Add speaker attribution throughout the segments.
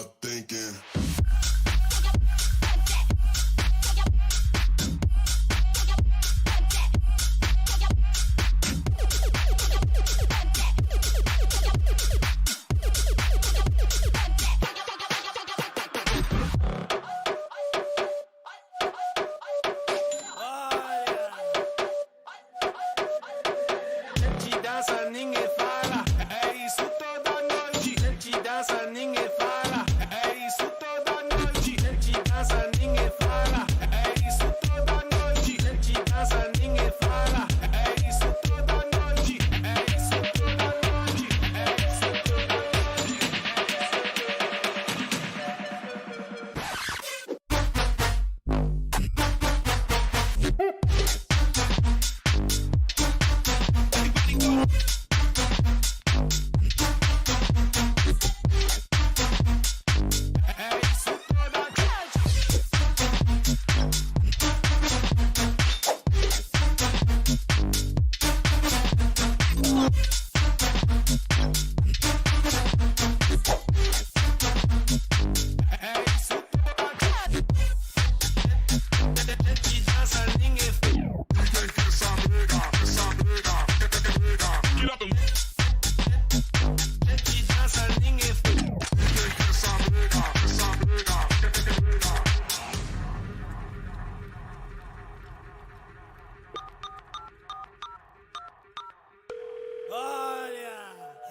Speaker 1: start thinking.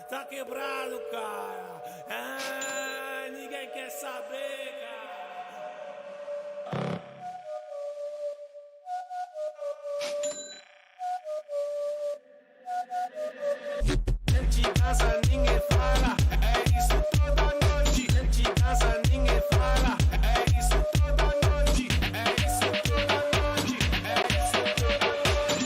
Speaker 2: Tá quebrado, cara. Ah, ninguém quer saber, cara. Gente dança, ninguém fala. É isso toda noite. Gente dança, ninguém fala. É isso toda noite. É isso toda noite. É isso toda noite.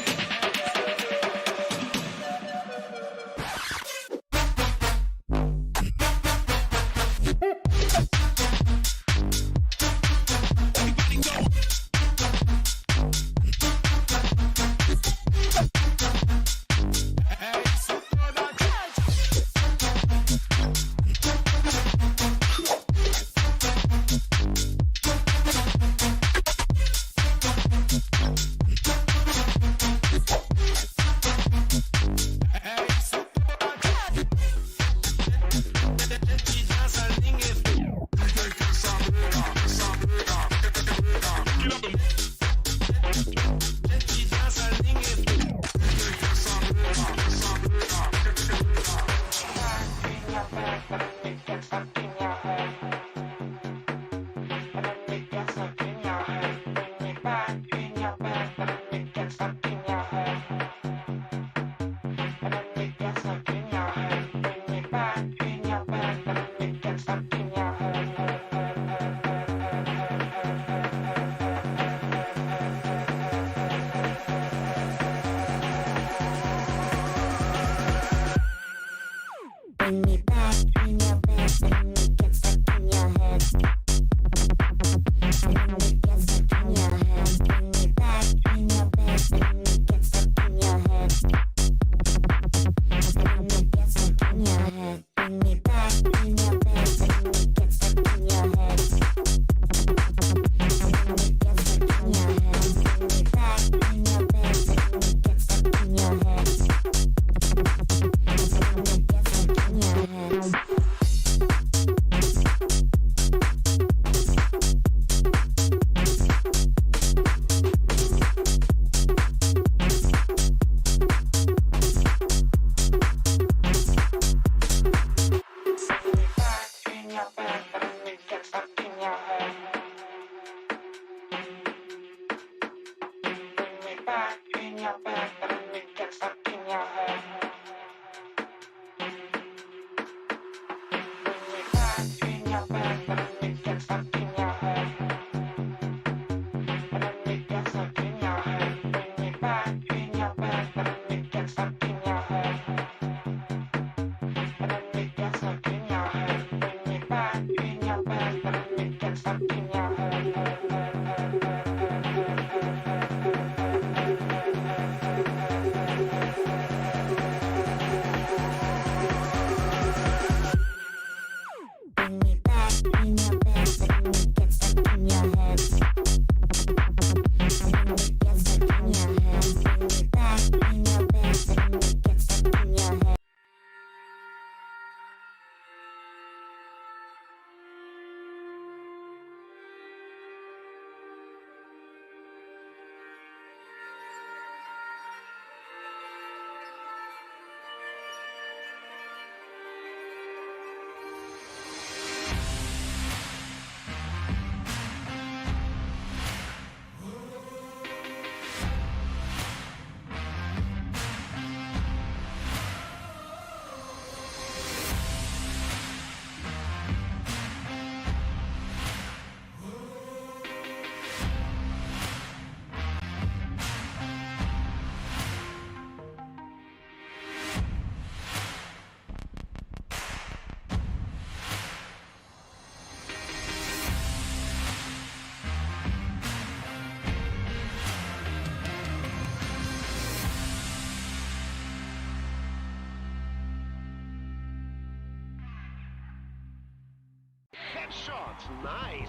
Speaker 1: Headshot, nice.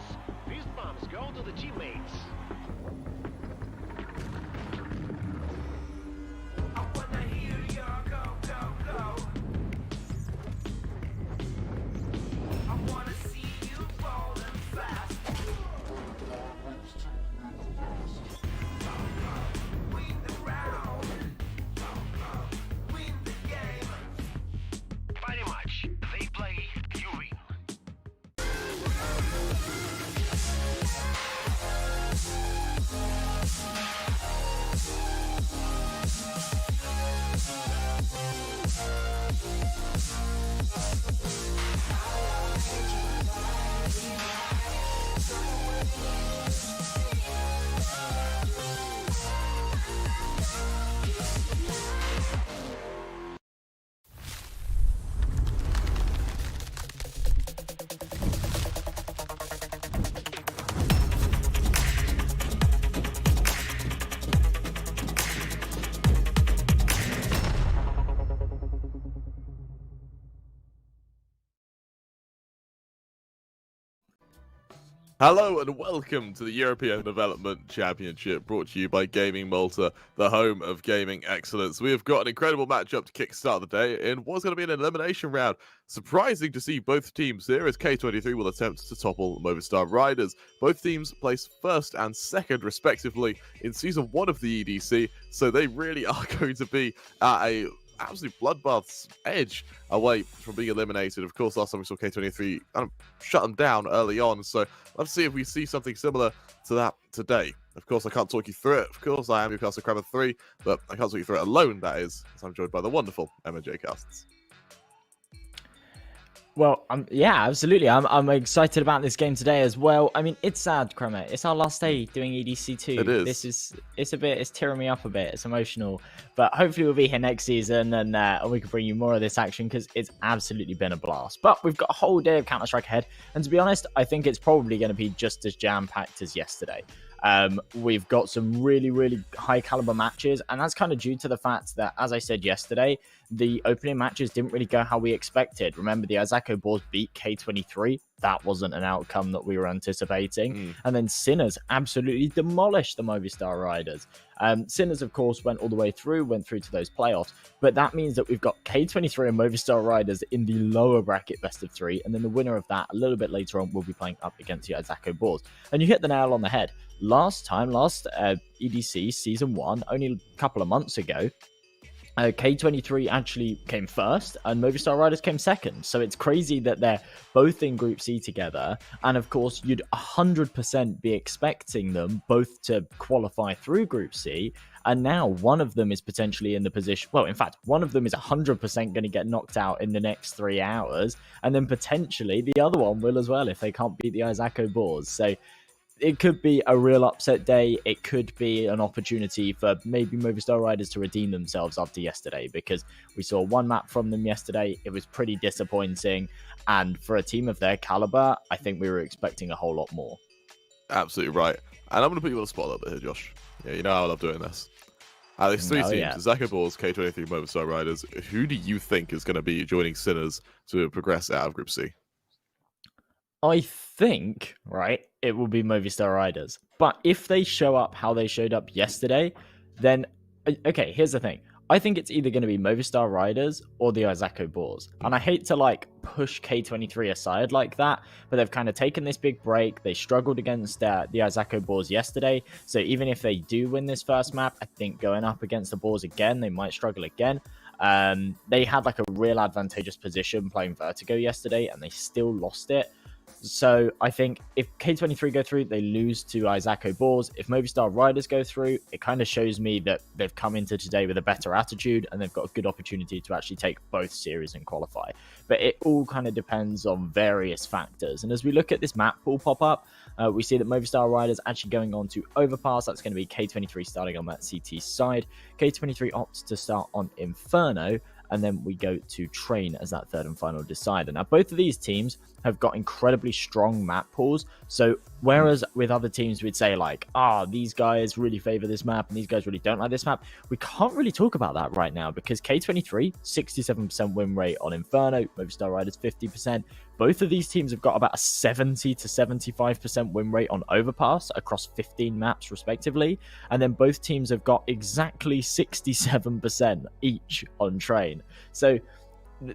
Speaker 1: Fist bumps go to the teammates.
Speaker 2: I wanna hear your go, go, go. I wanna see you rolling fast. Win the round. Win the game.
Speaker 1: Pretty much. They play, you win.
Speaker 3: Hello and welcome to the European Development Championship, brought to you by Gaming Malta, the home of gaming excellence. We have got an incredible matchup to kickstart the day in what's going to be an elimination round. Surprising to see both teams here, as K23 will attempt to topple Movister Riders. Both teams place first and second, respectively, in Season 1 of the EDC, so they really are going to be at a absolute bloodbath's edge away from being eliminated. Of course, last time we saw K23 shut them down early on, so let's see if we see something similar to that today. Of course, I can't talk you through it. Of course, I am your caster Crabber3, but I can't talk you through it alone, that is, as I'm joined by the wonderful MJ Casts.
Speaker 4: Well, yeah, absolutely. I'm excited about this game today as well. I mean, it's sad, Kremer. It's our last day doing EDC2.
Speaker 3: It is.
Speaker 4: It's tearing me up a bit. It's emotional, but hopefully we'll be here next season and we can bring you more of this action because it's absolutely been a blast. But we've got a whole day of Counter-Strike ahead, and to be honest, I think it's probably going to be just as jam-packed as yesterday. We've got some really, really high caliber matches, and that's kind of due to the fact that, as I said yesterday, the opening matches didn't really go how we expected. Remember, the Isako Boars beat K23. That wasn't an outcome that we were anticipating. And then Sinners absolutely demolished the Movister Riders. Sinners, of course, went all the way through, went through to those playoffs. But that means that we've got K23 and Movister Riders in the lower bracket best of 3. And then the winner of that, a little bit later on, will be playing up against the Isako Boars. And you hit the nail on the head. Last EDC Season 1, only a couple of months ago, K23 actually came first and Movister Riders came second. So it's crazy that they're both in Group C together. And of course, you'd 100% be expecting them both to qualify through Group C. And now one of them is potentially in the position. Well, in fact, one of them is 100% going to get knocked out in the next 3 hours. And then potentially the other one will as well if they can't beat the Isako Boars. So it could be a real upset day. It could be an opportunity for maybe Movister Riders to redeem themselves after yesterday, because we saw one map from them yesterday. It was pretty disappointing. And for a team of their caliber, I think we were expecting a whole lot more.
Speaker 3: Absolutely right. And I'm going to put you on the spot a little bit here, Josh. Yeah, you know how I love doing this. There's three teams,
Speaker 4: yeah.
Speaker 3: Isako Boars, K23, Movister Riders. Who do you think is going to be joining Sinners to progress out of Group C?
Speaker 4: I think, right, it will be Movister Riders. But if they show up how they showed up yesterday, then, okay, here's the thing. I think it's either going to be Movister Riders or the Isako Boars. And I hate to, push K23 aside like that, but they've kind of taken this big break. They struggled against the Isako Boars yesterday. So even if they do win this first map, I think going up against the Boars again, they might struggle again. They had, a real advantageous position playing Vertigo yesterday, and they still lost it. So I think if K23 go through, they lose to Isako Boars. If Movister Riders go through, it kind of shows me that they've come into today with a better attitude and they've got a good opportunity to actually take both series and qualify. But it all kind of depends on various factors. And as we look at this map pool pop up, we see that Movister Riders actually going on to Overpass. That's going to be K23 starting on that CT side. K23 opts to start on Inferno. And then we go to Train as that third and final decider. Now, both of these teams have got incredibly strong map pools. So Whereas with other teams, we'd say like, these guys really favor this map and these guys really don't like this map. We can't really talk about that right now because K23, 67% win rate on Inferno, Movister Riders 50%. Both of these teams have got about a 70 to 75% win rate on Overpass across 15 maps respectively. And then both teams have got exactly 67% each on Train. So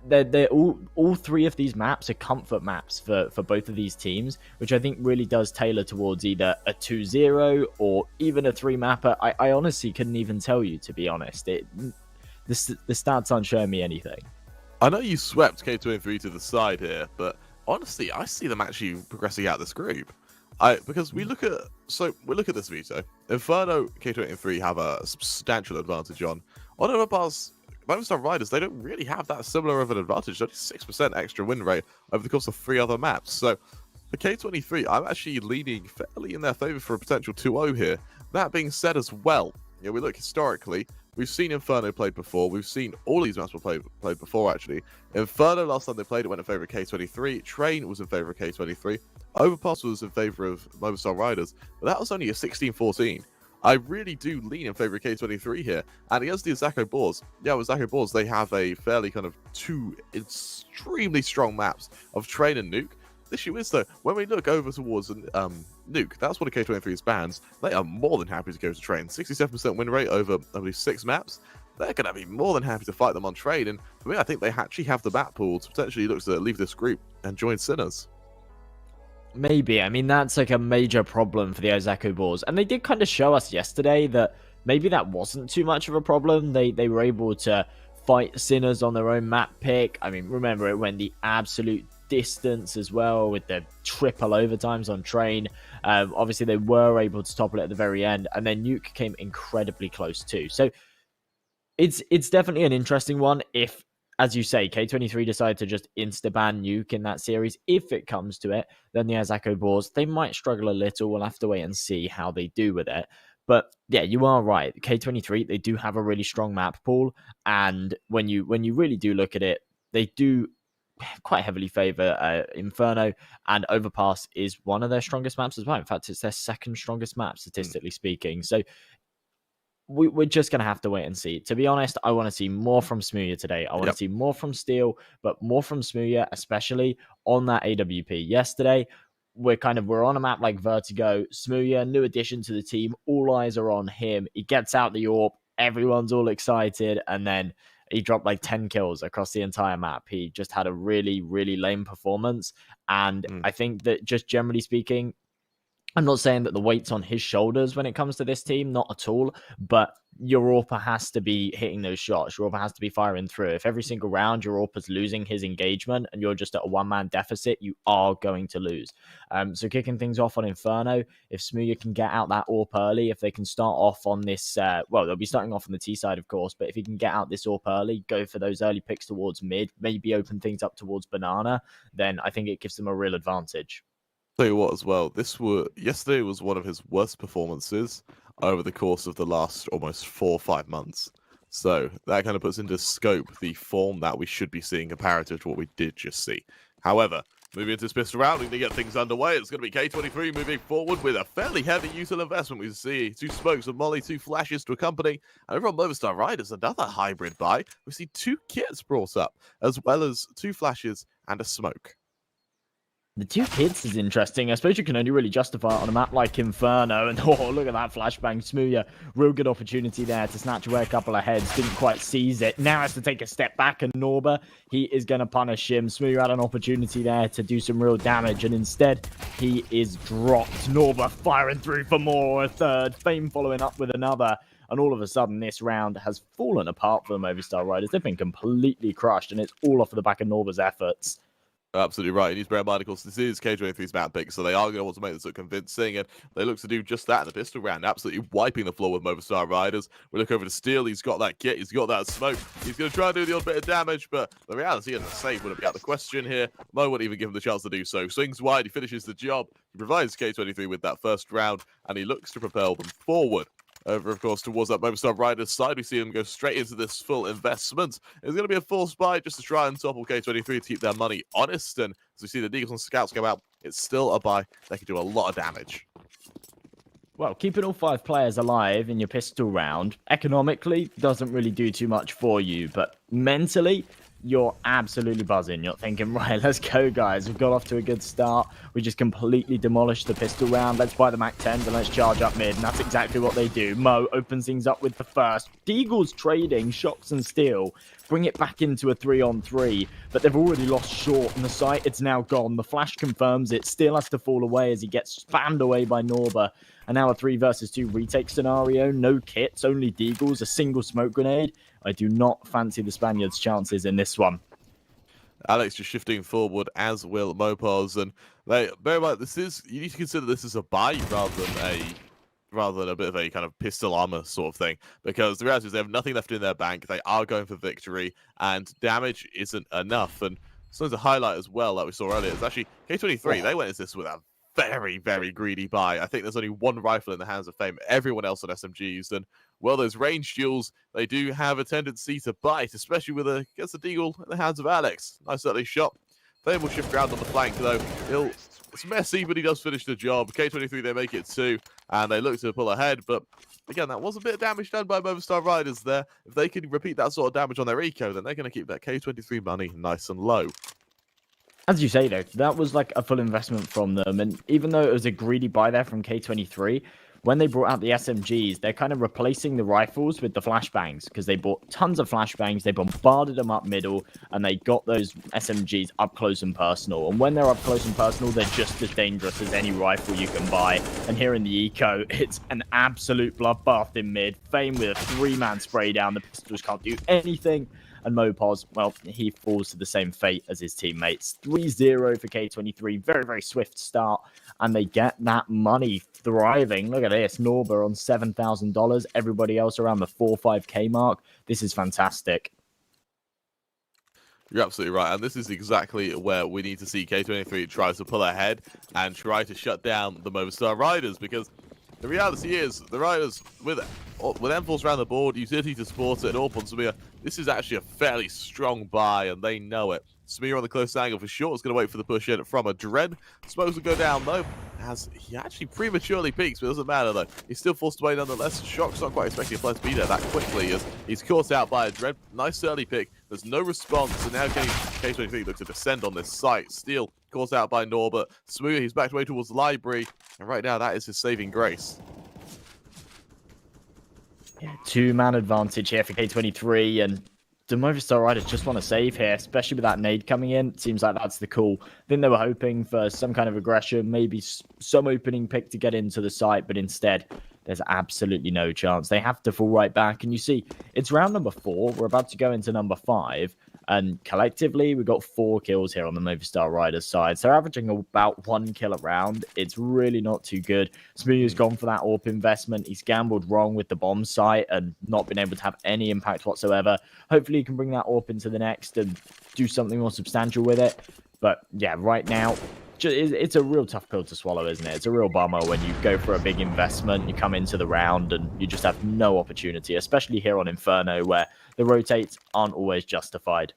Speaker 4: they're all three of these maps are comfort maps for both of these teams, which I think really does tailor towards either a 2-0 or even a 3-mapper. I honestly couldn't even tell you, to be honest. The stats aren't showing me anything.
Speaker 3: I know you swept K23 to the side here, but honestly, I see them actually progressing out this group. Because we look at this veto. Inferno, K23 have a substantial advantage on Overpass. Movister Riders, they don't really have that similar of an advantage. Only 6% extra win rate over the course of 3 other maps. So for K23, I'm actually leaning fairly in their favor for a potential 2-0 here. That being said as well, we look historically, we've seen Inferno played before. We've seen all these maps were played before, actually. Inferno, last time they played, it went in favor of K23. Train was in favor of K23. Overpass was in favor of Movister Riders. But that was only a 16-14. I really do lean in favor of K23 here. And against the Czgo Boars, with Czgo Boars, they have a fairly kind of 2 extremely strong maps of Train and Nuke. The issue is, though, when we look over towards Nuke, that's one of K23's bans. They are more than happy to go to Train. 67% win rate over only 6 maps. They're going to be more than happy to fight them on Train. And for me, I think they actually have the map pool to potentially look to leave this group and join Sinners.
Speaker 4: Maybe. I mean, that's like a major problem for the Czgo Boars. And they did kind of show us yesterday that maybe that wasn't too much of a problem. They were able to fight Sinners on their own map pick. I mean, remember, it went the absolute distance as well with the triple overtimes on Train. Obviously, they were able to topple it at the very end. And then Nuke came incredibly close too. So it's definitely an interesting one if, as you say, K23 decide to just insta-ban Nuke in that series. If it comes to it, then the Czgo Boars, they might struggle a little. We'll have to wait and see how they do with it. But yeah, you are right. K23, they do have a really strong map pool. And when you really do look at it, they do quite heavily favor Inferno, and Overpass is one of their strongest maps as well. In fact, it's their second strongest map, statistically speaking. So we're just going to have to wait and see. To be honest, I want to see more from Smooya today. I want to see more from Steel, but more from Smooya, especially on that AWP. Yesterday, we're on a map like Vertigo. Smooya, new addition to the team. All eyes are on him. He gets out the AWP. Everyone's all excited. And then he dropped like 10 kills across the entire map. He just had a really, really lame performance. And I think that just generally speaking, I'm not saying that the weight's on his shoulders when it comes to this team, not at all, but your AWPer has to be hitting those shots. Your AWPer has to be firing through. If every single round your AWPer's losing his engagement and you're just at a one-man deficit, you are going to lose. So kicking things off on Inferno, if Smooya can get out that AWP early, if they can start off on this, they'll be starting off on the T side, of course, but if he can get out this AWP early, go for those early picks towards mid, maybe open things up towards banana, then I think it gives them a real advantage.
Speaker 3: Tell you what as well, yesterday was one of his worst performances over the course of the last almost 4 or 5 months. So that kind of puts into scope the form that we should be seeing comparative to what we did just see. However, moving into this pistol round to get things underway, it's going to be K23 moving forward with a fairly heavy util investment. We see 2 smokes of Molly, 2 flashes to accompany. And over on Movister Riders, another hybrid buy. We see 2 kits brought up, as well as 2 flashes and a smoke.
Speaker 4: The 2 kits is interesting. I suppose you can only really justify it on a map like Inferno. And look at that flashbang. Smooya, real good opportunity there to snatch away a couple of heads. Didn't quite seize it. Now has to take a step back. And Norba, he is going to punish him. Smooya had an opportunity there to do some real damage. And instead, he is dropped. Norba firing through for more. A third. Fame following up with another. And all of a sudden, this round has fallen apart for the Movister Riders. They've been completely crushed. And it's all off of the back of Norba's efforts.
Speaker 3: Absolutely right. You need to bear in mind, of course, this is K23's map pick, so they are going to want to make this look convincing, and they look to do just that in the pistol round, absolutely wiping the floor with Movister Riders. We look over to Steel. He's got that kit. He's got that smoke. He's going to try and do the odd bit of damage, but the reality is the save wouldn't be out of the question here. Mo wouldn't even give him the chance to do so. Swings wide. He finishes the job. He provides K23 with that first round, and he looks to propel them forward. Over, of course, towards that Movister Riders side. We see them go straight into this full investment. It's going to be a forced buy just to try and topple K23 to keep their money honest. And as we see the Deagles and Scouts go out, it's still a buy. They can do a lot of damage.
Speaker 4: Well, keeping all 5 players alive in your pistol round, economically, doesn't really do too much for you. But mentally, you're absolutely buzzing. You're thinking, right, let's go, guys. We've got off to a good start. We just completely demolished the pistol round. Let's buy the MAC-10s and let's charge up mid. And that's exactly what they do. Mo opens things up with the first. Deagle's trading, shox and steel. Bring it back into a 3-on-3. But they've already lost short on the site. It's now gone. The flash confirms it. Steel has to fall away as he gets spammed away by Norba. And now a 3 versus 2 retake scenario. No kits, only Deagles, a single smoke grenade. I do not fancy the Spaniards' chances in this one.
Speaker 3: Alex just shifting forward, as will Mopos, and they bear in mind you need to consider this as a buy rather than a bit of a kind of pistol armor sort of thing, because the reality is they have nothing left in their bank. They are going for victory, and damage isn't enough. And something to highlight as well, like we saw earlier, is actually K23. They went into this with a very, very greedy buy. I think there's only one rifle in the hands of Fame. Everyone else on SMGs, and well, those range duels, they do have a tendency to bite, especially against the Deagle in the hands of Alex. Nice early shot. Fame will shift around on the flank, though. It's messy, but he does finish the job. K23, they make it 2, and they look to pull ahead, but again, that was a bit of damage done by Movistar Riders there. If they can repeat that sort of damage on their eco, then they're going to keep that K23 money nice and low.
Speaker 4: As you say, though, that was like a full investment from them. And even though it was a greedy buy there from K23, when they brought out the SMGs, they're kind of replacing the rifles with the flashbangs because they bought tons of flashbangs. They bombarded them up middle and they got those SMGs up close and personal. And when they're up close and personal, they're just as dangerous as any rifle you can buy. And here in the eco, it's an absolute bloodbath in mid. Fame with a 3-man spray down. The pistols can't do anything. And Mopos, well, he falls to the same fate as his teammates. 3-0 for K23. Very, very swift start. And they get that money thriving. Look at this. Norba on $7,000. Everybody else around the 4-5K mark. This is fantastic.
Speaker 3: You're absolutely right. And this is exactly where we need to see K23 try to pull ahead and try to shut down the Movistar Riders, because the reality is, the Riders, with M4s around the board, utility to support it, and AWP on Samir, this is actually a fairly strong buy, and they know it. Samir on the close angle for sure is going to wait for the push in from a Dread. Smokes will go down, though, as he actually prematurely peaks, but it doesn't matter, though. He's still forced away nonetheless. Shock's not quite expecting a player to be there that quickly, as he's caught out by a Dread. Nice early pick. There's no response, and now K23 looks to descend on this site. Steel caught out by Norbert. Smooth, he's backed away towards the library, and right now that is his saving grace.
Speaker 4: Yeah, 2-man advantage here for K23, and the Movistar Riders just want to save here, especially with that nade coming in. It seems like that's the call. I think they were hoping for some kind of aggression, maybe some opening pick to get into the site, but instead, there's absolutely no chance. They have to fall right back, and you see, it's round number 4. We're about to go into number 5, and collectively, we've got 4 kills here on the Movistar Riders side. So averaging about 1 kill a round. It's really not too good. Smooth's gone for that AWP investment. He's gambled wrong with the bomb site and not been able to have any impact whatsoever. Hopefully, he can bring that AWP into the next and do something more substantial with it. But yeah, right now, it's a real tough pill to swallow, isn't it? It's a real bummer when you go for a big investment, you come into the round, and you just have no opportunity, especially here on Inferno, where the rotates aren't always justified.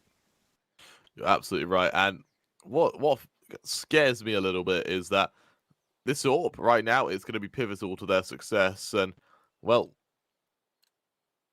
Speaker 3: You're absolutely right. And what scares me a little bit is that this AWP right now is going to be pivotal to their success. And, well,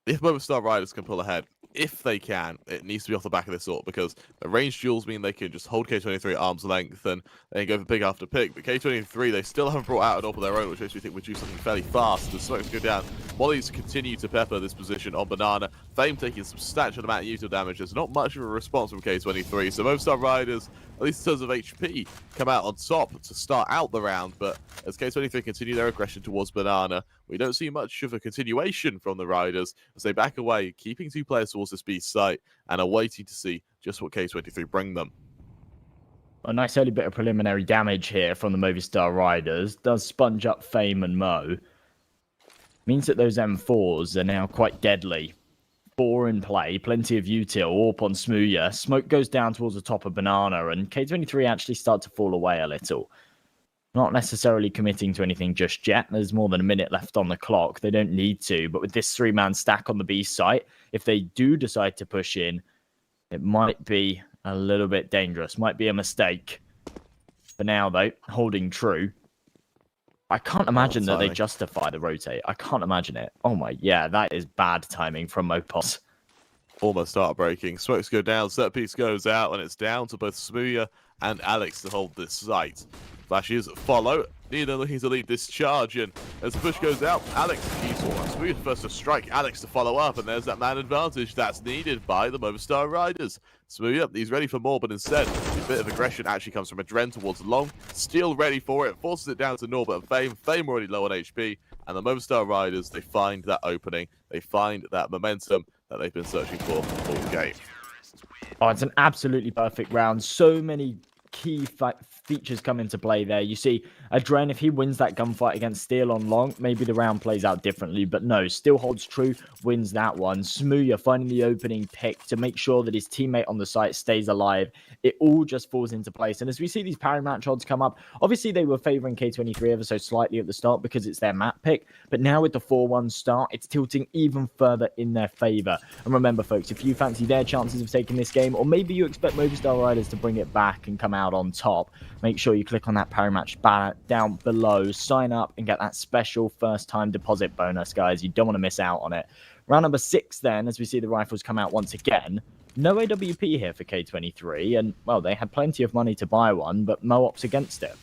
Speaker 3: if Movistar Riders can pull ahead, if they can, it needs to be off the back of this AWP, because the range duels mean they can just hold K23 at arm's length and they can go for pick after pick. But K23, they still haven't brought out an AWP of their own, which makes me think we'll do something fairly fast. The smokes go down. Mollies continue to pepper this position on Banana. Fame taking a substantial amount of util damage. There's not much of a response from K23. So Movistar Riders, at least in terms of HP, come out on top to start out the round. But as K23 continue their aggression towards Banana, we don't see much of a continuation from the Riders as they back away, keeping 2 players towards this B site and are waiting to see just what K23 bring them.
Speaker 4: A nice early bit of preliminary damage here from the Movistar Riders. Does sponge up Fame and Mo. Means that those M4s are now quite deadly. 4 in play, plenty of util, AWP on Smooya. Smoke goes down towards the top of Banana, and K23 actually start to fall away a little. Not necessarily committing to anything just yet. There's more than a minute left on the clock. They don't need to. But with this 3-man stack on the B site, if they do decide to push in, it might be a little bit dangerous. Might be a mistake. For now, though, holding true. I can't imagine that they justify the rotate. I can't imagine it. Oh my, yeah, that is bad timing from Mopos.
Speaker 3: Almost start breaking. Smokes go down, set piece goes out, and it's down to both Smooya and Alex to hold this site. Flashes follow. Neither looking to lead this charge, and as the push goes out, Alex, he's Smooya first to strike, Alex to follow up, and there's that man advantage that's needed by the Movister Riders. Smooya, he's ready for more, but instead, a bit of aggression actually comes from Adren towards Long. Still ready for it, forces it down to Norbert and Fame. Fame already low on HP, and the Movister Riders, they find that opening, they find that momentum that they've been searching for all game.
Speaker 4: Oh, it's an absolutely perfect round. So many key features come into play there. You see, Adren, if he wins that gunfight against Steel on Long, maybe the round plays out differently, but no, still holds true, wins that one. Smooya finding the opening pick to make sure that his teammate on the site stays alive. It all just falls into place. And as we see these parry match odds come up, obviously they were favoring K23 ever so slightly at the start because it's their map pick, but now with the 4-1 start, it's tilting even further in their favor. And remember, folks, if you fancy their chances of taking this game, or maybe you expect Movister Riders to bring it back and come out on top, make sure you click on that parry match banner down below, sign up and get that special first time deposit bonus, guys. You don't want to miss out on it. Round number 6 then, as we see the rifles come out once again. No AWP here for K23, and well, they had plenty of money to buy one, but Mo opts against it.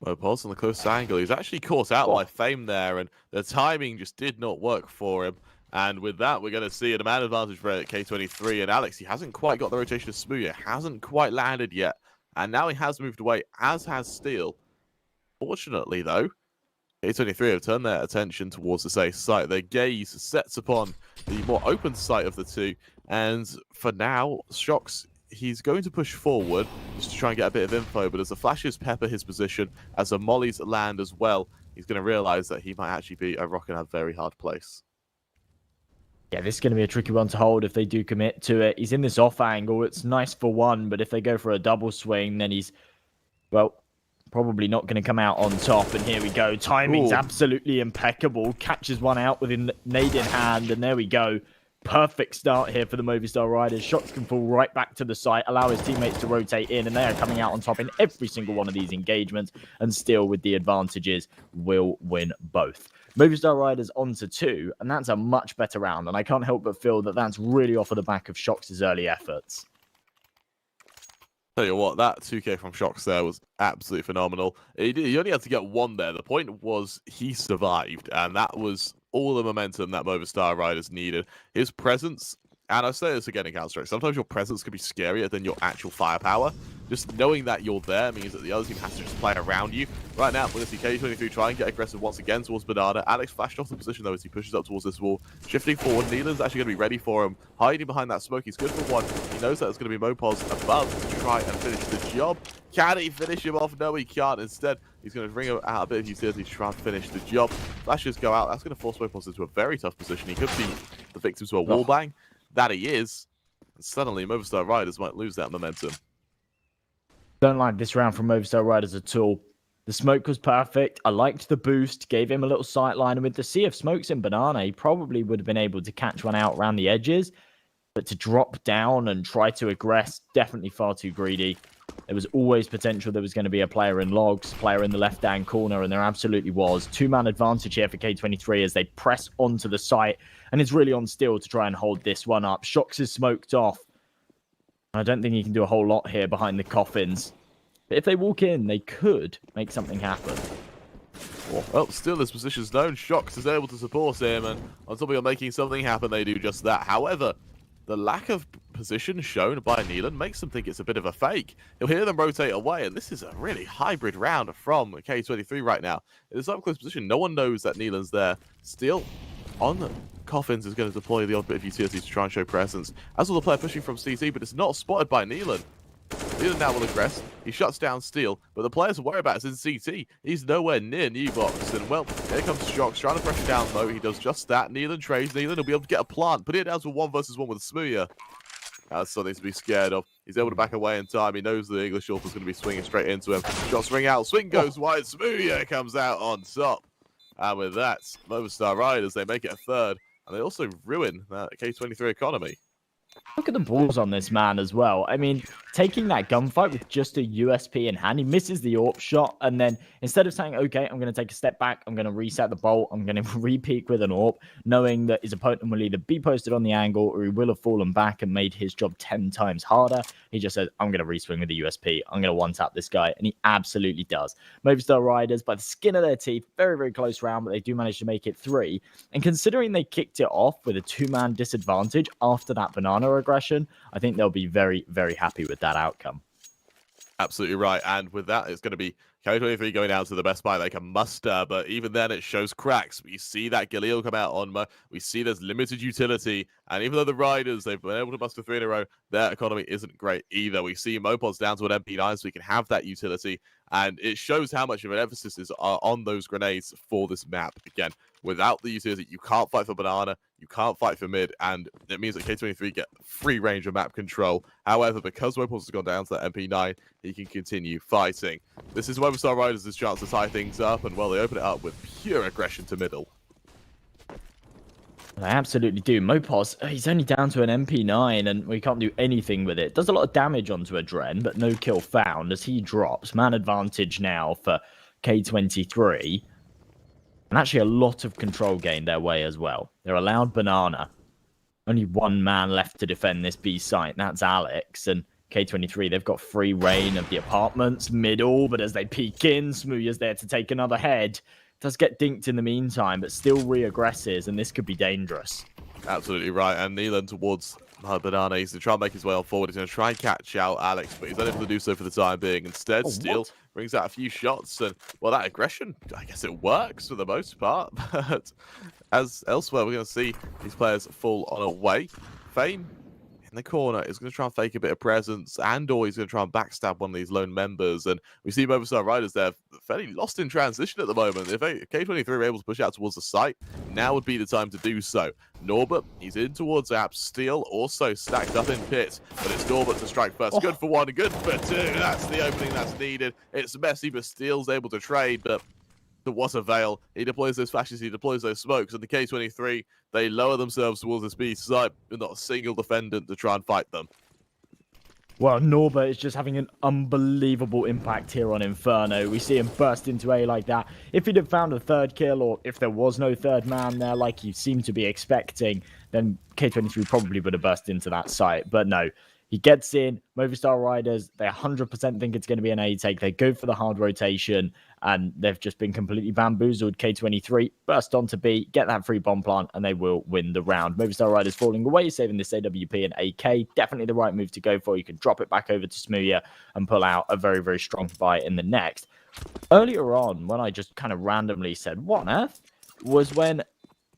Speaker 3: Mopos on the close angle. He's actually caught out by Fame there, and the timing just did not work for him. And with that, we're going to see a man advantage for K23. And Alex, he hasn't quite got the rotation of Smooya, hasn't quite landed yet. And now he has moved away, as has Steel. Fortunately, though, K23 have turned their attention towards the safe site. Their gaze sets upon the more open site of the two. And for now, shox, he's going to push forward just to try and get a bit of info. But as the flashes pepper his position, as the mollies land as well, he's going to realize that he might actually be a rock in a very hard place.
Speaker 4: Yeah, this is going to be a tricky one to hold if they do commit to it. He's in this off angle. It's nice for one, but if they go for a double swing, then he's, well, probably not going to come out on top. And here we go. Timing's absolutely impeccable. Catches one out with a nade in hand, and there we go. Perfect start here for the Movister Riders. Shots can fall right back to the site, allow his teammates to rotate in, and they are coming out on top in every single one of these engagements, and still with the advantages will win both. Movister Riders onto 2, and that's a much better round, and I can't help but feel that that's really off of the back of shox's early efforts.
Speaker 3: Tell you what, that 2K from shox there was absolutely phenomenal. He only had to get one there. The point was he survived, and that was all the momentum that Movister Riders needed. His presence, and I say this again in Counter-Strike, sometimes your presence can be scarier than your actual firepower. Just knowing that you're there means that the other team has to just play around you. Right now, we're going to see K23 try and get aggressive once again towards Banana. Alex flashed off the position, though, as he pushes up towards this wall. Shifting forward, Neelan's actually going to be ready for him. Hiding behind that smoke, he's good for one. He knows that it's going to be Mopos above to try and finish the job. Can he finish him off? No, he can't. Instead, he's going to bring out a bit of utility to try and finish the job. Flashes go out. That's going to force Mopos into a very tough position. He could be the victim to a wallbang. That he is. And suddenly, Movister Riders might lose that momentum.
Speaker 4: Don't like this round from Movister Riders at all. The smoke was perfect. I liked the boost. Gave him a little sight line. And with the sea of smokes in Banana, he probably would have been able to catch one out around the edges. But to drop down and try to aggress, definitely far too greedy. There was always potential there was going to be a player in logs, player in the left-hand corner, and there absolutely was. 2-man advantage here for K23 as they press onto the site. And it's really on Steel to try and hold this one up. shox is smoked off. I don't think he can do a whole lot here behind the coffins. But if they walk in, they could make something happen.
Speaker 3: Well, still his position's known. shox is able to support him, and on top of making something happen, they do just that. However, the lack of position shown by Neelan makes them think it's a bit of a fake. He'll hear them rotate away, and this is a really hybrid round from K23 right now. In this up-close position, no one knows that Neelan's there. Still, on coffins is going to deploy the odd bit of utility to try and show presence. As will the player pushing from CT, but it's not spotted by Neelan. Neelan now will aggress. He shuts down Steel, but the players to worry about is in CT. He's nowhere near Newbox, and well, here comes shox trying to pressure down low. He does just that. Neelan trades. Neelan will be able to get a plant, put it down to 1 versus 1 with Smooya. That's something to be scared of. He's able to back away in time. He knows the English Author's going to be swinging straight into him. Shots ring out. Swing goes wide. Smoothie comes out on top. And with that, Movister Riders, they make it a third. And they also ruin that K23 economy.
Speaker 4: Look at the balls on this man as well. I mean, taking that gunfight with just a USP in hand, he misses the AWP shot, and then instead of saying, okay, I'm going to take a step back, I'm going to reset the bolt, I'm going to re-peek with an AWP, knowing that his opponent will either be posted on the angle or he will have fallen back and made his job 10 times harder. He just says, I'm going to re-swing with the USP, I'm going to one-tap this guy, and he absolutely does. Movister Riders, by the skin of their teeth, very, very close round, but they do manage to make it 3. And considering they kicked it off with a 2-man disadvantage after that banana aggression, I think they'll be very, very happy with that outcome.
Speaker 3: Absolutely right. And with that, it's going to be K23 going down to the best buy they can muster. But even then, it shows cracks. We see that Galil come out on. We see there's limited utility. And even though the Riders, they've been able to muster 3 in a row, their economy isn't great either. We see Mopod's down to an MP9, so we can have that utility. And it shows how much of an emphasis is on those grenades for this map. Again, without the utility, you can't fight for banana, you can't fight for mid, and it means that K23 get free range of map control. However, because Wopos has gone down to that MP9, he can continue fighting. This is Movister Riders' chance to tie things up, and well, they open it up with pure aggression to middle.
Speaker 4: I absolutely do. Mopos, he's only down to an MP9 and we can't do anything with it. Does a lot of damage onto a Dren, but no kill found as he drops. Man advantage now for K23. And actually a lot of control gained their way as well. They're allowed banana. Only 1 man left to defend this B site, and that's Alex. And K23, they've got free reign of the apartments, middle, but as they peek in, Smooya's there to take another head. Does get dinked in the meantime, but still re-aggresses, and this could be dangerous.
Speaker 3: Absolutely right. And Neelan towards banana. He's going to try and make his way on forward. He's going to try and catch out Alex, but he's unable to do so for the time being. Instead, Steel brings out a few shots, and well, that aggression, I guess it works for the most part. But as elsewhere, we're going to see these players fall on away. Fame in the corner is going to try and fake a bit of presence, and/or he's going to try and backstab one of these lone members. And we see Movister Riders there fairly lost in transition at the moment. If K23 are able to push out towards the site, now would be the time to do so. Norbert, he's in towards Apps. Steel also stacked up in pit, but it's Norbert to strike first. Good for 1, good for 2. That's the opening that's needed. It's messy, but Steel's able to trade, but to what avail? He deploys those flashes, he deploys those smokes, and the K23, they lower themselves towards this B site with not a single defendant to try and fight them.
Speaker 4: Well, Norbert is just having an unbelievable impact here on Inferno. We see him burst into A like that. If he'd have found a 3rd kill, or if there was no 3rd man there like he seemed to be expecting, then K23 probably would have burst into that site. But no, he gets in. Movister Riders, they 100% think it's going to be an A take. They go for the hard rotation, and they've just been completely bamboozled. K23 burst onto B, get that free bomb plant, and they will win the round. Movister Riders falling away, saving this AWP and AK. Definitely the right move to go for. You can drop it back over to Smooya and pull out a very, very strong buy in the next. Earlier on, when I just kind of randomly said, what on earth? Was when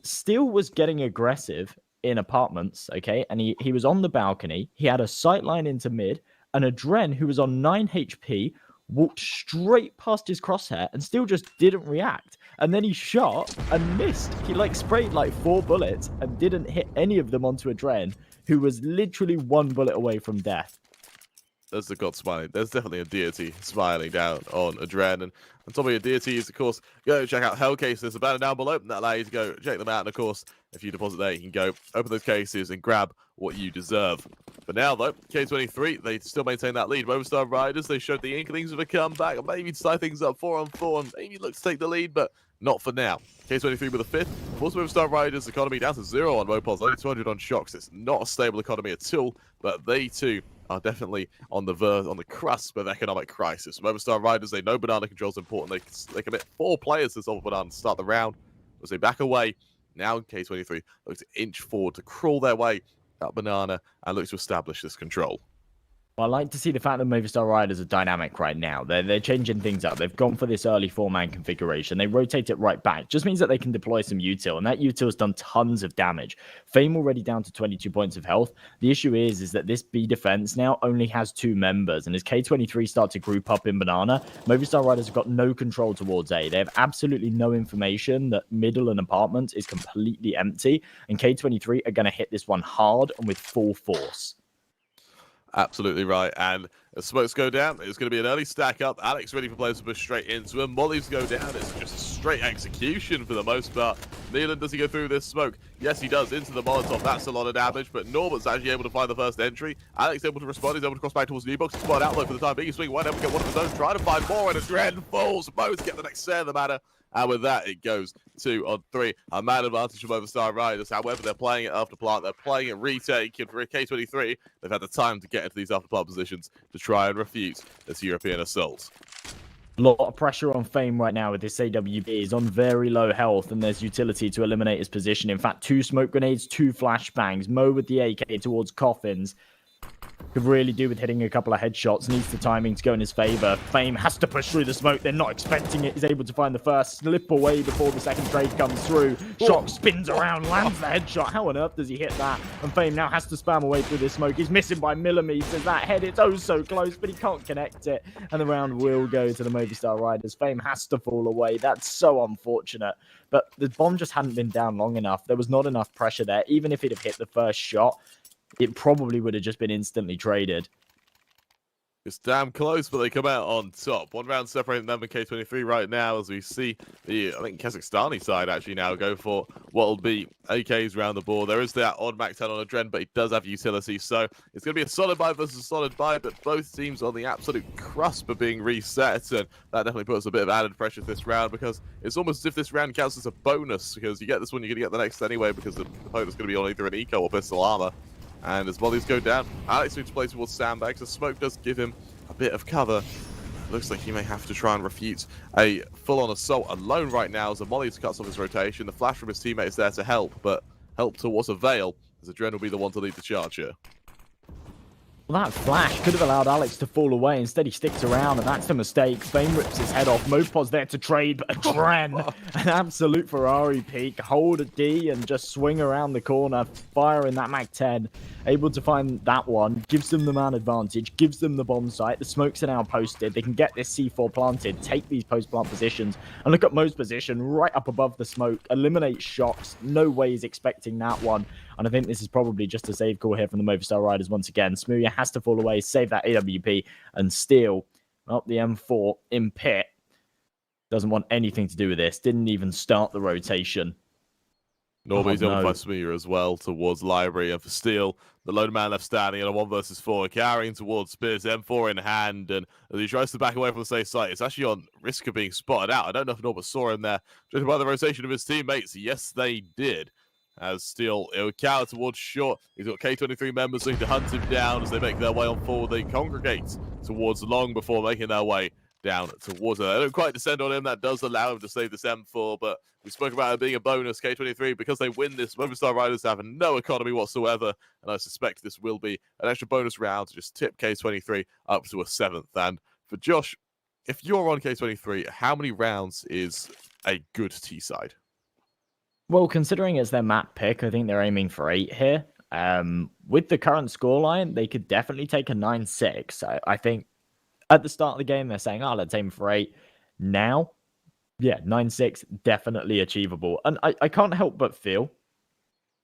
Speaker 4: Steel was getting aggressive in apartments, okay? And he was on the balcony. He had a sight line into mid, and a Dren who was on 9 HP walked straight past his crosshair and still just didn't react. And then he shot and missed. He sprayed 4 bullets and didn't hit any of them onto a Dren who was literally 1 bullet away from death.
Speaker 3: There's the god smiling. There's definitely a deity smiling down on a Dren. And on top of your deities, of course, go check out Hellcase. There's a banner down below that allows you to go check them out. And of course, if you deposit there, you can go open those cases and grab what you deserve. But now, though, K23, they still maintain that lead. Movister Riders, they showed the inklings of a comeback, and maybe tie things up 4-on-4, and maybe look to take the lead, but not for now. K23 with a 5th. Of course, Movister Riders' economy down to 0 on Mopos, only 200 on shox. It's not a stable economy at all, but they too are definitely on the cusp of economic crisis. Movister Riders, they know banana control is important. They commit 4 players to solve banana to start the round. As they back away, now K23 look to inch forward, to crawl their way up banana and look to establish this control.
Speaker 4: Well, I like to see the fact that Movister Riders are dynamic right now. They're changing things up. They've gone for this early 4-man configuration. They rotate it right back. Just means that they can deploy some util, and that util has done tons of damage. Fame already down to 22 points of health. The issue is that this B defense now only has 2 members, and as K23 start to group up in banana, Movister Riders have got no control towards A. They have absolutely no information that middle and apartments is completely empty, and K23 are going to hit this one hard and with full force.
Speaker 3: Absolutely right. And as smokes go down, it's going to be an early stack up. Alex ready for players to push straight into him. Mollies go down. It's just a straight execution for the most part. Nealon, does he go through this smoke? Yes, he does. Into the Molotov. That's a lot of damage. But Norbert's actually able to find the first entry. Alex able to respond. He's able to cross back towards Nebox. Spot outlook for the time being. Swing wide up, get one of his own. Trying to find more. And a Dread falls. Both get the next set of the matter. And with that, it goes 2 on 3. A man advantage from Movister Riders. However, they're playing it after plant. They're playing it retake. And for K23, they've had the time to get into these after plant positions to try and refute this European assault.
Speaker 4: A lot of pressure on Fame right now with this AWB. He's on very low health, and there's utility to eliminate his position. In fact, 2 smoke grenades, 2 flashbangs. Mo with the AK towards Coffins. Could really do with hitting a couple of headshots. Needs the timing to go in his favor. Fame has to push through the smoke. They're not expecting it. He's able to find the first, slip away before the second trade comes through. Shox spins around, lands the headshot. How on earth does he hit that? And Fame now has to spam away through this smoke. He's missing by millimeters. That head, it's oh so close, but he can't connect it. And the round will go to the Movister Riders. Fame has to fall away. That's so unfortunate. But the bomb just hadn't been down long enough. There was not enough pressure there. Even if it had hit the first shot, it probably would have just been instantly traded.
Speaker 3: It's damn close, but they come out on top. 1 round separating them and K23 right now as we see the, I think, Kazakhstani side actually now go for what will be AKs around the board. There is that odd Mac 10 on a Dren, but he does have utility. So it's going to be a solid buy versus a solid buy, but both teams on the absolute cusp of being reset. And that definitely puts a bit of added pressure this round because it's almost as if this round counts as a bonus because you get this one, you're going to get the next anyway because the opponent's going to be on either an eco or pistol armor. And as volleys go down, Alex moves to play towards sandbags. The smoke does give him a bit of cover. Looks like he may have to try and refute a full-on assault alone right now as the Mollies cuts off his rotation. The flash from his teammate is there to help, but help to what avail as Adren will be the one to lead the charge here.
Speaker 4: Well, that flash could have allowed Alex to fall away. Instead, he sticks around, and that's the mistake. Fame rips his head off. Mopod's there to trade, but Adren, an absolute Ferrari peak, hold a D and just swing around the corner, fire in that Mag 10. Able to find that one, gives them the man advantage, gives them the bomb site. The smokes are now posted. They can get this C4 planted, take these post-plant positions, and look at Mo's position right up above the smoke. Eliminate shox. No way he's expecting that one. And I think this is probably just a save call here from the Movister Riders once again. Smooya has to fall away, save that AWP, and steal up the M4 in pit. Doesn't want anything to do with this. Didn't even start the rotation.
Speaker 3: Norby's on by Smooya as well towards Library, and for Steel, the lone man left standing in a 1 versus 4, carrying towards Spears, M4 in hand, and as he tries to back away from the safe site, it's actually on risk of being spotted out. I don't know if Norbert saw him there, judging by the rotation of his teammates. Yes, they did. As Steel, he'll cower towards short. He's got K23 members looking to hunt him down as they make their way on forward. They congregate towards long before making their way down towards her. They don't quite descend on him. That does allow him to save this M4, but we spoke about it being a bonus. K23, because they win this, Movister Riders have no economy whatsoever, and I suspect this will be an extra bonus round to just tip K23 up to a 7th. And for Josh, if you're on K23, how many rounds is a good T side?
Speaker 4: Well, considering it's their map pick, I think they're aiming for 8 here. With the current scoreline, they could definitely take a 9-6. I think at the start of the game, they're saying, oh, let's aim for 8. Now, yeah, 9-6, definitely achievable. And I can't help but feel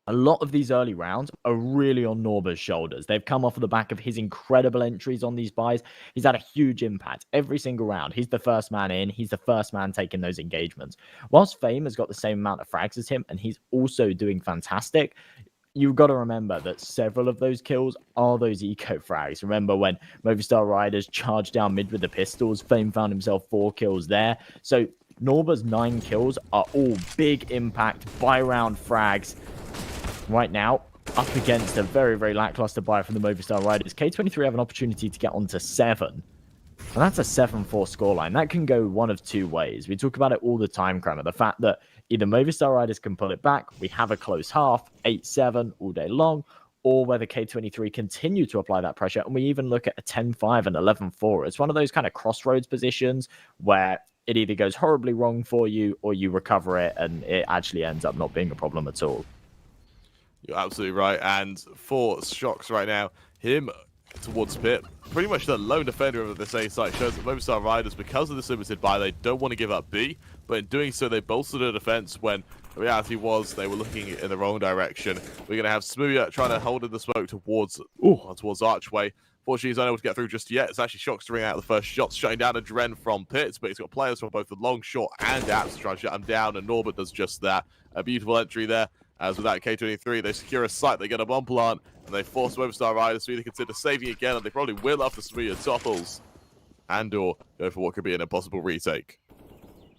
Speaker 4: a lot of these early rounds are really on Norber's shoulders. They've come off of the back of his incredible entries on these buys. He's had a huge impact every single round. He's the first man in. He's the first man taking those engagements. Whilst Fame has got the same amount of frags as him, and he's also doing fantastic, you've got to remember that several of those kills are those eco frags. Remember when Movister Riders charged down mid with the pistols, Fame found himself 4 kills there. So Norber's 9 kills are all big impact buy round frags. Right now, up against a very, very lackluster buy from the Movister Riders. K23 have an opportunity to get onto 7. And that's a 7-4 scoreline. That can go one of 2 ways. We talk about it all the time, Kramer. The fact that either Movister Riders can pull it back, we have a close half, 8-7 all day long, or whether K23 continue to apply that pressure. And we even look at a 10-5 and 11-4. It's one of those kind of crossroads positions where it either goes horribly wrong for you or you recover it and it actually ends up not being a problem at all.
Speaker 3: You're absolutely right. And for Shox right now, him towards Pit, pretty much the lone defender of this A site, shows that Movister Riders, because of this limited buy, they don't want to give up B, but in doing so, they bolstered their defense when the reality was they were looking in the wrong direction. We're going to have Smooya trying to hold in the smoke towards Archway. Fortunately, he's unable to get through just yet. It's actually shox to ring out the first shots, shutting down a Dren from pits, but he's got players from both the long, short, and apps to try and shut him down, and Norbert does just that. A beautiful entry there, as with that K23, they secure a site, they get a bomb plant, and they force Movister Riders to either consider saving again, and they probably will after Smooya topples, and/or go for what could be an impossible retake.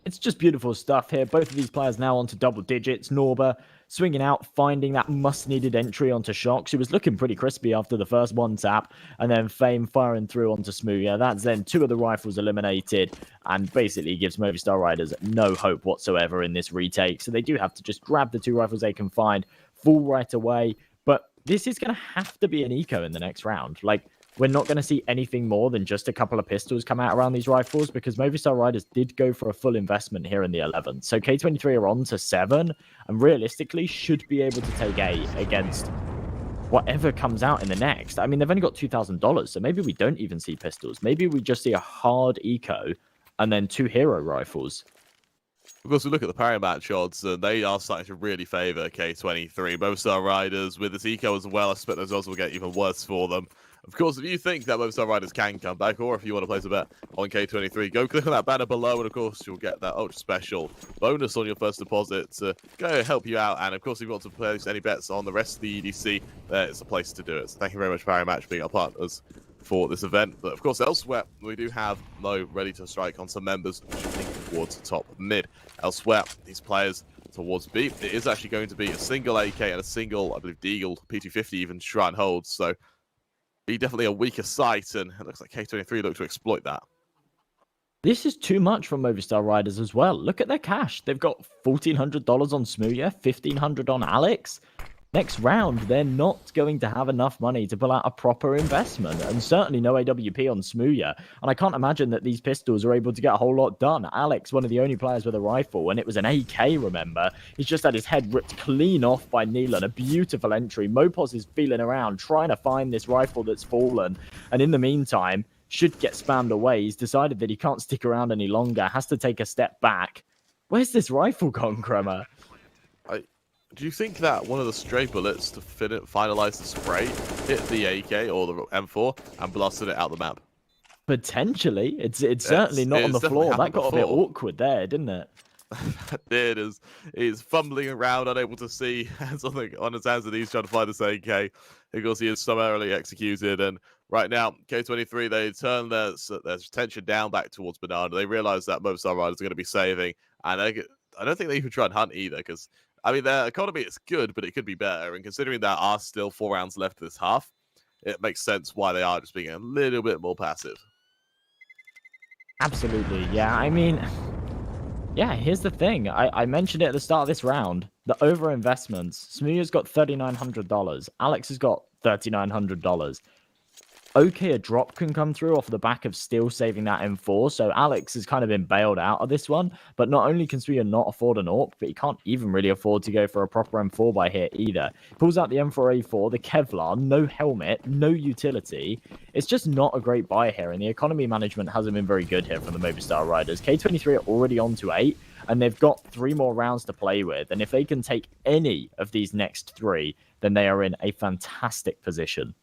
Speaker 4: It's just beautiful stuff here. Both of these players now onto double digits. Norba swinging out, finding that must-needed entry onto shox, who was looking pretty crispy after the first one tap, and then Fame firing through onto Smooya. That's then 2 of the rifles eliminated, and basically gives Movistar Riders no hope whatsoever in this retake. So they do have to just grab the 2 rifles they can find, fall right away. But this is going to have to be an eco in the next round. Like, we're not going to see anything more than just a couple of pistols come out around these rifles, because Movistar Riders did go for a full investment here in the 11th. So K23 are on to 7, and realistically should be able to take 8 against whatever comes out in the next. I mean, they've only got $2,000, so maybe we don't even see pistols. Maybe we just see a hard eco and then 2 hero rifles.
Speaker 3: Of course, we look at the parry match odds, and they are starting to really favour K23. Movistar Riders, with this eco as well, I expect those odds will get even worse for them. Of course, if you think that Movistar Riders can come back, or if you want to place a bet on K23, go click on that banner below, and of course, you'll get that ultra special bonus on your first deposit to go help you out. And of course, if you want to place any bets on the rest of the EDC, it's a place to do it. So thank you very much, Parry Match, being our partners for this event. But of course, elsewhere, we do have Mo ready to strike on some members towards the top mid. Elsewhere, these players towards B, it is actually going to be a single AK and a single, I believe, Deagle, P250 even to try and hold. So be definitely a weaker sight, and it looks like K23 look to exploit that.
Speaker 4: This is too much for Movistar Riders as well. Look at their cash. They've got $1,400 on Smooya, $1,500 on Alex. Next round, they're not going to have enough money to pull out a proper investment, and certainly no AWP on Smooya. And I can't imagine that these pistols are able to get a whole lot done. Alex, one of the only players with a rifle, and it was an AK, remember? He's just had his head ripped clean off by Neelan. A beautiful entry. Mopos is feeling around, trying to find this rifle that's fallen. And in the meantime, should get spammed away. He's decided that he can't stick around any longer, has to take a step back. Where's this rifle gone, Kremer?
Speaker 3: Do you think that one of the stray bullets to finalize the spray hit the AK or the M4 and blasted it out the map?
Speaker 4: Potentially. It's certainly not on the floor. That got a bit awkward there, didn't it?
Speaker 3: It did, as he's fumbling around, unable to see something on his hands and he's trying to find this AK. Of course, he is summarily executed, and right now, K23, they turn their attention down back towards Banana. They realize that Movistar Riders are going to be saving, and I don't think they even try and hunt either, because I mean, their economy is good, but it could be better. And considering there are still 4 rounds left this half, it makes sense why they are just being a little bit more passive.
Speaker 4: Absolutely, yeah. I mean, yeah, here's the thing. I mentioned it at the start of this round. The over-investments. Smooya's got $3,900. Alex has got $3,900. Okay, a drop can come through off the back of still saving that M4, so Alex has kind of been bailed out of this one, but not only can Smooya not afford an AWP, but he can't even really afford to go for a proper M4 by here either. Pulls out the M4A4, the Kevlar, no helmet, no utility. It's just not a great buy here, and the economy management hasn't been very good here from the Movistar Riders. K23 are already on to 8, and they've got 3 more rounds to play with, and if they can take any of these next 3, then they are in a fantastic position.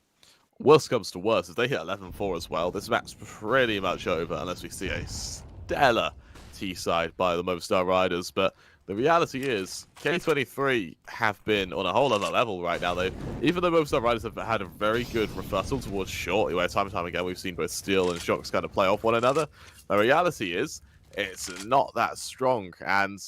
Speaker 3: Worst comes to worst, if they hit 11-4 as well, this map's pretty much over unless we see a stellar T-side by the Movistar Riders. But the reality is, K23 have been on a whole other level right now. Even though Movistar Riders have had a very good reversal towards short, where time and time again we've seen both Steel and shox kind of play off one another, the reality is, it's not that strong, and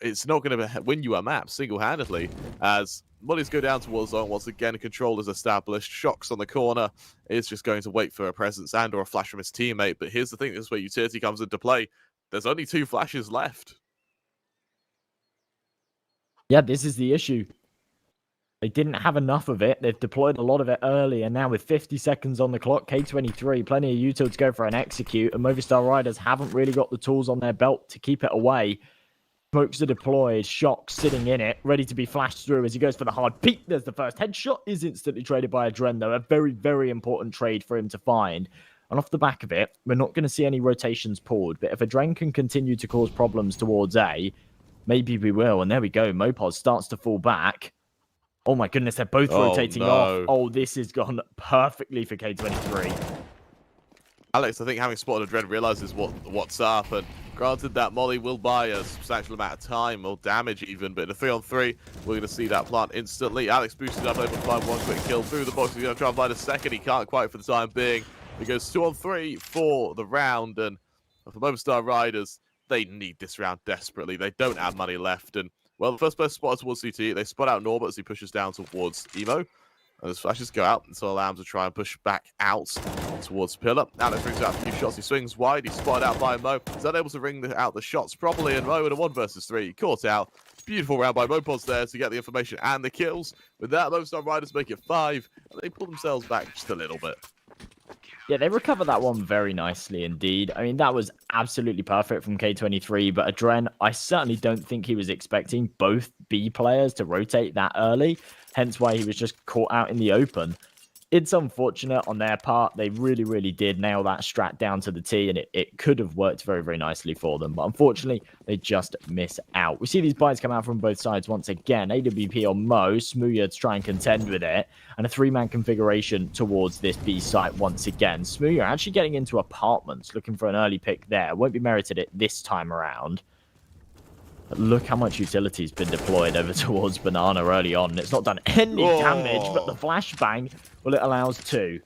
Speaker 3: it's not going to win you a map single-handedly, as Mollies go down towards zone. Once again, control is established. Shox on the corner is just going to wait for a presence and or a flash from his teammate. But here's the thing, this is where utility comes into play. There's only 2 flashes left.
Speaker 4: Yeah, this is the issue. They didn't have enough of it. They've deployed a lot of it early, and now with 50 seconds on the clock, K23, plenty of util to go for an execute, and Movistar Riders haven't really got the tools on their belt to keep it away. Smokes are deployed, shox sitting in it, ready to be flashed through as he goes for the hard peek. There's the first headshot, is instantly traded by a Dren, though. A very, very important trade for him to find. And off the back of it, we're not going to see any rotations pulled, but if a Dren can continue to cause problems towards A, maybe we will. And there we go, Mopos starts to fall back. Oh my goodness, they're both rotating
Speaker 3: no.
Speaker 4: off. Oh, this has gone perfectly for K23.
Speaker 3: Alex, I think having spotted a Dread realizes what's up, and granted that Molly will buy a substantial amount of time or damage even, but in a 3-on-3, we're going to see that plant instantly. Alex boosted up, able to find one quick kill through the box. He's going to try and find a second. He can't quite for the time being. He goes 2-on-3 for the round, and for Movister Riders, they need this round desperately. They don't have money left, and well, the first player spotted towards CT. They spot out Norbert as he pushes down towards Emo. And his flashes go out, and so allow him to try and push back out towards Pillar. Alex brings out a few shots. He swings wide. He's spotted out by Mo. He's unable to ring out the shots properly, and Mo in a 1 versus 3. Caught out. Beautiful round by Mopos there to get the information and the kills. With that, Movister Riders make it 5, and they pull themselves back just a little bit.
Speaker 4: Yeah, they recover that one very nicely indeed. I mean, that was absolutely perfect from K23, but Adren, I certainly don't think he was expecting both B players to rotate that early, hence why he was just caught out in the open. It's unfortunate on their part. They really did nail that strat down to the T, and it could have worked very nicely for them. But unfortunately, they just miss out. We see these buys come out from both sides once again. AWP on Mo, Smooya to try and contend with it, and a 3-man configuration towards this B site once again. Smooya actually getting into apartments, looking for an early pick there. Won't be merited it this time around. But look how much utility's been deployed over towards Banana early on. And it's not done any damage, but the flashbang, well, it allows 2.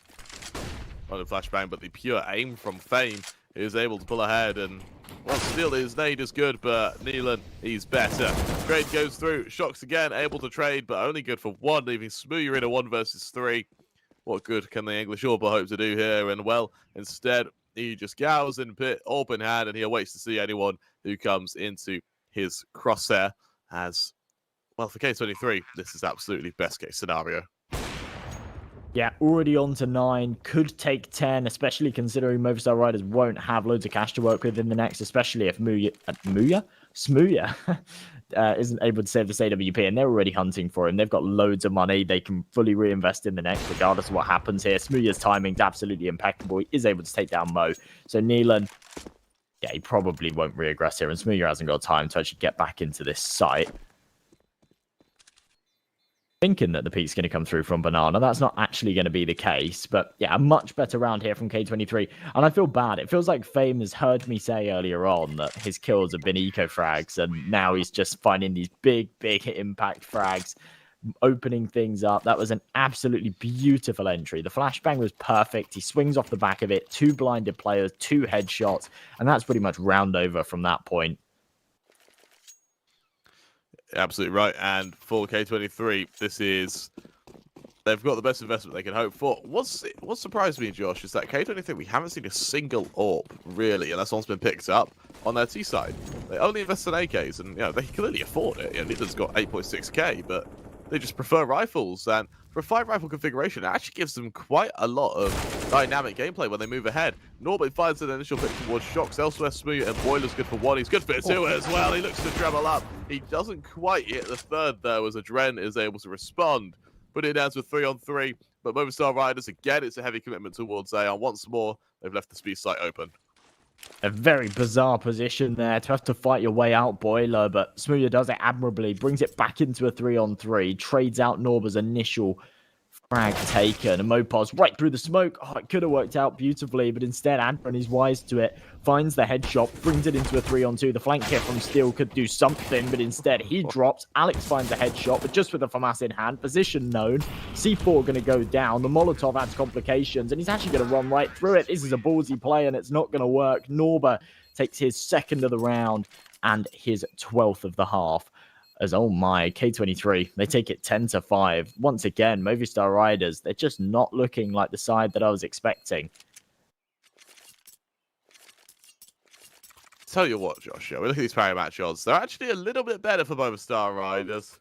Speaker 3: Not a flashbang, but the pure aim from Fame is able to pull ahead. And, well, still his nade is good, but Neelan, he's better. Trade goes through. Shox again, able to trade, but only good for 1, leaving Smooya in a 1 versus 3. What good can the English Orba hope to do here? And, well, instead, he just gouges in pit, open hand, and he awaits to see anyone who comes into his crosshair. As well, for K23, this is absolutely best case scenario.
Speaker 4: Yeah, already on to 9, could take 10, especially considering Movister Riders won't have loads of cash to work with in the next, especially if Smooya isn't able to save this AWP, and they're already hunting for him. They've got loads of money. They can fully reinvest in the next, regardless of what happens here. Smooya's timing's absolutely impeccable. He is able to take down Mo. So Neelan, yeah, he probably won't reaggress here, and Smooya hasn't got time to actually get back into this site. Thinking that the peak's going to come through from Banana. That's not actually going to be the case, but yeah, a much better round here from K23, and I feel bad. It feels like Fame has heard me say earlier on that his kills have been eco frags, and now he's just finding these big impact frags, opening things up. That was an absolutely beautiful entry. The flashbang was perfect. He swings off the back of it, 2 blinded players, 2 headshots, and that's pretty much round over from that point.
Speaker 3: Absolutely right. And for K23, they've got the best investment they can hope for. What surprised me, Josh, is that K23, we haven't seen a single AWP, really, unless one's been picked up on their T side. They only invest in AKs, and they clearly afford it. Neither's got 8.6k, but they just prefer rifles. And for a 5-rifle configuration, it actually gives them quite a lot of dynamic gameplay when they move ahead. Norbert finds an initial pick towards Shox. Elsewhere, Smooya and Boiler's good for 1. He's good for 2 as well. He looks to treble up. He doesn't quite hit the 3rd, though, as Adren is able to respond. Put it down to a 3-on-3. But Movister Riders, again, it's a heavy commitment towards Aeon. Once more, they've left the speed site open.
Speaker 4: A very bizarre position there to have to fight your way out, Boiler, but Smooya does it admirably, brings it back into a 3-on-3, trades out Norber's initial frag taken, and Mopos right through the smoke. Oh, it could have worked out beautifully, but instead Adren is wise to it, finds the headshot, brings it into a 3-on-2. The flank hit from Steel could do something, but instead he drops. Alex finds a headshot, but just with a FAMAS in hand, position known. C4 going to go down. The Molotov adds complications, and he's actually going to run right through it. This is a ballsy play, and it's not going to work. Norber takes his 2nd of the round and his 12th of the half. As, oh my, K23, they take it 10-5. Once again, Movister Riders, they're just not looking like the side that I was expecting.
Speaker 3: Tell you what, Josh, we look at these parry match odds. They're actually a little bit better for Movister Riders,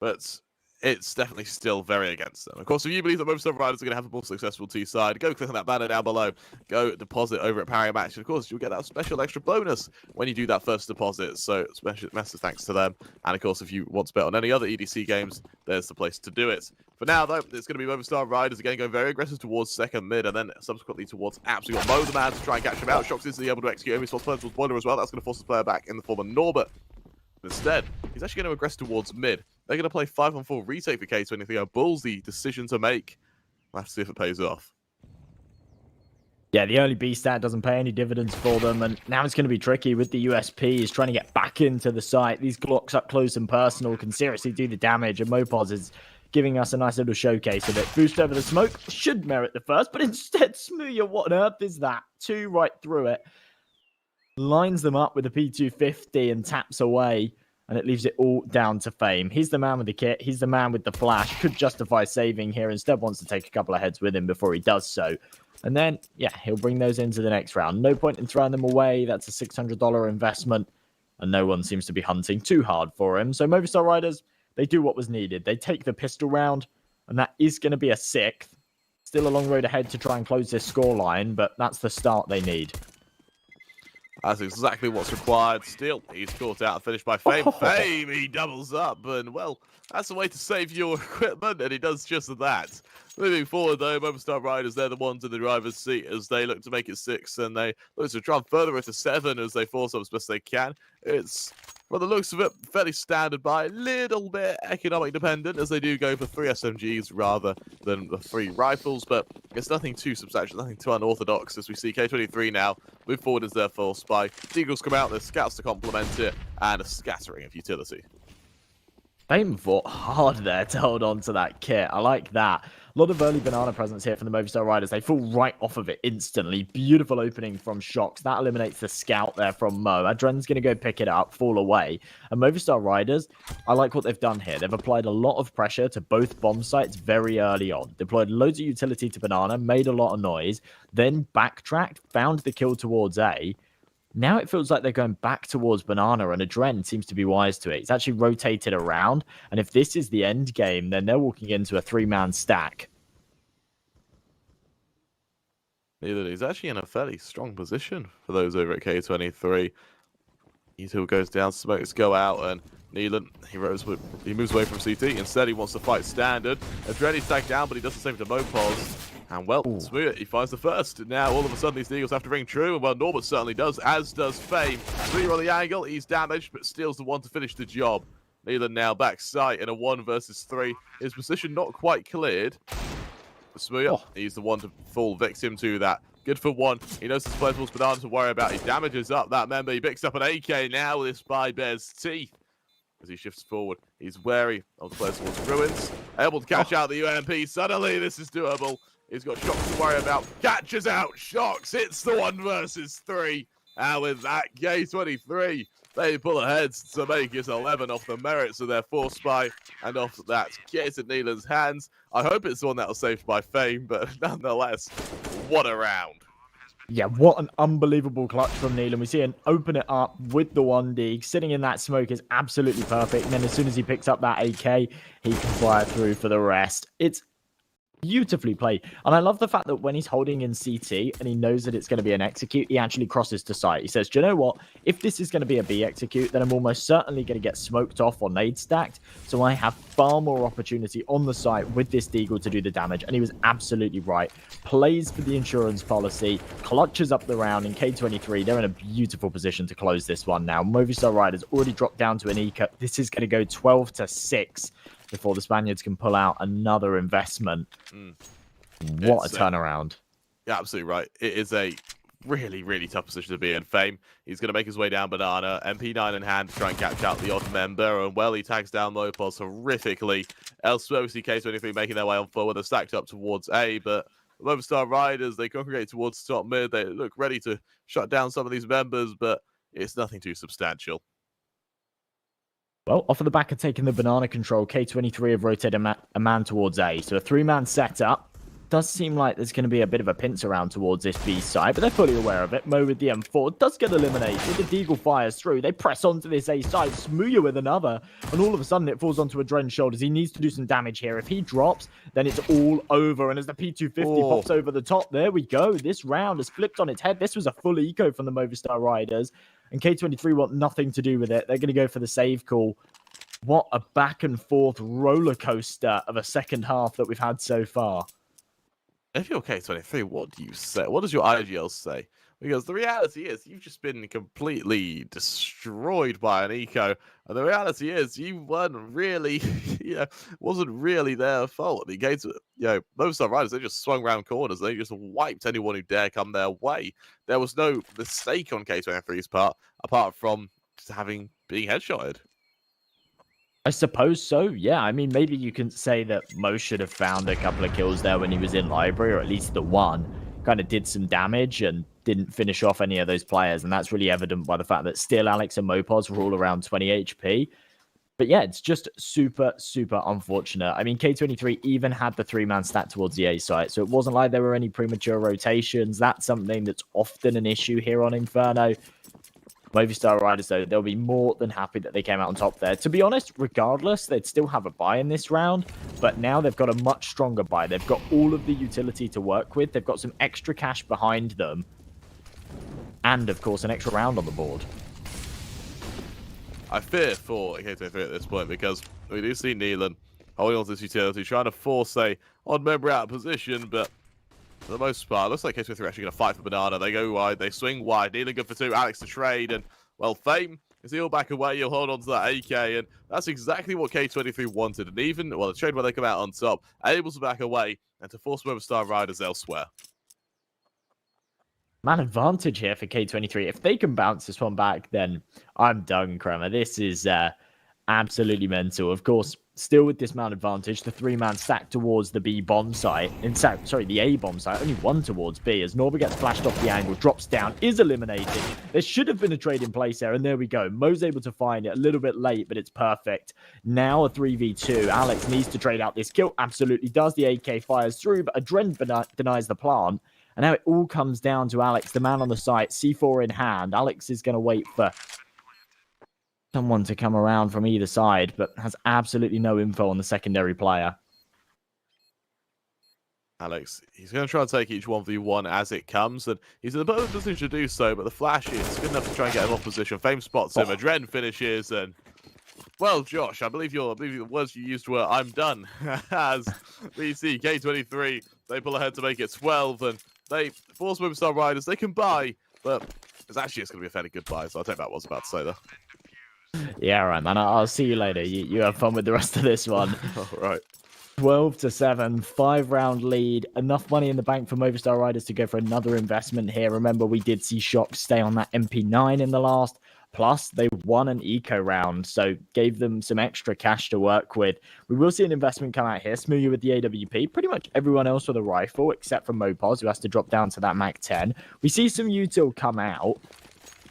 Speaker 3: but it's definitely still very against them. Of course, if you believe that Movister Riders are going to have a more successful T-side, go click on that banner down below. Go deposit over at Parry Match. And of course, you'll get that special extra bonus when you do that first deposit. So, special massive thanks to them. And of course, if you want to bet on any other EDC games, there's the place to do it. For now, though, it's going to be Movister Riders again going very aggressive towards 2nd mid, and then subsequently towards Apps. We've got Mo the man to try and catch him out. Shox isn't able to execute him. He spots towards Boiler as well. That's going to force the player back in the form of Norbert. Instead, he's actually going to aggress towards mid. They're going to play 5-on-4 retake for K23. A ballsy decision to make. We'll have to see if it pays off.
Speaker 4: Yeah, the early B stat doesn't pay any dividends for them, and now it's going to be tricky with the USP. Is trying to get back into the site. These Glocks up close and personal can seriously do the damage, and Mopos is giving us a nice little showcase of it. Boost over the smoke should merit the first, but instead, Smooya, what on earth is that? 2 right through it. Lines them up with a P250 and taps away, and it leaves it all down to Fame. He's the man with the kit. He's the man with the flash. Could justify saving here. Instead, wants to take a couple of heads with him before he does so. And then, yeah, he'll bring those into the next round. No point in throwing them away. That's a $600 investment, and no one seems to be hunting too hard for him. So Movistar Riders, they do what was needed. They take the pistol round, and that is going to be a 6th. Still a long road ahead to try and close this scoreline, but that's the start they need.
Speaker 3: That's exactly what's required. Still, he's caught out and finished by Fame. Fame, he doubles up, and well, that's a way to save your equipment, and he does just that. Moving forward, though, Movistar Riders, they're the ones in the driver's seat as they look to make it 6, and they look to try and further it to 7 as they force up as best they can. It's, from the looks of it, fairly standard by a little bit economic dependent as they do go for 3 SMGs rather than the 3 rifles, but it's nothing too substantial, nothing too unorthodox as we see K23 now move forward as their force by Eagles come out, there's scouts to complement it, and a scattering of utility.
Speaker 4: Fame fought hard there to hold on to that kit. I like that. A lot of early banana presence here from the Movistar Riders. They fall right off of it instantly. Beautiful opening from shox. That eliminates the scout there from Mo. Adren's going to go pick it up, fall away. And Movistar Riders, I like what they've done here. They've applied a lot of pressure to both bomb sites very early on. Deployed loads of utility to banana, made a lot of noise, then backtracked, found the kill towards A. Now it feels like they're going back towards banana, and Adren seems to be wise to it. It's actually rotated around, and if this is the end game, then they're walking into a 3-man stack.
Speaker 3: He's actually in a fairly strong position for those over at K23. E2 goes down, smokes go out, and Neelan, he moves away from CT. Instead, he wants to fight standard. Adreni's tagged down, but he does the same to Mopos. And well, Smooya, he finds the first. Now, all of a sudden, these Eagles have to ring true. And well, Norbert certainly does, as does Fame. Smooya on the angle, he's damaged, but steals the one to finish the job. Neelan now back sight in a 1 versus 3. His position not quite cleared. Smooya, he's the one to fall victim to that. Good for 1. He knows his players banana to worry about. He damages up that member. He picks up an AK now with his spy bear's teeth. As he shifts forward, he's wary of the players towards Ruins. Able to catch out the UMP. Suddenly, this is doable. He's got shox to worry about. Catches out shox. It's the 1 versus 3. And with that, K23, they pull ahead to make it 11 off the merits of their force spy. And off that, get in Neelan's hands. I hope it's the one that was saved by Fame, but nonetheless, what a round.
Speaker 4: Yeah, what an unbelievable clutch from Neelan. We see him open it up with the 1D. Sitting in that smoke is absolutely perfect. And then as soon as he picks up that AK, he can fire through for the rest. It's beautifully played. And I love the fact that when he's holding in CT and he knows that it's going to be an execute, he actually crosses to site. He says, do you know what? If this is going to be a B execute, then I'm almost certainly going to get smoked off or nade stacked. So I have far more opportunity on the site with this Deagle to do the damage. And he was absolutely right. Plays for the insurance policy, clutches up the round in K23. They're in a beautiful position to close this one now. Movistar Riders already dropped down to an Niko. This is going to go 12-6. Before the Spaniards can pull out another investment. What a turnaround.
Speaker 3: Yeah, absolutely right. It is a really, really tough position to be in. Fame, he's going to make his way down banana. MP9 in hand to try and catch out the odd member. And well, he tags down Mopos horrifically. Elsewhere, we see K23 making their way on forward. They're stacked up towards A, but the Movistar Riders, they congregate towards top mid. They look ready to shut down some of these members, but it's nothing too substantial.
Speaker 4: Well, off of the back of taking the banana control, K23 have rotated a man towards A. So a 3-man setup. Does seem like there's going to be a bit of a pinch around towards this B side, but they're fully aware of it. Mo with the M4 does get eliminated. The Deagle fires through. They press onto this A side. Smooya with another. And all of a sudden, it falls onto Adren's shoulders. He needs to do some damage here. If he drops, then it's all over. And as the P250 pops over the top, there we go. This round has flipped on its head. This was a full eco from the Movistar Riders. And K23 want nothing to do with it. They're going to go for the save call. What a back and forth roller coaster of a second half that we've had so far.
Speaker 3: if you're K23, what do you say? What does your IGL say? Because the reality is, you've just been completely destroyed by an eco, and the reality is, you weren't really, wasn't really their fault. I mean, Movister Riders, they just swung around corners. They just wiped anyone who dare come their way. There was no mistake on K23's part, apart from just being headshotted.
Speaker 4: I suppose so, yeah. I mean, maybe you can say that Mo should have found a couple of kills there when he was in library, or at least the one. Kind of did some damage and didn't finish off any of those players, and that's really evident by the fact that still Alex and Mopos were all around 20 HP. But yeah, it's just super, super unfortunate. I mean, K23 even had the 3-man stat towards the A site, so it wasn't like there were any premature rotations. That's something that's often an issue here on Inferno. Movister Riders, though, they'll be more than happy that they came out on top there. To be honest, regardless, they'd still have a buy in this round, but now they've got a much stronger buy. They've got all of the utility to work with. They've got some extra cash behind them, and, of course, an extra round on the board.
Speaker 3: I fear for K23 at this point, because we do see Neelan holding on to this utility, trying to force a odd member out of position, but for the most part, it looks like K23 are actually going to fight for Banana. They go wide, they swing wide. Neelan good for 2, Alex to trade, and, well, Fame, as he'll back away, you'll hold on to that AK, and that's exactly what K23 wanted. And even, well, the trade where they come out on top, able to back away and to force Movister Riders elsewhere.
Speaker 4: Man advantage here for K23. If they can bounce this one back, then I'm done, Kremer. This is absolutely mental. Of course, still with this man advantage, the 3-man stack towards the B bomb site. The A bomb site. Only one towards B as Norba gets flashed off the angle, drops down, is eliminated. There should have been a trade in place there, and there we go. Mo's able to find it a little bit late, but it's perfect. Now a 3v2. Alex needs to trade out this kill. Absolutely does. The AK fires through, but Adren denies the plant. And now it all comes down to Alex, the man on the site, C4 in hand. Alex is going to wait for someone to come around from either side, but has absolutely no info on the secondary player.
Speaker 3: Alex, he's going to try and take each 1v1 as it comes, and he's in the perfect position to do so, but the flash is good enough to try and get him off position. Fame spots him, Adren finishes, and, well, Josh, I believe the words you used were, I'm done, as we see K23, they pull ahead to make it 12, and they force Movister Riders. They can buy, but it's actually just going to be a fairly good buy, so I'll take that what I was about to say there.
Speaker 4: Yeah, all right, man. I'll see you later. You have fun with the rest of this one.
Speaker 3: All right.
Speaker 4: 12-7, 5-round lead. Enough money in the bank for Movister Riders to go for another investment here. Remember, we did see shox stay on that MP9 in the last. Plus, they won an eco round, so gave them some extra cash to work with. We will see an investment come out here. Smoothie with the AWP. Pretty much everyone else with a rifle, except for Mopos, who has to drop down to that Mac 10. We see some util come out,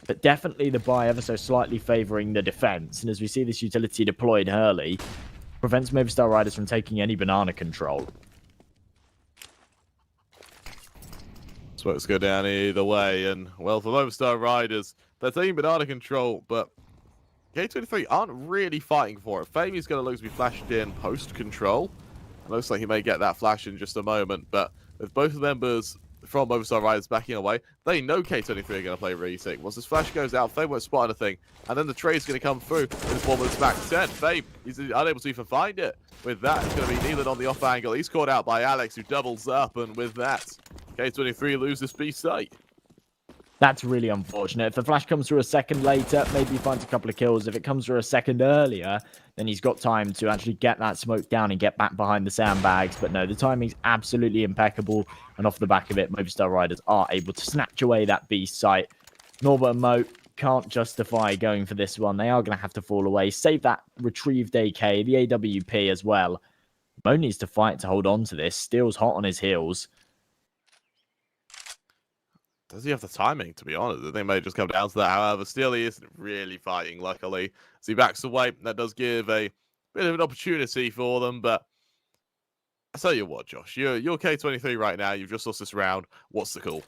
Speaker 4: but definitely the buy ever so slightly favouring the defence. And as we see this utility deployed early, prevents Movister Riders from taking any banana control.
Speaker 3: Smokes go down either way, and, well, for Movister Riders, they're taking banana control, but K23 aren't really fighting for it. Fame is going to look to be flashed in post-control. It looks like he may get that flash in just a moment, but with both members from Movister Riders backing away, they know K23 are going to play really sick. Once this flash goes out, Fame won't spot anything, and then the trade's going to come through in the form of this back 10. Fame, he's unable to even find it. With that, it's going to be Neelan on the off angle. He's caught out by Alex, who doubles up, and with that, K23 loses B site.
Speaker 4: That's really unfortunate. If the flash comes through a second later, maybe he finds a couple of kills. If it comes through a second earlier, then he's got time to actually get that smoke down and get back behind the sandbags. But no, the timing's absolutely impeccable. And off the back of it, Movister Riders are able to snatch away that B site. Norba and Mo can't justify going for this one. They are going to have to fall away. Save that retrieved AK, the AWP as well. Mo needs to fight to hold on to this. Steel's hot on his heels.
Speaker 3: Does he have the timing, to be honest? I think it may just come down to that. However, still he isn't really fighting, luckily. As he backs away, that does give a bit of an opportunity for them, but I tell you what, Josh, you're K23 right now. You've just lost this round. What's the call?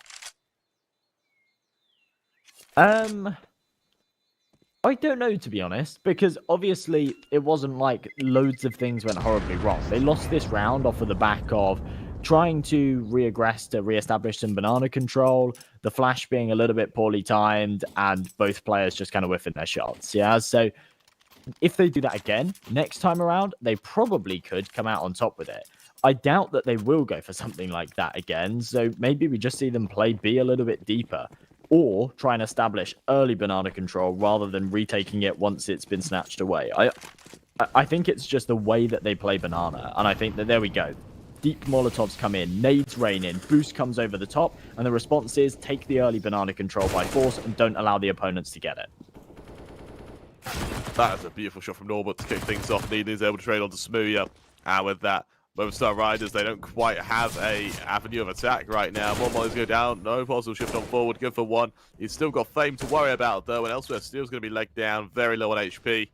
Speaker 4: I don't know, to be honest, because obviously it wasn't like loads of things went horribly wrong. They lost this round off of the back of trying to regress to re-establish some banana control, the flash being a little bit poorly timed, and both players just kind of whiffing their shots. Yeah, so if they do that again next time around, they probably could come out on top with it. I doubt that they will go for something like that again. So maybe we just see them play B a little bit deeper, or try and establish early banana control rather than retaking it once it's been snatched away. I think it's just the way that they play banana, and I think that there we go. Deep Molotovs come in, nades rain in, boost comes over the top, and the response is take the early banana control by force and don't allow the opponents to get it.
Speaker 3: That is a beautiful shot from Norbert to kick things off. Needle is able to trade on to Smooya. And with that, Movister Riders, they don't quite have a avenue of attack right now. More mollies go down. No possible shift on forward. Good for one. He's still got Fame to worry about, though. And elsewhere, Steel's going to be legged down. Very low on HP.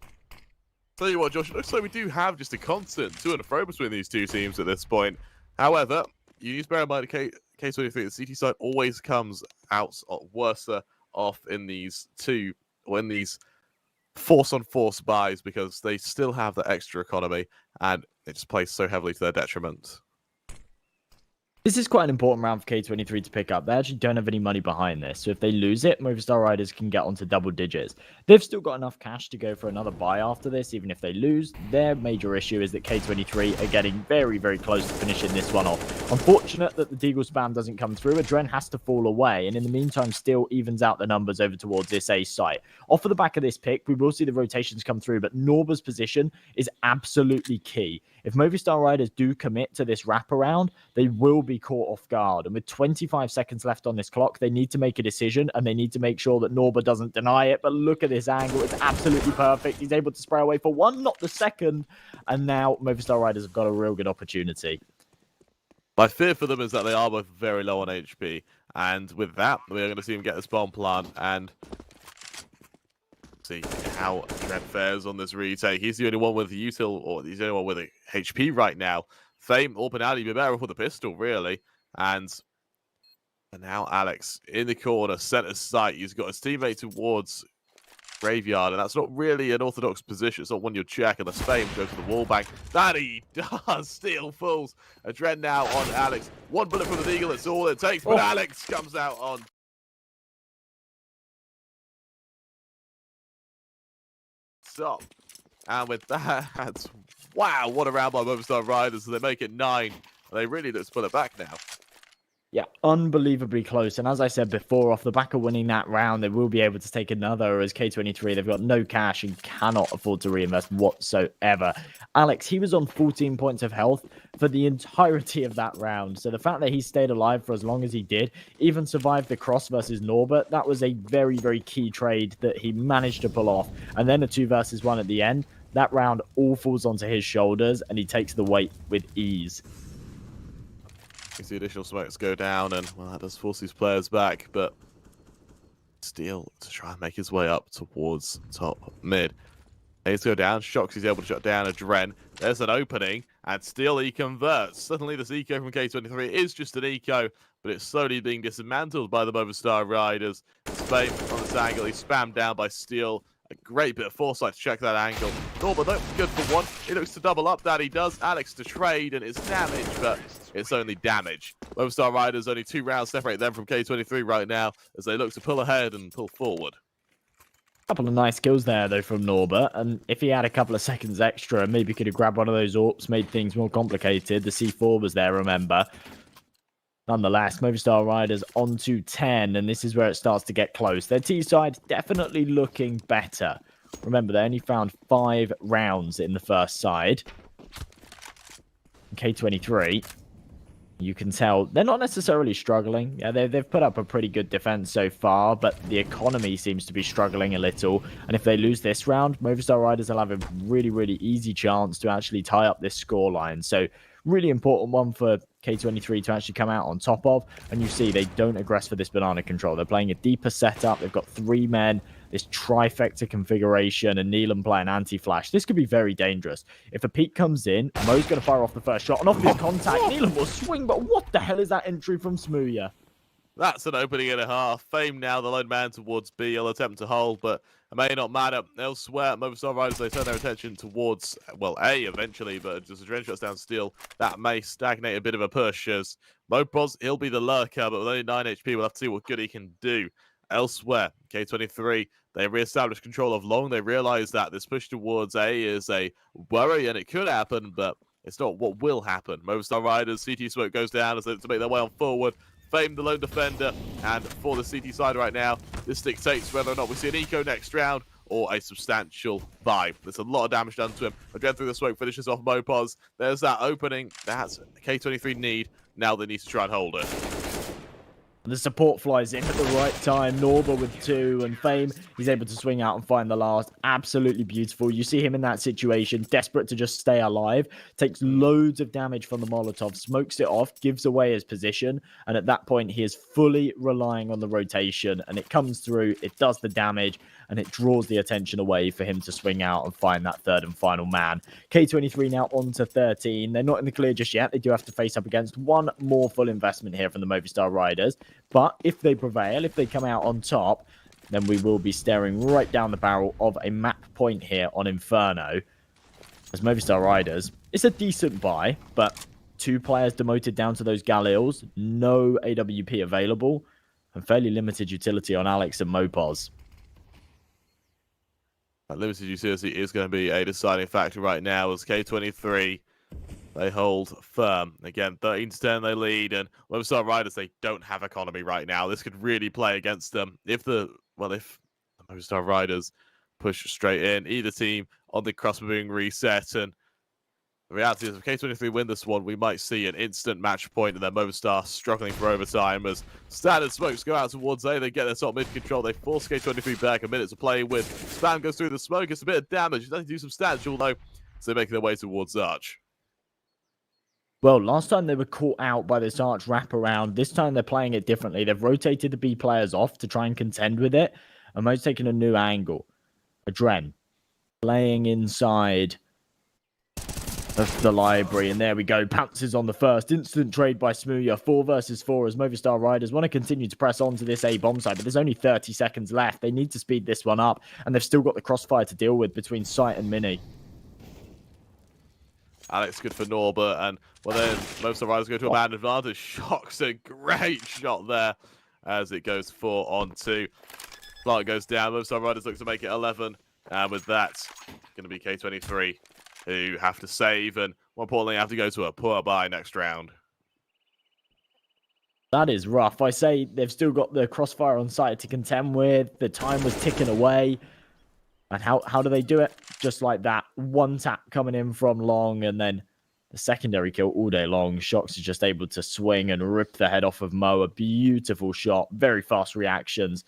Speaker 3: Tell you what, Josh, it looks like we do have just a constant to and fro between these two teams at this point. However, you need to bear in mind K23, the CT side always comes out worse off in these force-on-force buys because they still have the extra economy and it just plays so heavily to their detriment.
Speaker 4: This is quite an important round for K23 to pick up. They actually don't have any money behind this, so if they lose it, Movistar Riders can get onto double digits. They've still got enough cash to go for another buy after this, even if they lose. Their major issue is that K23 are getting very, very close to finishing this one off. Unfortunate that the Deagle spam doesn't come through. Adren has to fall away, and in the meantime, Steel evens out the numbers over towards this A site. Off of the back of this pick, we will see the rotations come through, but Norba's position is absolutely key. If Movistar Riders do commit to this wraparound, they will be caught off guard. And with 25 seconds left on this clock, they need to make a decision and they need to make sure that Norba doesn't deny it. But look at this angle. It's absolutely perfect. He's able to spray away for one, not the second. And now Movistar Riders have got a real good opportunity.
Speaker 3: My fear for them is that they are both very low on HP. And with that, we're going to see him get this bomb plant and see how Trent fares on this retake. He's the only one with the util, or he's the only one with a HP right now. Fame or penalty, be better with the pistol, really. And now Alex in the corner, center sight. He's got his teammate towards Graveyard, and that's not really an orthodox position. It's not one you'll check, and the Fame goes to the wall bank. That he does. Steel falls. Adren now on Alex. One bullet from the Eagle, that's all it takes, but Alex comes out on stop. And with that, wow, what a round by Movistar Riders. So they make it 9. They really look to pull it back now.
Speaker 4: Yeah, unbelievably close. And as I said before, off the back of winning that round, they will be able to take another. As K23, they've got no cash and cannot afford to reinvest whatsoever. Alex, he was on 14 points of health for the entirety of that round. So the fact that he stayed alive for as long as he did, even survived the cross versus Norbert, that was a very, very key trade that he managed to pull off. And then a 2 versus 1 at the end. That round all falls onto his shoulders and he takes the weight with ease.
Speaker 3: You see additional smokes go down, and well, that does force these players back, but Steel to try and make his way up towards top mid. He's go down, shox, he's able to shut down Adren. There's an opening, and still he converts. Suddenly this eco from K23 is just an eco, but it's slowly being dismantled by the Movistar Riders. Spain on this angle, he's spammed down by Steel. A great bit of foresight to check that angle. Norba, though, good for one. He looks to double up, that he does. Alex to trade, and it's damage, but it's only damage. Movistar Riders, only 2 rounds separate them from K23 right now, as they look to pull ahead and pull forward.
Speaker 4: Couple of nice kills there, though, from Norbert. And if he had a couple of seconds extra, maybe could have grabbed one of those AWPs, made things more complicated. The C4 was there, remember. Nonetheless, Movistar Riders on to 10, and this is where it starts to get close. Their T side definitely looking better. Remember, they only found 5 rounds in the first side. K23, you can tell they're not necessarily struggling. Yeah, they've put up a pretty good defense so far, but the economy seems to be struggling a little. And if they lose this round, Movistar Riders will have a really, really easy chance to actually tie up this scoreline. So really important one for K23 to actually come out on top of. And you see they don't aggress for this banana control. They're playing a deeper setup. They've got 3 men, this trifecta configuration, and Neelam playing anti-flash. This could be very dangerous. If a peek comes in, Mo's going to fire off the first shot. And off his contact, Neelam will swing. But what the hell is that entry from Smooya?
Speaker 3: That's an opening and a half. Fame now, the lone man towards B. He'll attempt to hold, but it may not matter. Elsewhere, Movistar Riders, they turn their attention towards, well, A eventually, but just a Adren shuts down Steel. That may stagnate a bit of a push as Mopros, he'll be the lurker, but with only 9 HP, we'll have to see what good he can do. Elsewhere, K23, they re-establish control of long. They realize that this push towards A is a worry, and it could happen, but It's not what will happen. Movister Riders, CT smoke goes down as they to make their way on forward. Fame, the lone defender, and for the CT side right now, this dictates whether or not we see an eco next round or a substantial buy. There's a lot of damage done to him. Again, through the smoke, finishes off Mopos. There's that opening. That's K23 need. Now they need to try and hold it.
Speaker 4: The support flies in at the right time. Norba with 2 and Fame. He's able to swing out and find the last. Absolutely beautiful. You see him in that situation, desperate to just stay alive. Takes loads of damage from the Molotov, smokes it off, gives away his position. And at that point, he is fully relying on the rotation. And it comes through, it does the damage, and it draws the attention away for him to swing out and find that third and final man. K23 now on to 13. They're not in the clear just yet. They do have to face up against one more full investment here from the Movistar Riders. But if they prevail, if they come out on top, then we will be staring right down the barrel of a map point here on Inferno. As Movistar Riders, it's a decent buy, but 2 players demoted down to those Galils, no AWP available, and fairly limited utility on Alex and Mopos.
Speaker 3: That limited utility is going to be a deciding factor right now as K23, they hold firm. Again, 13-10 they lead, and Movistar Riders, they don't have economy right now. This could really play against them. If the Movistar Riders push straight in, either team on the crossbow being reset, and the reality is if K23 win this one, we might see an instant match point, and then Movistar struggling for overtime as standard smokes go out towards A. They get their top mid control. They force K23 back. A minute to play with. Spam goes through the smoke. It's a bit of damage. It doesn't do substantial, though, so they make their way towards Arch.
Speaker 4: Well, last time they were caught out by this Arch wraparound. This time they're playing it differently. They've rotated the B players off to try and contend with it. And Mo's taking a new angle. Adren playing inside of the library. And there we go. Pounces on the first. Instant trade by Smooya. 4 versus 4 as Movistar Riders want to continue to press on to this A bomb side. But there's only 30 seconds left. They need to speed this one up. And they've still got the crossfire to deal with between Sight and Mini.
Speaker 3: Alex good for Norba, and well then Movistar Riders go to a bad advantage. Shox, a great shot there as it goes 4 on 2. Clark goes down. Movistar Riders look to make it 11, and with that, going to be K23 who have to save, and more importantly, have to go to a poor bye next round.
Speaker 4: That is rough. I say they've still got the crossfire on site to contend with. The time was ticking away. And how do they do it? Just like that. One tap coming in from long, and then the secondary kill all day long. Shox is just able to swing and rip the head off of Mo. A beautiful shot. Very fast reactions.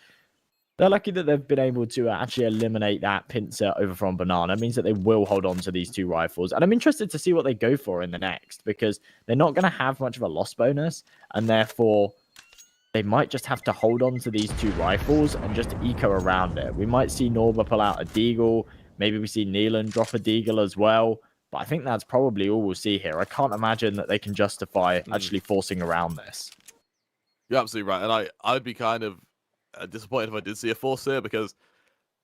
Speaker 4: They're lucky that they've been able to actually eliminate that pincer over from Banana. It means that they will hold on to these 2 rifles. And I'm interested to see what they go for in the next, because they're not going to have much of a loss bonus, and therefore they might just have to hold on to these 2 rifles and just eco around it. We might see Norba pull out a Deagle. Maybe we see Neelan drop a Deagle as well. But I think that's probably all we'll see here. I can't imagine that they can justify actually forcing around this.
Speaker 3: You're absolutely right. And I'd be kind of disappointed if I did see a force here, because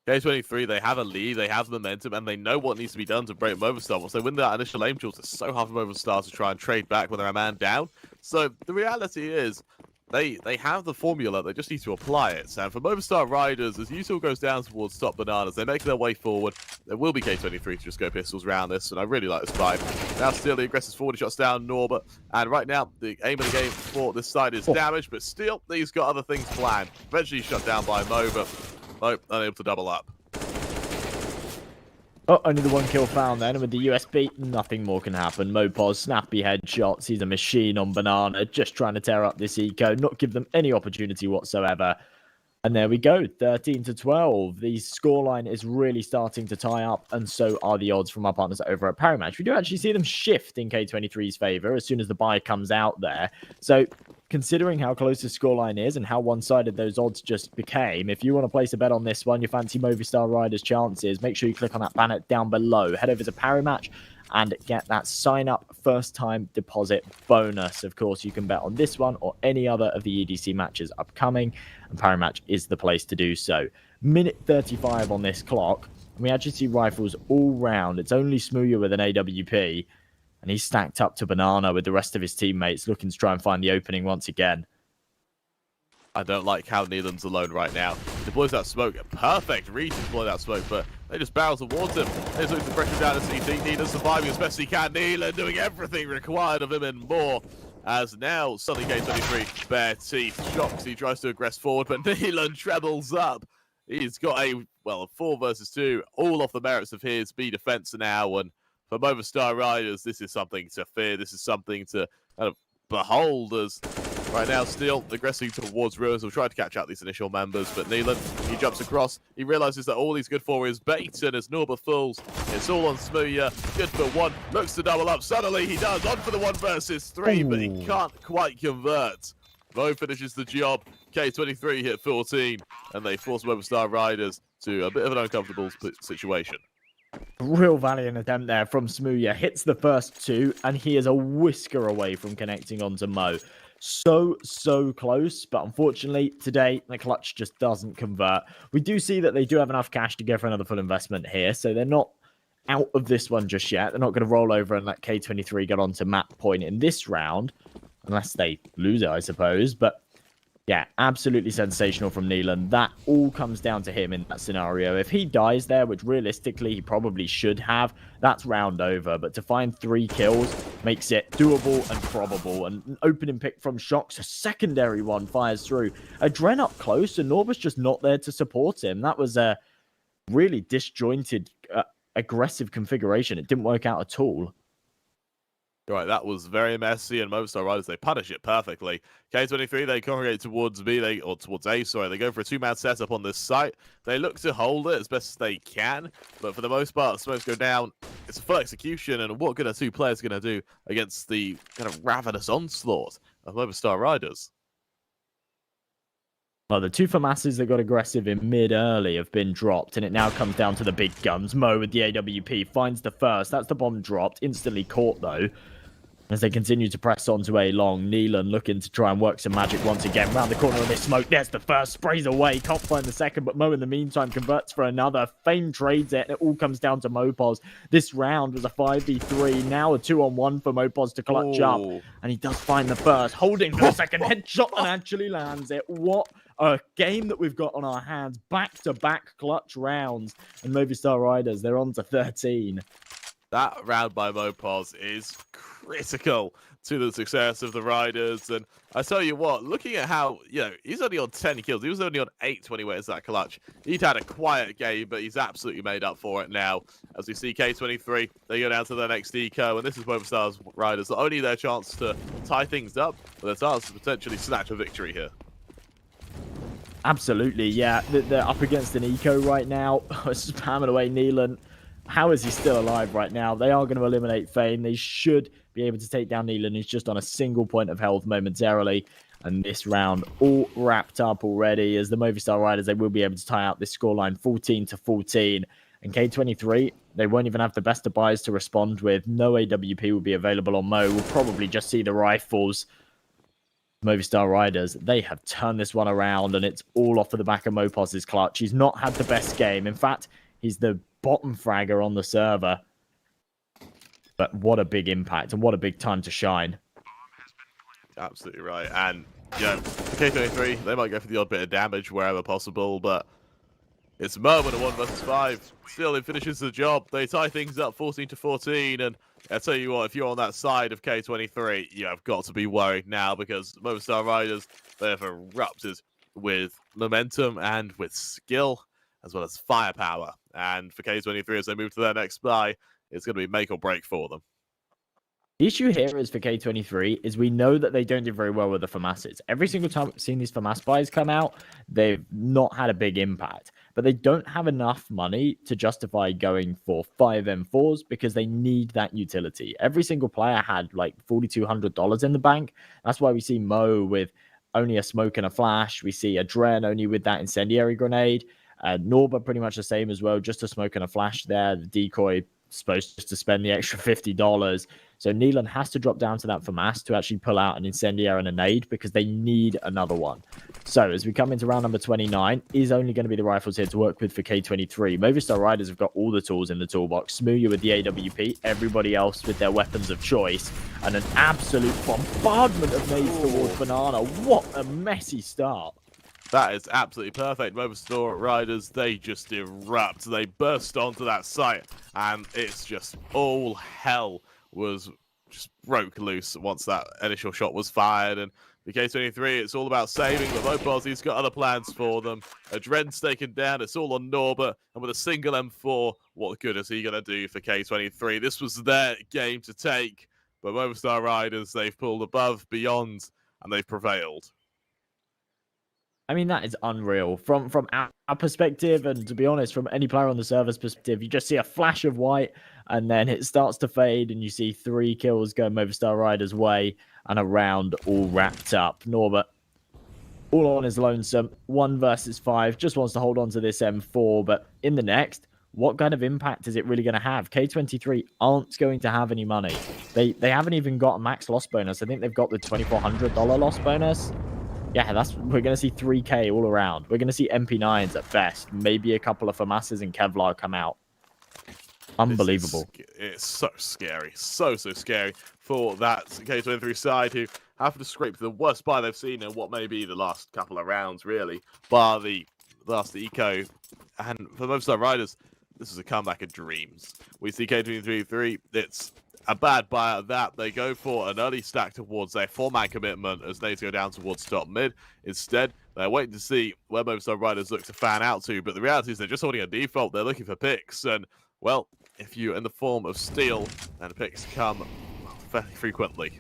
Speaker 3: K23, they have a lead, they have momentum, and they know what needs to be done to break Movistar. Once they win that initial aim tools, it's so hard for Movistar to try and trade back when they're a man down. So the reality is, They have the formula, they just need to apply it. And for Movistar Riders, as Util goes down towards top Bananas, they make their way forward. There will be K23 to just go pistols around this, and I really like this vibe. Now still the aggressive forward shots down Norba, and right now the aim of the game for this side is damaged, but still he's got other things planned. Eventually shut down by Mo, but Mo unable to double up.
Speaker 4: Oh, only the 1 kill found then, and with the USB, nothing more can happen. Mopos, snappy headshots, he's a machine on Banana, just trying to tear up this eco, not give them any opportunity whatsoever. And there we go, 13-12. The scoreline is really starting to tie up, and so are the odds from our partners over at Parimatch. We do actually see them shift in K23's favour as soon as the buy comes out there. So, considering how close the scoreline is and how one-sided those odds just became, if you want to place a bet on this one, you fancy Movistar Riders' chances, make sure you click on that banner down below. Head over to Parimatch and get that sign-up first-time deposit bonus. Of course, you can bet on this one or any other of the EDC matches upcoming, and Parimatch is the place to do so. Minute 35 on this clock, and we actually see rifles all round. It's only Smooya with an AWP, and he's stacked up to Banana with the rest of his teammates, looking to try and find the opening once again.
Speaker 3: I don't like how Neelan's alone right now. He deploys that smoke. Perfect read to deploy that smoke, but They just barrel towards him. They just look to pressure down to CT. Nina surviving as best he can. Nila doing everything required of him and more. As now, suddenly K23, bare teeth, shox. He tries to aggress forward, but Neelan trebles up. He's got a 4 versus 2, all off the merits of his B defense now. And for Movister Riders, this is something to fear. This is something to kind of behold as right now still aggressing towards Ruins. Will try to catch out these initial members, but Neelan, he jumps across. He realizes that all he's good for is bait, and as Norba falls, it's all on Smooya. Good for 1, looks to double up. Suddenly he does, on for the 1 versus 3, but he can't quite convert. Mo finishes the job. K23 hit 14, and they force Movister Riders to a bit of an uncomfortable situation.
Speaker 4: Real valiant attempt there from Smooya. Hits the first 2, and he is a whisker away from connecting onto Mo. So close, but unfortunately today the clutch just doesn't convert. We do see that they do have enough cash to go for another full investment here, so they're not out of this one just yet. They're not going to roll over and let K23 get onto map point in this round, unless they lose it, I suppose. But yeah, absolutely sensational from Neelan. That all comes down to him in that scenario. If he dies there, which realistically he probably should have, that's round over. But to find 3 kills makes it doable and probable. And an opening pick from shox, a secondary one fires through. Adren up close, and Norba's just not there to support him. That was a really disjointed, aggressive configuration. It didn't work out at all.
Speaker 3: Right, that was very messy, and Movister Riders, they punish it perfectly. K23, they congregate towards B, or towards A, sorry. They go for a 2-man setup on this site. They look to hold it as best as they can, but for the most part, smokes go down. It's a full execution, and what good are 2 players going to do against the kind of ravenous onslaught of Movister Riders?
Speaker 4: Well, the 2 FAMASs that got aggressive in mid early have been dropped, and it now comes down to the big guns. Mo with the AWP finds the first. That's the bomb dropped. Instantly caught, though, as they continue to press onto A long. Neelan looking to try and work some magic once again. Round the corner of this smoke. There's the first. Sprays away. Can't find the second, but Mo in the meantime converts for another. Fame trades it, and it all comes down to Mopos. This round was a 5v3. Now a 2-on-1 for Mopos to clutch up. And he does find the first. Holding for the second. Headshot and actually lands it. What a game that we've got on our hands. Back-to-back clutch rounds. And Movister Riders, they're on to 13.
Speaker 3: That round by Mopos is critical to the success of the Riders. And I tell you what, looking at how, he's only on 10 kills. He was only on 8 when he went that clutch. He'd had a quiet game, but he's absolutely made up for it now. As we see K23, they go down to their next eco, and this is Movister Riders. Not only their chance to tie things up, but their chance to potentially snatch a victory here.
Speaker 4: Absolutely, yeah. They're up against an eco right now. Spamming away Neelan. How is he still alive right now? They are going to eliminate Fame. They should be able to take down Neelan. He's just on a single point of health momentarily. And this round all wrapped up already. As the Movister Riders, they will be able to tie out this scoreline 14-14. And K23, they won't even have the best of buys to respond with. No AWP will be available on Mo. We'll probably just see the rifles. Movister Riders, they have turned this one around, and it's all off of the back of Mopos' clutch. He's not had the best game. In fact, he's the bottom fragger on the server. But what a big impact, and what a big time to shine.
Speaker 3: Absolutely right. And, K23, they might go for the odd bit of damage wherever possible, but it's Mo with a 1 versus 5. Still, it finishes the job. They tie things up 14-14, and I tell you what, if you're on that side of K23, you have got to be worried now, because Movister Riders, they have erupted with momentum and with skill, as well as firepower. And for K23, as they move to their next buy, it's going to be make or break for them.
Speaker 4: The issue here is for K23 is we know that they don't do very well with the FAMASs. Every single time we've seen these FAMAS buys come out, they've not had a big impact. But they don't have enough money to justify going for 5 M4s because they need that utility. Every single player had like $4,200 in the bank. That's why we see Mo with only a smoke and a flash. We see Adren only with that incendiary grenade. Norba pretty much the same as well, just a smoke and a flash there. The decoy supposed just to spend the extra $50. So Neelan has to drop down to that FAMAS to actually pull out an incendiary and a nade because they need another one. So as we come into round number 29, is only going to be the rifles here to work with for K23. Movister Riders have got all the tools in the toolbox. Smooya with the AWP, everybody else with their weapons of choice, and an absolute bombardment of nades towards Banana. What a messy start.
Speaker 3: That is absolutely perfect. Movister Riders, they just erupt. They burst onto that site, and it's just all hell was just broke loose once that initial shot was fired. And the K23, it's all about saving, but Lopez, he's got other plans for them. Adren's taken down, it's all on Norbert, and with a single M4, what good is he going to do for K23? This was their game to take, but Movister Riders, they've pulled above, beyond, and they've prevailed.
Speaker 4: I mean, that is unreal. From our perspective, and to be honest, from any player on the server's perspective, you just see a flash of white, and then it starts to fade, and you see 3 kills go Movister Riders' way, and a round all wrapped up. Norbert, all on his lonesome, 1 versus 5, just wants to hold on to this M4, but in the next, what kind of impact is it really going to have? K23 aren't going to have any money. They haven't even got a max loss bonus. I think they've got the $2,400 loss bonus. Yeah, we're going to see 3K all around. We're going to see MP9s at best. Maybe a couple of FAMASs and Kevlar come out. Unbelievable.
Speaker 3: It's so scary. So scary for that K23 side, who have to scrape the worst buy they've seen in what may be the last couple of rounds, really, bar the last eco. And for Movister Riders, this is a comeback of dreams. We see K23, it's a bad buy at that. They go for an early stack towards their 4-man commitment as they go down towards top mid. Instead, they're waiting to see where Movister Riders look to fan out to, but the reality is they're just holding a default. They're looking for picks, and, well, if you're in the form of steel, then picks come fairly frequently.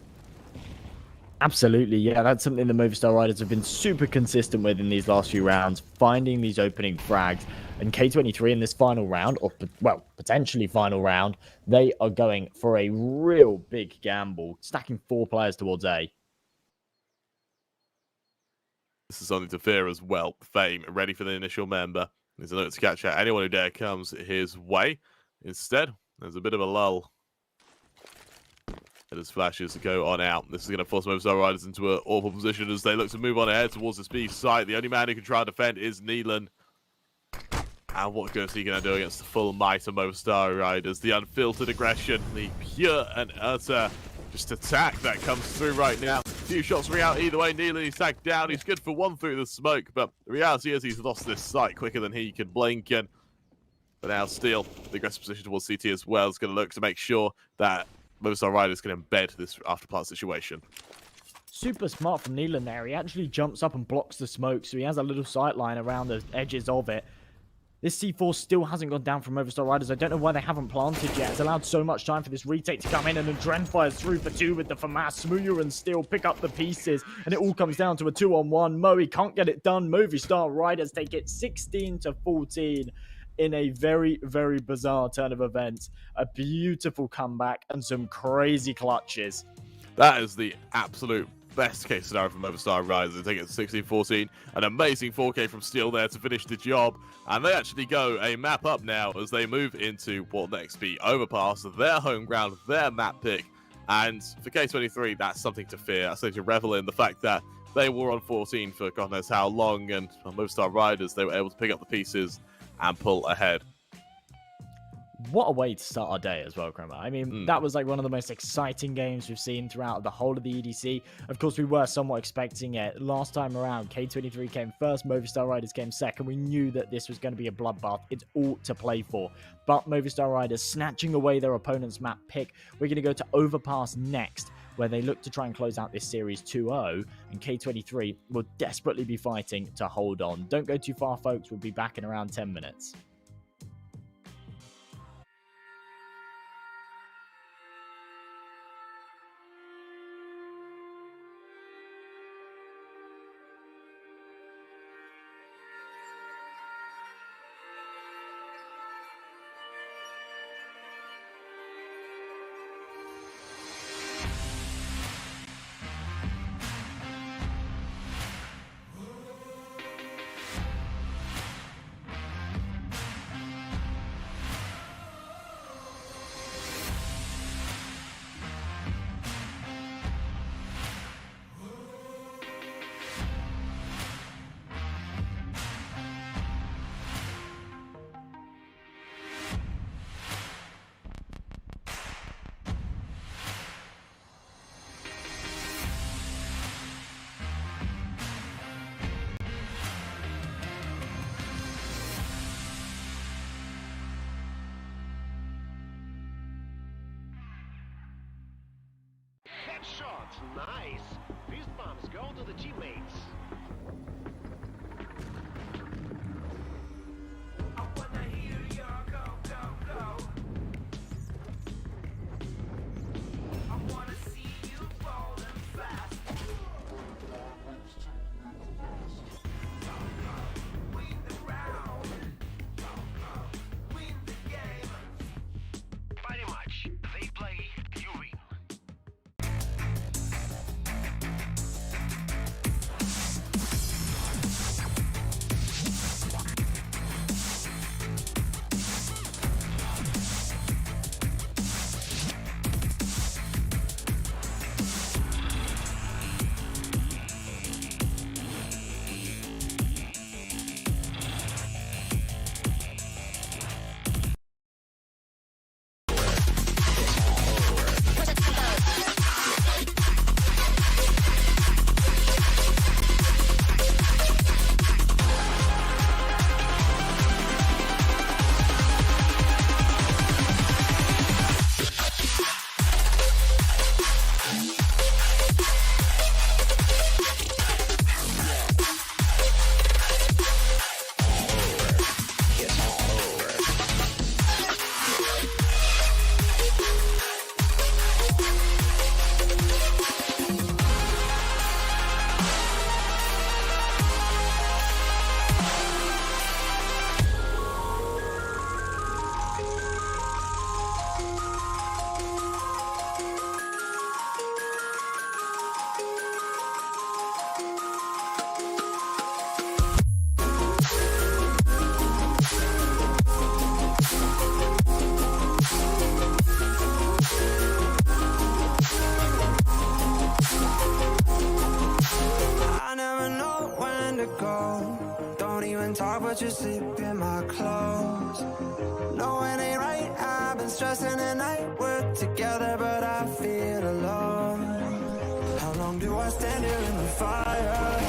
Speaker 4: Absolutely, yeah. That's something the Movister Riders have been super consistent with in these last few rounds, finding these opening frags. And K23 in this final round, or, well, potentially final round, they are going for a real big gamble, stacking 4 players towards A.
Speaker 3: This is something to fear as well. Fame, ready for the initial member. There's a note to catch out anyone who dare comes his way. Instead, there's a bit of a lull. And as flashes go on out, this is going to force Movister Riders into an awful position as they look to move on ahead towards the speed site. The only man who can try and defend is Neelan. And what good is he going to do against the full might of Movister Riders? The unfiltered aggression, the pure and utter just attack that comes through right now. Few shots ring out either way. Neelan, he's tagged down. He's good for 1 through the smoke, but the reality is he's lost this site quicker than he can blink. And but now Steel, the aggressive position towards CT as well, is going to look to make sure that Movister Riders can embed this afterpart situation.
Speaker 4: Super smart from Neelan there. He actually jumps up and blocks the smoke, so he has a little sight line around the edges of it. This C4 still hasn't gone down from Movister Riders. I don't know why they haven't planted yet. It's allowed so much time for this retake to come in, and then Adren fires through for 2 with the FAMAS. Smooya and Steel pick up the pieces, and it all comes down to a 2-on-1. Moe can't get it done. Movister Riders take it 16-14 in a very, very bizarre turn of events. A beautiful comeback and some crazy clutches.
Speaker 3: That is the absolute best case scenario for Movister Riders. They take it 16-14. An amazing 4K from Steel there to finish the job. And they actually go a map up now as they move into what next be Overpass, their home ground, their map pick. And for K23, that's something to fear. That's something to revel in. The fact that they were on 14 for God knows how long, and on Movister Riders, they were able to pick up the pieces and pull ahead.
Speaker 4: What a way to start our day as well, Kramer. I mean, that was like one of the most exciting games we've seen throughout the whole of the EDC. Of course, we were somewhat expecting it. Last time around, K23 came first, Movister Riders came second. We knew that this was going to be a bloodbath. It's all to play for. But Movister Riders snatching away their opponent's map pick. We're going to go to Overpass next, where they look to try and close out this series 2-0, and K23 will desperately be fighting to hold on. Don't go too far, folks. We'll be back in around 10 minutes.
Speaker 1: shot. Nice. Fist bumps go to the teammates.
Speaker 2: I wanna hear your go, go, go. I wanna see you rolling fast. Win the round. Win the game.
Speaker 1: Very much. They play, you win.
Speaker 2: I never know when to go. Don't even talk, but you sleep in my clothes. No, it ain't right. I've been stressing at night. We're together, but I feel alone. How long do I stand here in the fire?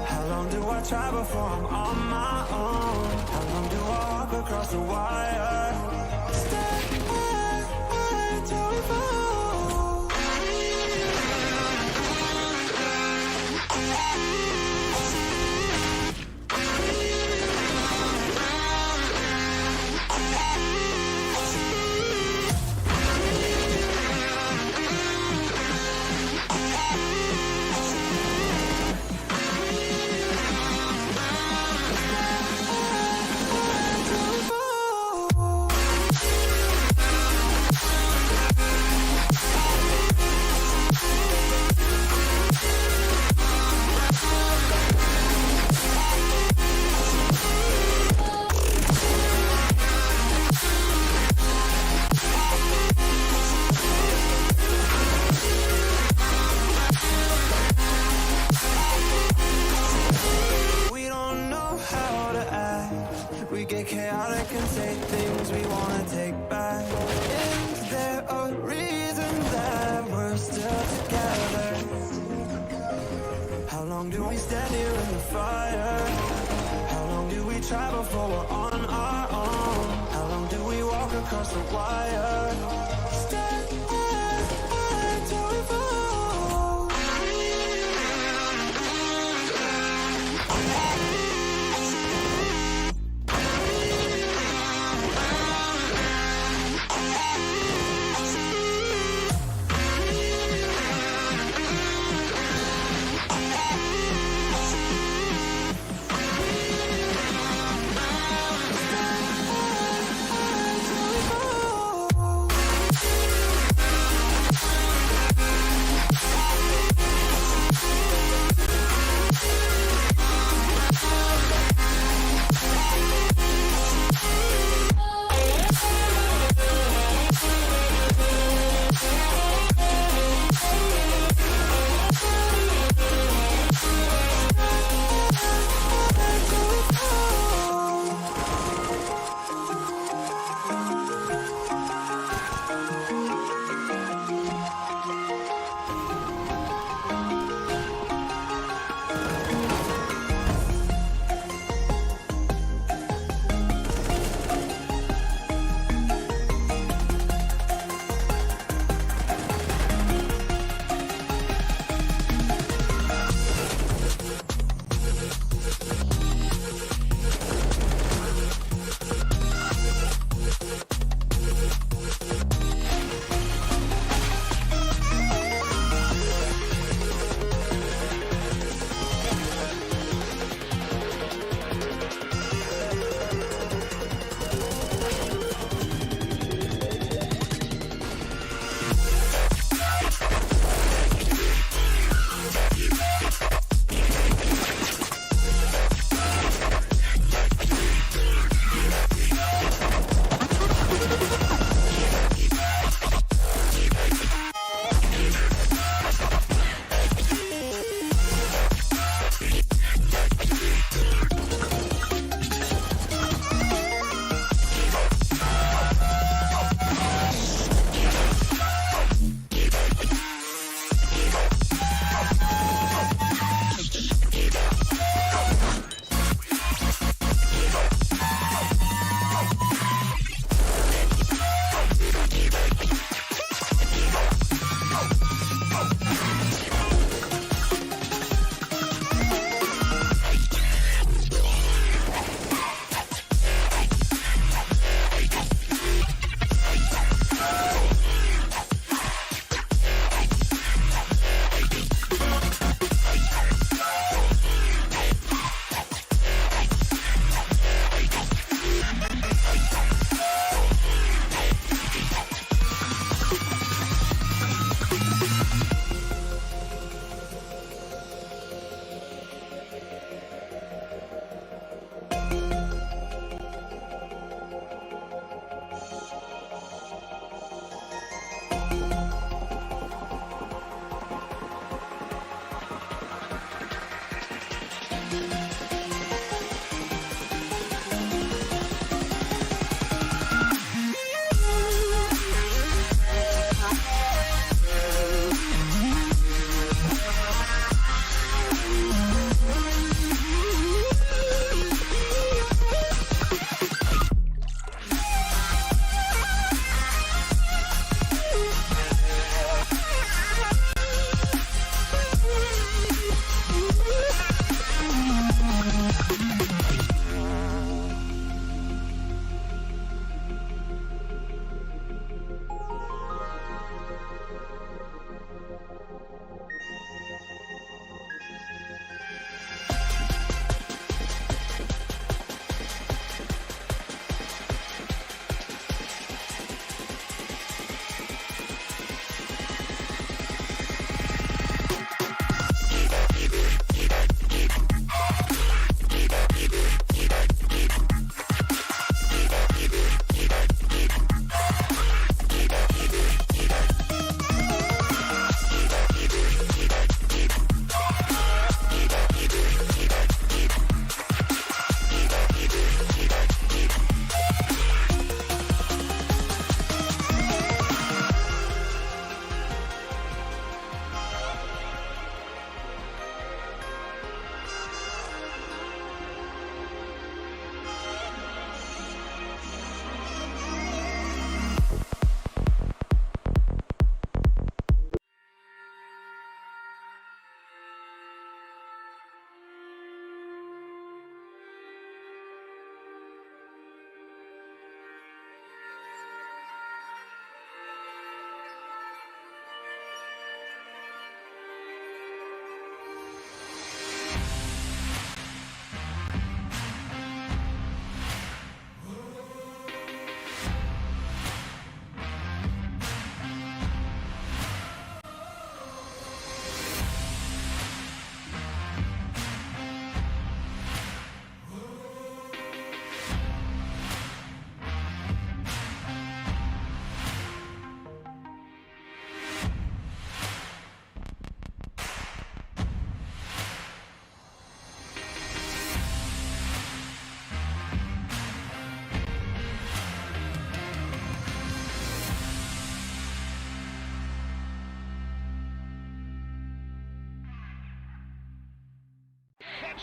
Speaker 2: How long do I try before I'm on my own? How long do I walk across the wire? Stay till we fall. We don't know how to act. We get chaotic and say things we wanna take back. Is there a reason that we're still together? How long do we stand here in the fire? How long do we try before we're on our own? How long do we walk across the wire? Stay till we fall.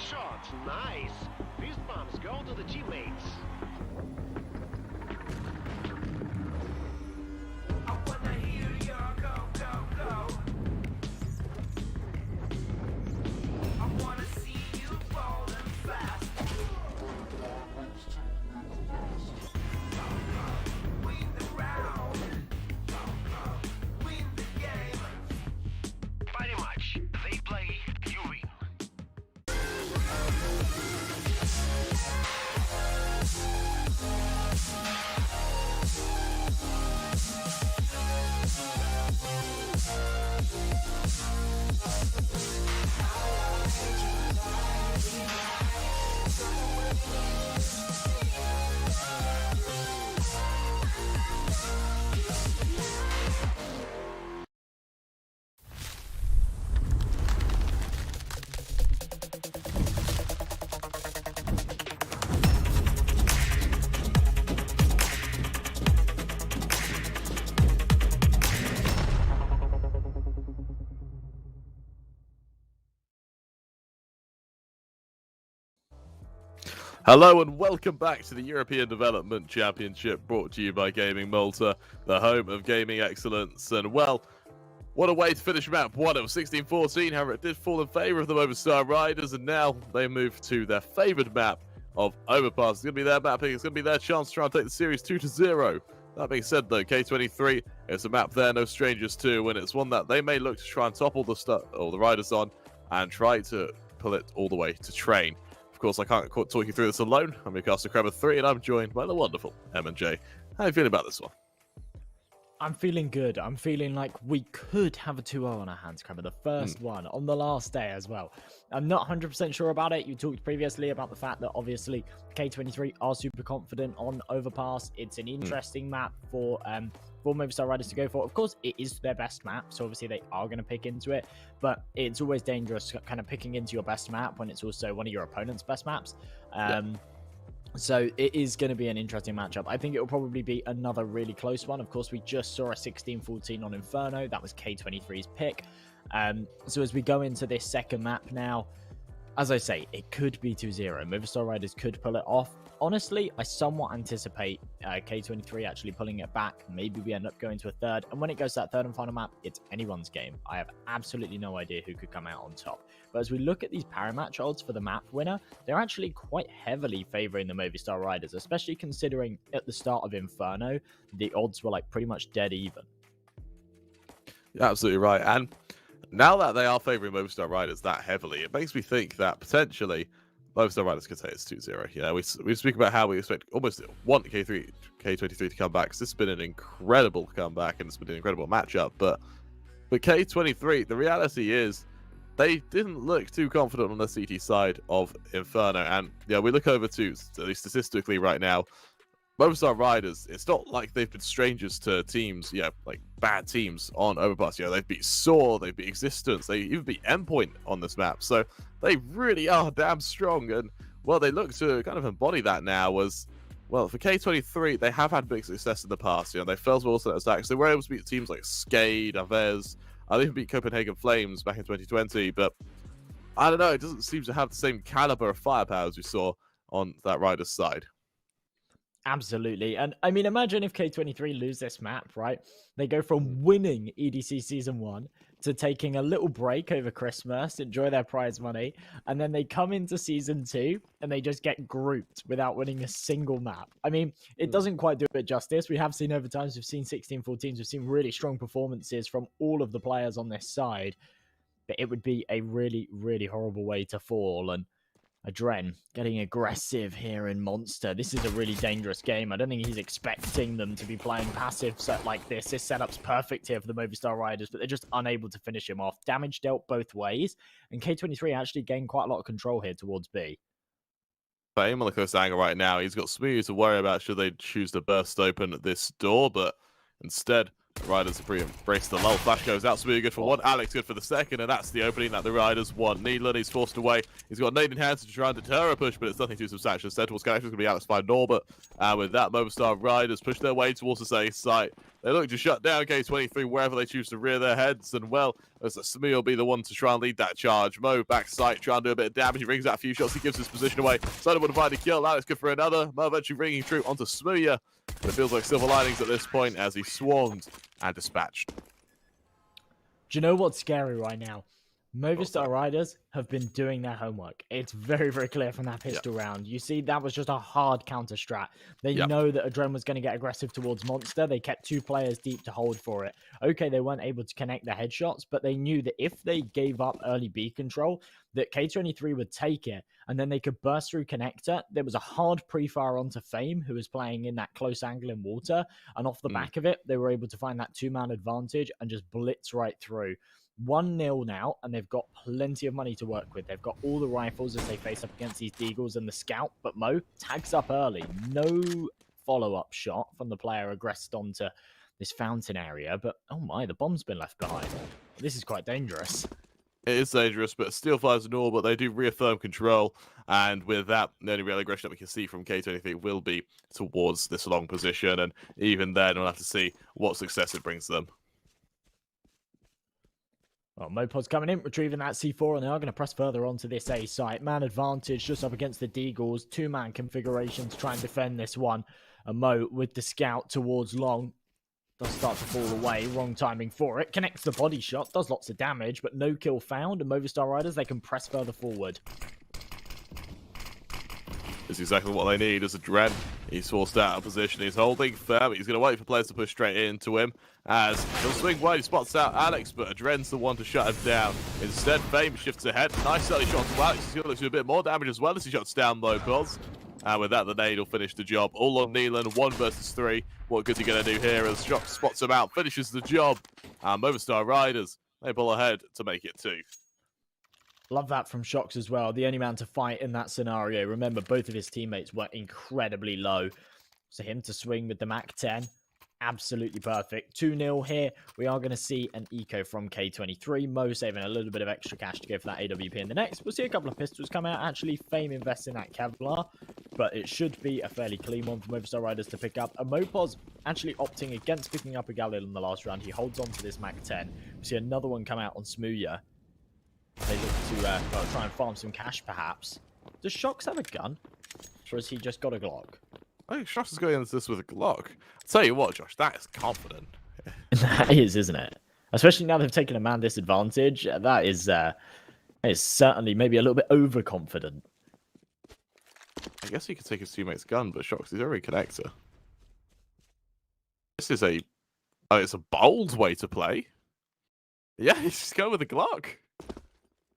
Speaker 1: shot. Nice. Fist bumps go to the teammates.
Speaker 2: I wanna hear your go, go, go. I wanna see you falling fast. Win the round. Win the game.
Speaker 1: Pretty much. They play, you win.
Speaker 3: Hello and welcome back to the European Development Championship, brought to you by Gaming Malta, the home of gaming excellence. And well, what a way to finish map 1 of 16-14. However, it did fall in favour of the Movister Riders, and now they move to their favoured map of Overpass. It's going to be their mapping. It's going to be their chance to try and take the series 2-0. That being said, though, K23, it's a map they're no strangers to, and it's one that they may look to try and topple the riders on and try to pull it all the way to train. Of course, I can't talk you through this alone. I'm your caster Crabber3, and I'm joined by the wonderful M&J. How are you feeling about this one?
Speaker 4: I'm feeling good. I'm feeling like we could have a 2-0 on our hands, Crabber. The first one on the last day as well. I'm not 100% sure about it. You talked previously about the fact that obviously K23 are super confident on Overpass. It's an interesting map for Movister Riders to go for. Of course, it is their best map, so obviously they are going to pick into it, but it's always dangerous kind of picking into your best map when it's also one of your opponent's best maps. So it is going to be an interesting matchup. I think it will probably be another really close one. Of course, we just saw a 16-14 on Inferno. That was K23's pick. So as we go into this second map now, as I say, it could be 2-0. Movister Riders could pull it off. Honestly, I somewhat anticipate K23 actually pulling it back. Maybe we end up going to a third. And when it goes to that third and final map, it's anyone's game. I have absolutely no idea who could come out on top. But as we look at these paramatch odds for the map winner, they're actually quite heavily favoring the Movister Riders, especially considering at the start of Inferno, the odds were like pretty much dead even.
Speaker 3: You're absolutely right. And now that they are favoring Movister Riders that heavily, it makes me think that potentially Movister Riders could say it's 2-0. Yeah, we speak about how we expect almost want K23 to come back, because this has been an incredible comeback and it's been an incredible matchup. But K23, the reality is they didn't look too confident on the CT side of Inferno. And yeah, we look over to, at least statistically right now, Movister Riders, it's not like they've been strangers to teams, like bad teams on Overpass. They've beat Saw, they've beat Existence, they even beat Endpoint on this map. So they really are damn strong. And, well, they look to kind of embody that now as, well, for K23, they have had big success in the past. They failed to also attacks. They were able to beat teams like Skade, Avez. They even beat Copenhagen Flames back in 2020. But, I don't know, it doesn't seem to have the same caliber of firepower as we saw on that Riders side.
Speaker 4: Absolutely. And I mean, imagine if K23 lose this map, right? They go from winning EDC Season 1 to taking a little break over Christmas, enjoy their prize money, and then they come into Season 2 and they just get grouped without winning a single map. I mean, it doesn't quite do it justice. We have seen over times, we've seen 16-14s, we've seen really strong performances from all of the players on this side, but it would be a really, really horrible way to fall. And Adren getting aggressive here in Monster. This is a really dangerous game. I don't think he's expecting them to be playing passive set like this. This setup's perfect here for the Movister Riders, but they're just unable to finish him off. Damage dealt both ways, and K23 actually gained quite a lot of control here towards B.
Speaker 3: Fame on the close angle right now. He's got Smooth to worry about should they choose to burst open this door, but instead, the Riders have embraced the lull. Flash goes out. Smooth good for one. Alex good for the second, and that's the opening that the Riders want. Needler, he's forced away. He's got Nade in hand to try and deter a push, but it's nothing too substantial. Instead, towards connection is going to be Alex by Norbert. And with that, Movister Riders push their way towards the A site. They look to shut down K23 wherever they choose to rear their heads, and well, as Smee will be the one to try and lead that charge. Mo backside, trying to do a bit of damage. He rings out a few shots. He gives his position away. Soda will find a kill. Alex good for another. Mo eventually ringing through onto Smee. But it feels like silver linings at this point as he swarmed and dispatched.
Speaker 4: Do you know what's scary right now? Movister Riders have been doing their homework. It's very, very clear from that pistol round. You see, that was just a hard counter strat. They know that Adren was going to get aggressive towards Monster. They kept 2 players deep to hold for it. Okay, they weren't able to connect the headshots, but they knew that if they gave up early B control, that K23 would take it, and then they could burst through connector. There was a hard pre-fire onto Fame, who was playing in that close angle in water, and off the back of it, they were able to find that 2-man advantage and just blitz right through. 1-0 now, and they've got plenty of money to work with. They've got all the rifles as they face up against these Deagles and the Scout, but Mo tags up early. No follow-up shot from the player aggressed onto this fountain area, but oh my, the bomb's been left behind. This is quite dangerous.
Speaker 3: It is dangerous, but still fires and all, but they do reaffirm control, and with that, the only real aggression that we can see from K23 will be towards this long position, and even then, we'll have to see what success it brings them.
Speaker 4: Well, Mopod's coming in, retrieving that C4, and they are going to press further onto this A site. Man advantage just up against the Deagles. 2-man configuration to try and defend this one. And Mo with the scout towards long. Does start to fall away. Wrong timing for it. Connects the body shot. Does lots of damage, but no kill found. And Movistar Riders, they can press further forward.
Speaker 3: It's exactly what they need as a Dren. He's forced out of position. He's holding firm. He's going to wait for players to push straight into him. As he'll swing wide, he spots out Alex, but Adren's the one to shut him down. Instead, Fame shifts ahead. Nice early shot to Alex. He's going to do a bit more damage as well as he shuts down Lopez. And with that, the nade will finish the job. All on Neelan, 1 versus 3. What good's he going to do here as shox spots him out, finishes the job. And Movistar Riders, they pull ahead to make it 2.
Speaker 4: Love that from shox as well. The only man to fight in that scenario. Remember, both of his teammates were incredibly low. So him to swing with the MAC-10, absolutely perfect. 2-0 here. We are going to see an eco from K23. Mo saving a little bit of extra cash to go for that AWP in the next. We'll see a couple of pistols come out. Actually, Fame invests in that Kevlar, but it should be a fairly clean one for Movistar Riders to pick up. And Mopos actually opting against picking up a Galil in the last round. He holds on to this MAC-10. We see another one come out on Smooya. They look to try and farm some cash, perhaps. Does shox have a gun? Or has he just got a Glock?
Speaker 3: I think shox is going into this with a Glock. I'll tell you what, Josh, that is confident.
Speaker 4: That is, isn't it? Especially now they've taken a man disadvantage. That is certainly maybe a little bit overconfident.
Speaker 3: I guess he could take his teammate's gun, but shox is already connector. This is it's a bold way to play. Yeah, he's just going with a Glock.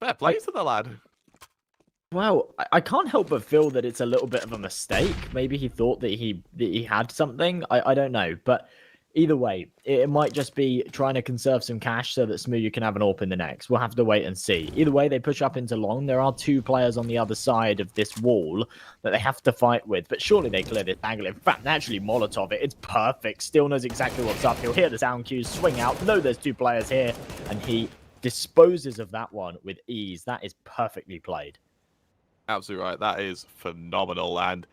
Speaker 3: Fair play to the lad.
Speaker 4: Well, I can't help but feel that it's a little bit of a mistake. Maybe he thought that he had something. I don't know. But either way, it might just be trying to conserve some cash so that Smooya can have an AWP in the next. We'll have to wait and see. Either way, they push up into long. There are 2 players on the other side of this wall that they have to fight with. But surely they clear this angle. In fact, naturally, Molotov it. It's perfect. Still knows exactly what's up. He'll hear the sound cues, swing out. Know there's 2 players here. And he disposes of that one with ease. That is perfectly played.
Speaker 3: Absolutely right. That is phenomenal. And,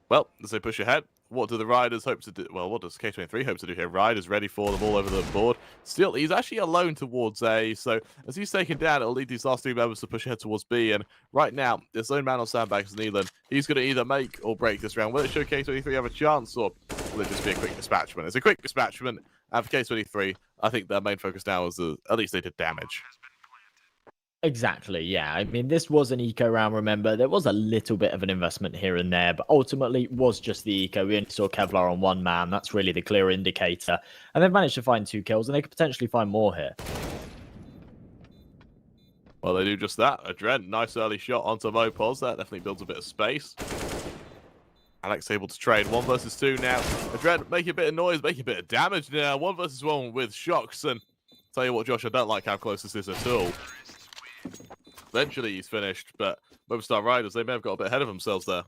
Speaker 3: well, as they push ahead, what do the Riders hope to do? Well, what does K23 hope to do here? Riders ready for them all over the board. Still, he's actually alone towards A. So, as he's taken down, it'll lead these last 2 members to push ahead towards B. And right now, this lone man on sandbags is Neelan. He's going to either make or break this round. Will it show K23 have a chance, or will it just be a quick dispatchment? It's a quick dispatchment. And for K23, I think their main focus now is at least they did damage.
Speaker 4: Exactly, yeah. I mean, this was an eco round, remember. There was a little bit of an investment here and there, but ultimately it was just the eco. We only saw Kevlar on 1 man. That's really the clear indicator. And they've managed to find 2 kills, and they could potentially find more here.
Speaker 3: Well, they do just that. Adren, nice early shot onto Mopos. That definitely builds a bit of space. Alex able to trade 1 versus 2 now. Adren making a bit of noise, making a bit of damage now. 1 versus 1 with shox. And tell you what, Josh, I don't like how close this is at all. Eventually he's finished, but Movistar Riders, they may have got a bit ahead of themselves there.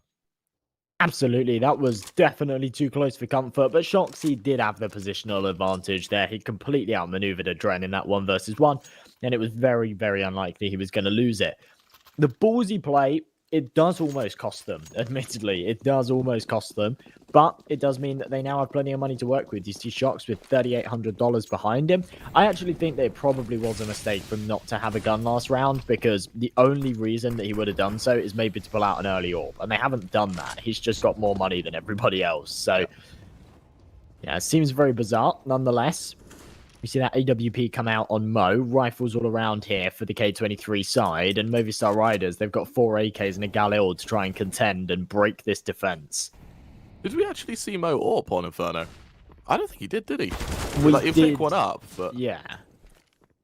Speaker 4: Absolutely, that was definitely too close for comfort, but shox, he did have the positional advantage there. He completely outmaneuvered Adren in that 1 versus 1, and it was very, very unlikely he was going to lose it. The ballsy play it does almost cost them, admittedly. It does almost cost them. But it does mean that they now have plenty of money to work with. You see shox with $3,800 behind him. I actually think that it probably was a mistake for him not to have a gun last round, because the only reason that he would have done so is maybe to pull out an early orb. And they haven't done that. He's just got more money than everybody else. So, yeah, it seems very bizarre. Nonetheless, you see that AWP come out on Mo. Rifles all around here for the K23 side. And Movistar Riders, they've got 4 AKs and a Galil to try and contend and break this defense.
Speaker 3: Did we actually see Mo AWP on Inferno? I don't think he did he?
Speaker 4: We
Speaker 3: like, he'll
Speaker 4: did,
Speaker 3: pick one up, but...
Speaker 4: Yeah.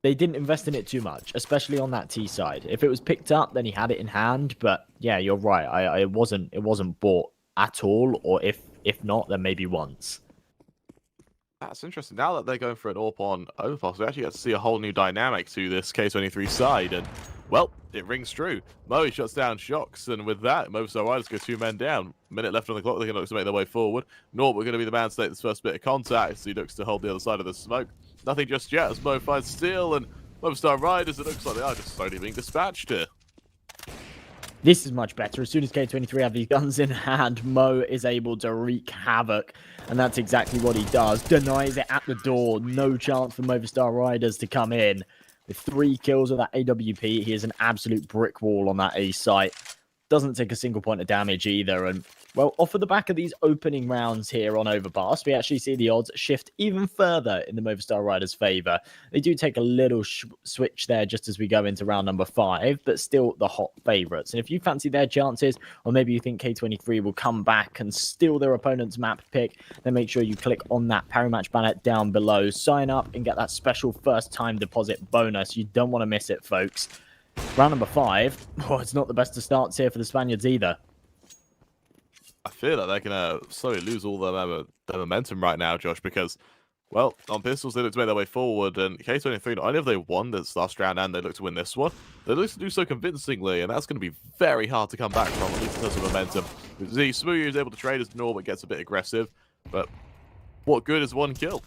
Speaker 4: They didn't invest in it too much, especially on that T side. If it was picked up, then he had it in hand. But yeah, you're right. It wasn't bought at all, or if not, then maybe once.
Speaker 3: That's interesting. Now that they're going for an AWP on Overpass, we actually get to see a whole new dynamic to this K23 side, and, well, it rings true. Moe shuts down shox, and with that, Movistar Riders go 2 men down. Minute left on the clock, they're going to look to make their way forward. Norbert going to be the man to take this first bit of contact, so he looks to hold the other side of the smoke. Nothing just yet as Mo finds Steel, and Movistar Riders, it looks like they are just slowly being dispatched here.
Speaker 4: This is much better. As soon as K23 have these guns in hand, Mo is able to wreak havoc. And that's exactly what he does. Denies it at the door. No chance for Movistar Riders to come in. With 3 kills with that AWP, he is an absolute brick wall on that A site. Doesn't take a single point of damage either. And, well, off of the back of these opening rounds here on Overpass, we actually see the odds shift even further in the Movistar Riders' favour. They do take a little switch there just as we go into round number 5, but still the hot favourites. And if you fancy their chances, or maybe you think K23 will come back and steal their opponent's map pick, then make sure you click on that Parimatch banner down below. Sign up and get that special first-time deposit bonus. You don't want to miss it, folks. Round number 5, oh, it's not the best of starts here for the Spaniards either.
Speaker 3: I feel like they're going to slowly lose all their momentum right now, Josh, because, well, on pistols, they look to make their way forward, and K23, not only have they won this last round and they look to win this one, they look to do so convincingly, and that's going to be very hard to come back from, at least in terms of momentum. The Smoothie is able to trade as Norbert gets a bit aggressive, but what good is 1 kill?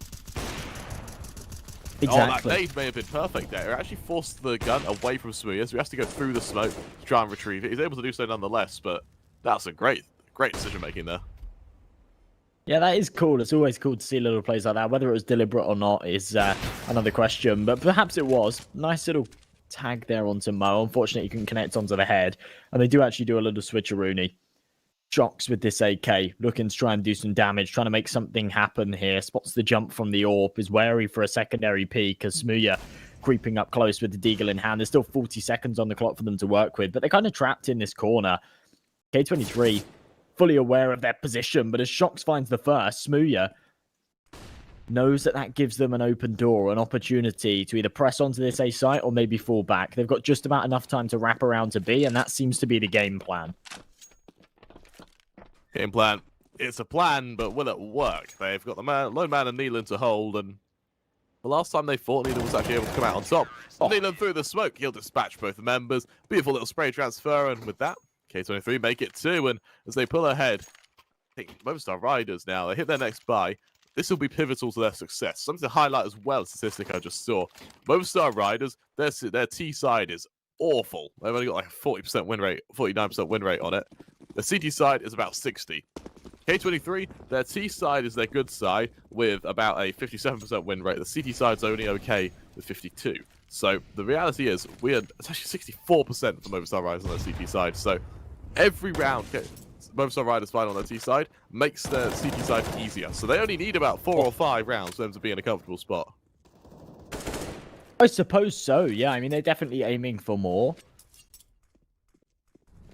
Speaker 4: Exactly.
Speaker 3: Oh, that nade may have been perfect there. It actually forced the gun away from Smoothie, so he has to go through the smoke to try and retrieve it. He's able to do so nonetheless, but that's a great decision-making there.
Speaker 4: Yeah, that is cool. It's always cool to see little plays like that. Whether it was deliberate or not is another question, but perhaps it was. Nice little tag there onto Mo. Unfortunately, he couldn't connect onto the head, and they do actually do a little switcheroonie. shox with this AK, looking to try and do some damage, trying to make something happen here. Spots the jump from the AWP, is wary for a secondary peek as Smooya creeping up close with the deagle in hand. There's still 40 seconds on the clock for them to work with, but they're kind of trapped in this corner. K23 fully aware of their position, but as shox finds the first, Smooya knows that gives them an open door, an opportunity to either press onto this A site or maybe fall back. They've got just about enough time to wrap around to B, and that seems to be the game plan.
Speaker 3: Game plan. It's a plan, but will it work? They've got the lone man and Neelan to hold, and the last time they fought, Neelan was actually able to come out on top. Neelan through the smoke, he'll dispatch both members. Beautiful little spray transfer, and with that, K23 make it 2, and as they pull ahead, I think Movistar Riders now, they hit their next buy. This will be pivotal to their success. Something to highlight as well, a statistic I just saw. Movistar Riders, their T side is awful. They've only got like a 40% win rate, 49% win rate on it. The CT side is about 60. K23, their T side is their good side with about a 57% win rate. The CT side's only okay with 52. So the reality is, it's actually 64% for Movistar Riders on their CT side. So every round, Movistar Riders fight on their T side makes their CT side easier. So they only need about 4 or 5 rounds for them to be in a comfortable spot.
Speaker 4: I suppose so, yeah. I mean, they're definitely aiming for more.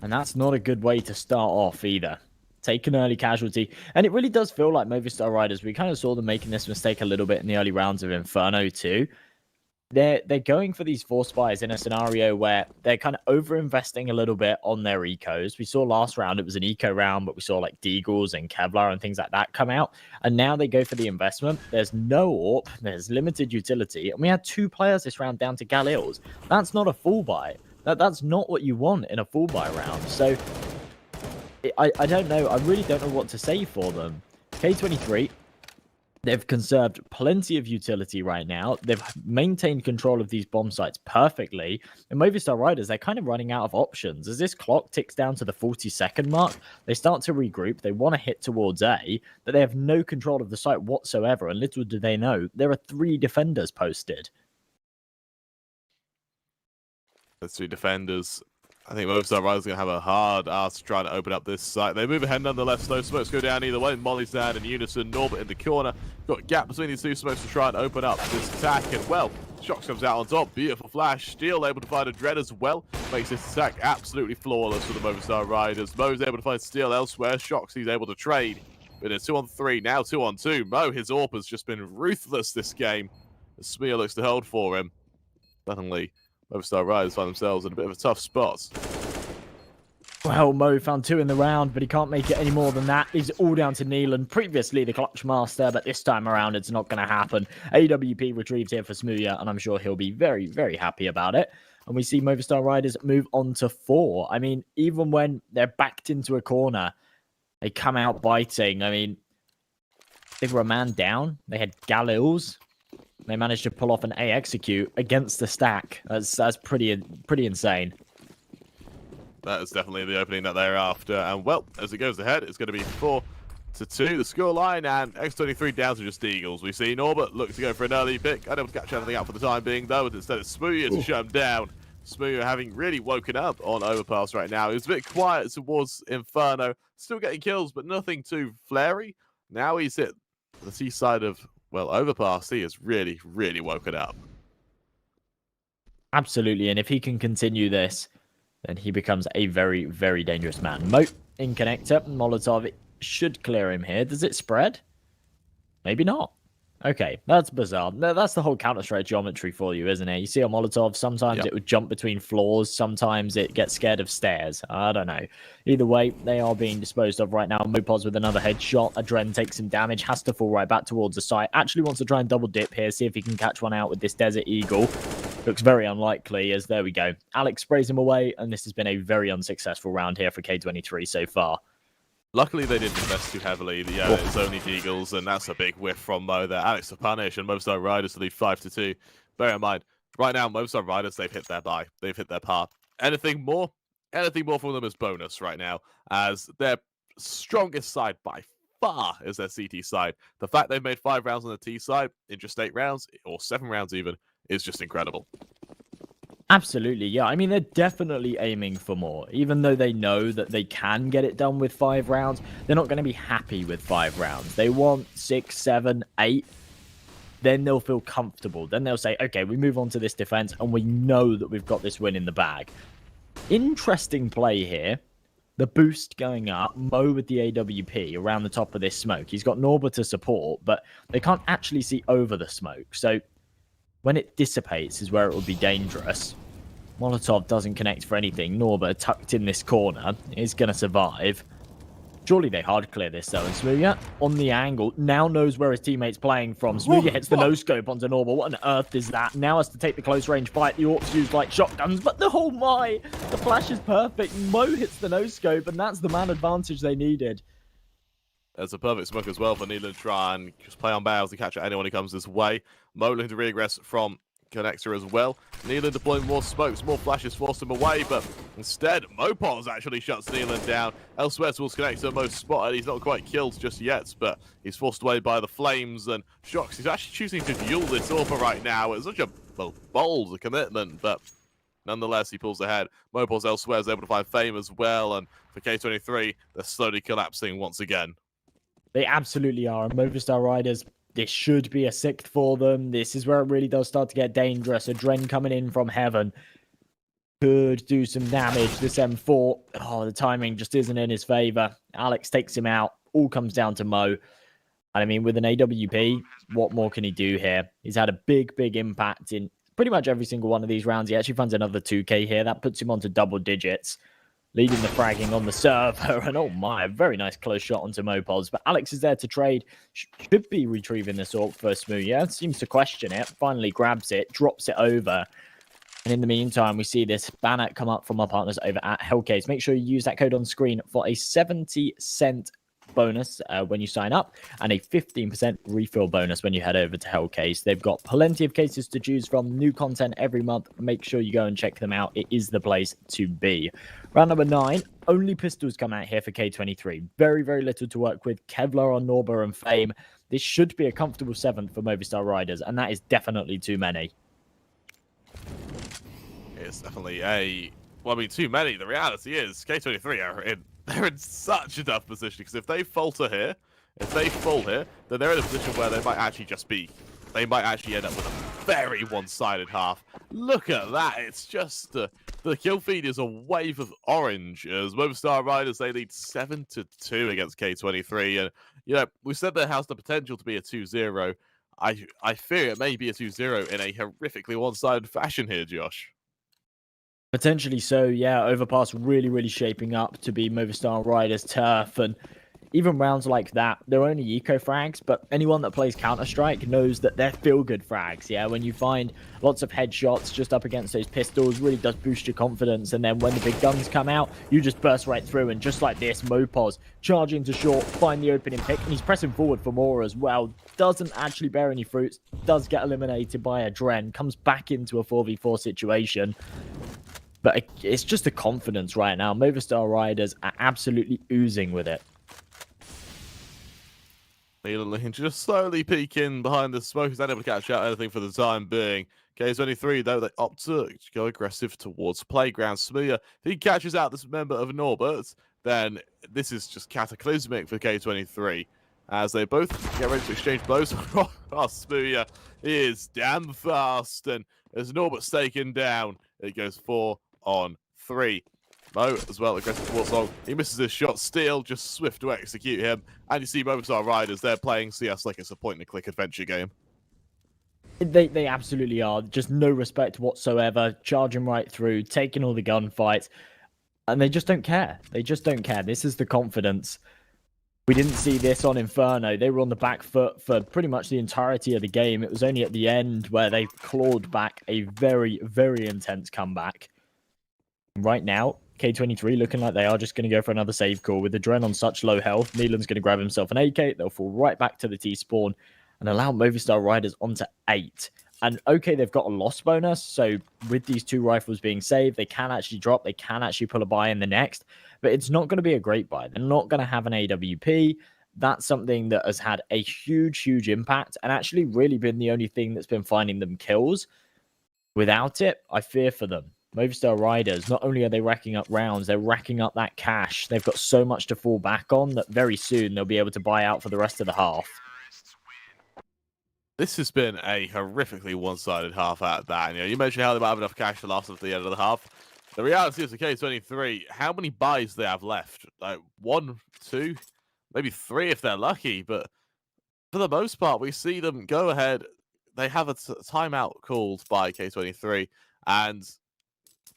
Speaker 4: And that's not a good way to start off either. Take an early casualty. And it really does feel like Movistar Riders, we kind of saw them making this mistake a little bit in the early rounds of Inferno too. They're going for these force buys in a scenario where they're kind of over-investing a little bit on their ecos. We saw last round, it was an eco round, but we saw like Deagles and Kevlar and things like that come out. And now they go for the investment. There's no AWP, there's limited utility. And we had 2 players this round down to Galils. That's not a full buy. That's not what you want in a full buy round. So I don't know. I really don't know what to say for them. K23, They've conserved plenty of utility right now. They've maintained control of these bomb sites perfectly. And Movister Riders, they're kind of running out of options. As this clock ticks down to the 40-second mark, they start to regroup. They want to hit towards A, but they have no control of the site whatsoever. And little do they know, there are 3 defenders posted.
Speaker 3: There's 2 defenders. I think Movister Riders going to have a hard ass trying to open up this site. They move ahead nonetheless. No smokes go down either way. Molly's down in unison. Norbert in the corner. Got a gap between these 2 smokes to try and open up this attack. And well, shox comes out on top. Beautiful flash. Steel able to find a dread as well. Makes this attack absolutely flawless for the Movister Riders. Mo's able to find Steel elsewhere. shox, he's able to trade. But it's 2-on-3, now 2-on-2. Mo, his AWP has just been ruthless this game. The Smear looks to hold for him. Suddenly, Movister Riders find themselves in a bit of a tough spot.
Speaker 4: Well, Mo found 2 in the round, but he can't make it any more than that. It's all down to Neelan, previously the clutch master, but this time around it's not going to happen. AWP retrieved here for Smooya, and I'm sure he'll be very, very happy about it. And we see Movister Riders move on to 4. I mean, even when they're backed into a corner, they come out biting. I mean, they were a man down. They had Galils. They managed to pull off an A execute against the stack. That's pretty insane.
Speaker 3: That is definitely the opening that they're after. And well, as it goes ahead, it's going to be 4-2, the scoreline, and X23 down to just Eagles. We see Norbert look to go for an early pick. Unable to catch anything out for the time being, though, and instead it's Smooya to shut him down. Smooya having really woken up on Overpass right now. He was a bit quiet towards Inferno, still getting kills, but nothing too flary. Now he's hit the seaside of, well, Overpass. He has really, really woken up.
Speaker 4: Absolutely, and if he can continue this, then he becomes a very, very dangerous man. Moat in connector. Molotov should clear him here. Does it spread? Maybe not. Okay, that's bizarre. That's the whole Counter-Strike geometry for you, isn't it? You see a Molotov, sometimes it would jump between floors, sometimes it gets scared of stairs. I don't know. Either way, they are being disposed of right now. Mopos with another headshot. Adren takes some damage, has to fall right back towards the site. Actually wants to try and double dip here, see if he can catch one out with this Desert Eagle. Looks very unlikely, as there we go. Alex sprays him away, and this has been a very unsuccessful round here for K23 so far.
Speaker 3: Luckily, they didn't invest too heavily. Yeah, it's only Deagles, and that's a big whiff from Mo there. Alex to punish, and Movister Riders to lead 5-2. Bear in mind, right now, Movister Riders, they've hit their buy. They've hit their par. Anything more from them is bonus right now, as their strongest side by far is their CT side. The fact they've made 5 rounds on the T side in just 8 rounds, or 7 rounds even, is just incredible.
Speaker 4: Absolutely, yeah. I mean, they're definitely aiming for more. Even though they know that they can get it done with 5 rounds, they're not going to be happy with 5 rounds. They want 6, 7, 8. Then they'll feel comfortable. Then they'll say, okay, we move on to this defense, and we know that we've got this win in the bag. Interesting play here. The boost going up. Mo with the AWP around the top of this smoke. He's got Norbert to support, but they can't actually see over the smoke. So when it dissipates is where it will be dangerous. Molotov doesn't connect for anything. Norbert tucked in this corner is going to survive. Surely they hard clear this though. And Smooya on the angle now knows where his teammate's playing from. Smooya hits the no-scope onto Norbert. What on earth is that? Now has to take the close range fight. The Orcs used like shotguns, but oh my! The flash is perfect. Mo hits the no-scope, and that's the man advantage they needed.
Speaker 3: There's a perfect smoke as well for Neelan to try and just play on barrels to catch anyone who comes this way. Mo looking to regress from connector as well. Neelan deploying more smokes, more flashes forced him away, but instead, Mopos actually shuts Neelan down. Elsewhere towards connector, Mo spotted. He's not quite killed just yet, but he's forced away by the flames, and shox, he's actually choosing to duel this offer right now. It's such a bold commitment, but nonetheless, he pulls ahead. Mopos elsewhere is able to find Fame as well, and for K23, they're slowly collapsing once again.
Speaker 4: They absolutely are. And Movister Riders, this should be a 6th for them. This is where it really does start to get dangerous. Adren coming in from heaven could do some damage. This M4, oh, the timing just isn't in his favor. Alex takes him out. All comes down to Mo. And I mean, with an AWP, what more can he do here? He's had a big, big impact in pretty much every single one of these rounds. He actually finds another 2K here. That puts him onto double digits, leading the fragging on the server. And oh my, a very nice close shot onto Mopos. But Alex is there to trade. Should be retrieving this AWP for Smooya. Seems to question it. Finally grabs it, drops it over. And in the meantime, we see this banner come up from our partners over at Hellcase. Make sure you use that code on screen for a 70-cent bonus when you sign up, and a 15% refill bonus when you head over to Hellcase. They've got plenty of cases to choose from, new content every month. Make sure you go and check them out. It is the place to be. Round number 9, only pistols come out here for K23. Very, very little to work with. Kevlar on Norba and Fame. This should be a comfortable 7th for Movistar Riders, and that is definitely too many.
Speaker 3: It's definitely well, I mean, too many. The reality is K23 they're in such a tough position, because if they falter here, if they fall here, then they're in a position where they might actually end up with a very one-sided half. Look at that. It's just the kill feed is a wave of orange as Movistar Riders, they lead 7-2 against K23. And, you know, we said there has the potential to be a 2-0. I fear it may be a 2-0 in a horrifically one-sided fashion here, Josh.
Speaker 4: Potentially so, yeah. Overpass really, really shaping up to be Movistar Riders' turf. And even rounds like that, they're only eco frags, but anyone that plays Counter-Strike knows that they're feel-good frags, yeah? When you find lots of headshots just up against those pistols, really does boost your confidence. And then when the big guns come out, you just burst right through. And just like this, Mopos charging to short, find the opening pick, and he's pressing forward for more as well. Doesn't actually bear any fruits, does get eliminated by a Dren, comes back into a 4v4 situation. But it's just the confidence right now. Movistar Riders are absolutely oozing with it.
Speaker 3: Needle just slowly peeking behind the smoke. He's unable to catch out anything for the time being. K23, though, they opt to go aggressive towards Playground. Smooya, if he catches out this member of Norbert, then this is just cataclysmic for K23. As they both get ready to exchange blows. Smooya is damn fast. And as Norbert's taken down, it goes 4-on-3. Mo as well, aggressive towards Long. He misses his shot, still just swift to execute him. And you see Movistar Riders, they're playing CS like it's a point-and-click adventure game.
Speaker 4: They absolutely are. Just no respect whatsoever. Charging right through, taking all the gunfights. And they just don't care. They just don't care. This is the confidence. We didn't see this on Inferno. They were on the back foot for pretty much the entirety of the game. It was only at the end where they clawed back a very, very intense comeback. Right now, K23 looking like they are just going to go for another save call. With the Dren on such low health, Neelan's going to grab himself an AK. They'll fall right back to the T-spawn and allow Movistar Riders onto 8. And okay, they've got a loss bonus, so with these 2 rifles being saved, they can actually drop, they can actually pull a buy in the next, but it's not going to be a great buy. They're not going to have an AWP. That's something that has had a huge, huge impact and actually really been the only thing that's been finding them kills. Without it, I fear for them. Movistar Riders, not only are they racking up rounds, they're racking up that cash. They've got so much to fall back on that very soon they'll be able to buy out for the rest of the half.
Speaker 3: This has been a horrifically one-sided half at that. You know, you mentioned how they might have enough cash to last at the end of the half. The reality is, the K23, how many buys they have left? Like 1, 2, maybe 3 if they're lucky. But for the most part, we see them go ahead. They have a timeout called by K23, and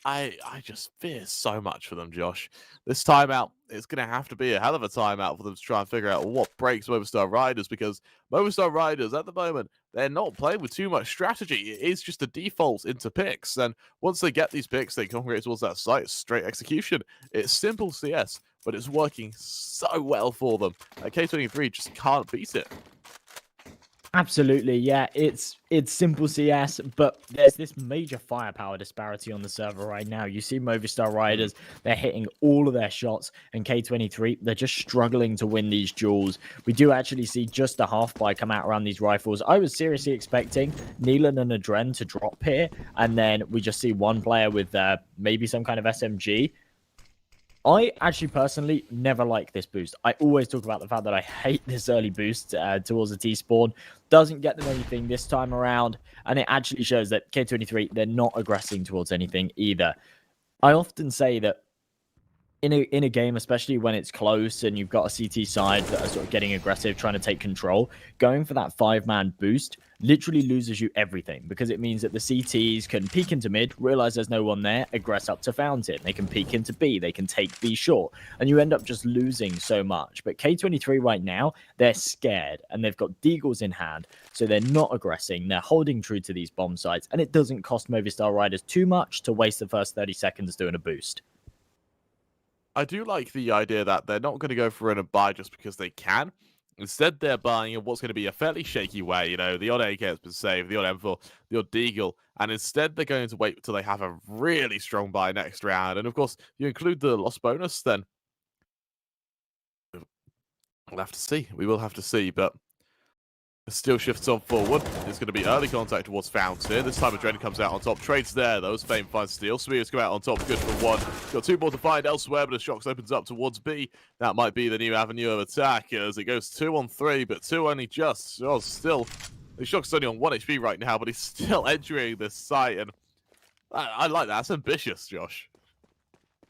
Speaker 3: I just fear so much for them, Josh. This timeout, it's going to have to be a hell of a timeout for them to try and figure out what breaks Movistar Riders, because Movistar Riders, at the moment, they're not playing with too much strategy. It is just a default into picks, and once they get these picks, they congregate towards that site, straight execution. It's simple CS, but it's working so well for them. K23 just can't beat it.
Speaker 4: Absolutely, yeah. It's simple CS, but there's this major firepower disparity on the server right now. You see Movistar Riders, they're hitting all of their shots, and K23, they're just struggling to win these duels. We do actually see just a half buy come out around these rifles. I was seriously expecting Neelan and Adren to drop here, and then we just see one player with maybe some kind of SMG. I actually personally never like this boost. I always talk about the fact that I hate this early boost towards the T-spawn. Doesn't get them anything this time around, and it actually shows that K23, they're not aggressing towards anything either. I often say that in a game, especially when it's close and you've got a CT side that are sort of getting aggressive, trying to take control, going for that 5-man boost literally loses you everything, because it means that the CTs can peek into mid, realize there's no one there, aggress up to fountain. They can peek into B, they can take B short, and you end up just losing so much. But K23 right now, they're scared, and they've got deagles in hand, so they're not aggressing, they're holding true to these bomb sites, and it doesn't cost Movistar Riders too much to waste the first 30 seconds doing a boost.
Speaker 3: I do like the idea that they're not going to go for a buy just because they can. Instead, they're buying in what's going to be a fairly shaky way. You know, the odd AK has been saved, the odd M4, the odd Deagle. And instead, they're going to wait until they have a really strong buy next round. And of course, you include the loss bonus, then we'll have to see. We will have to see. But still shifts on forward. There's going to be early contact towards Fountain. This time Adren comes out on top. Trades there, though. Fame finds steal. Smears come out on top. Good for one. Got two more to find elsewhere, but as shox opens up towards B, that might be the new avenue of attack as it goes 2-on-3, but 2 only just. Oh, still. The shox only on 1 HP right now, but he's still entering this site, and I like that. That's ambitious, Josh.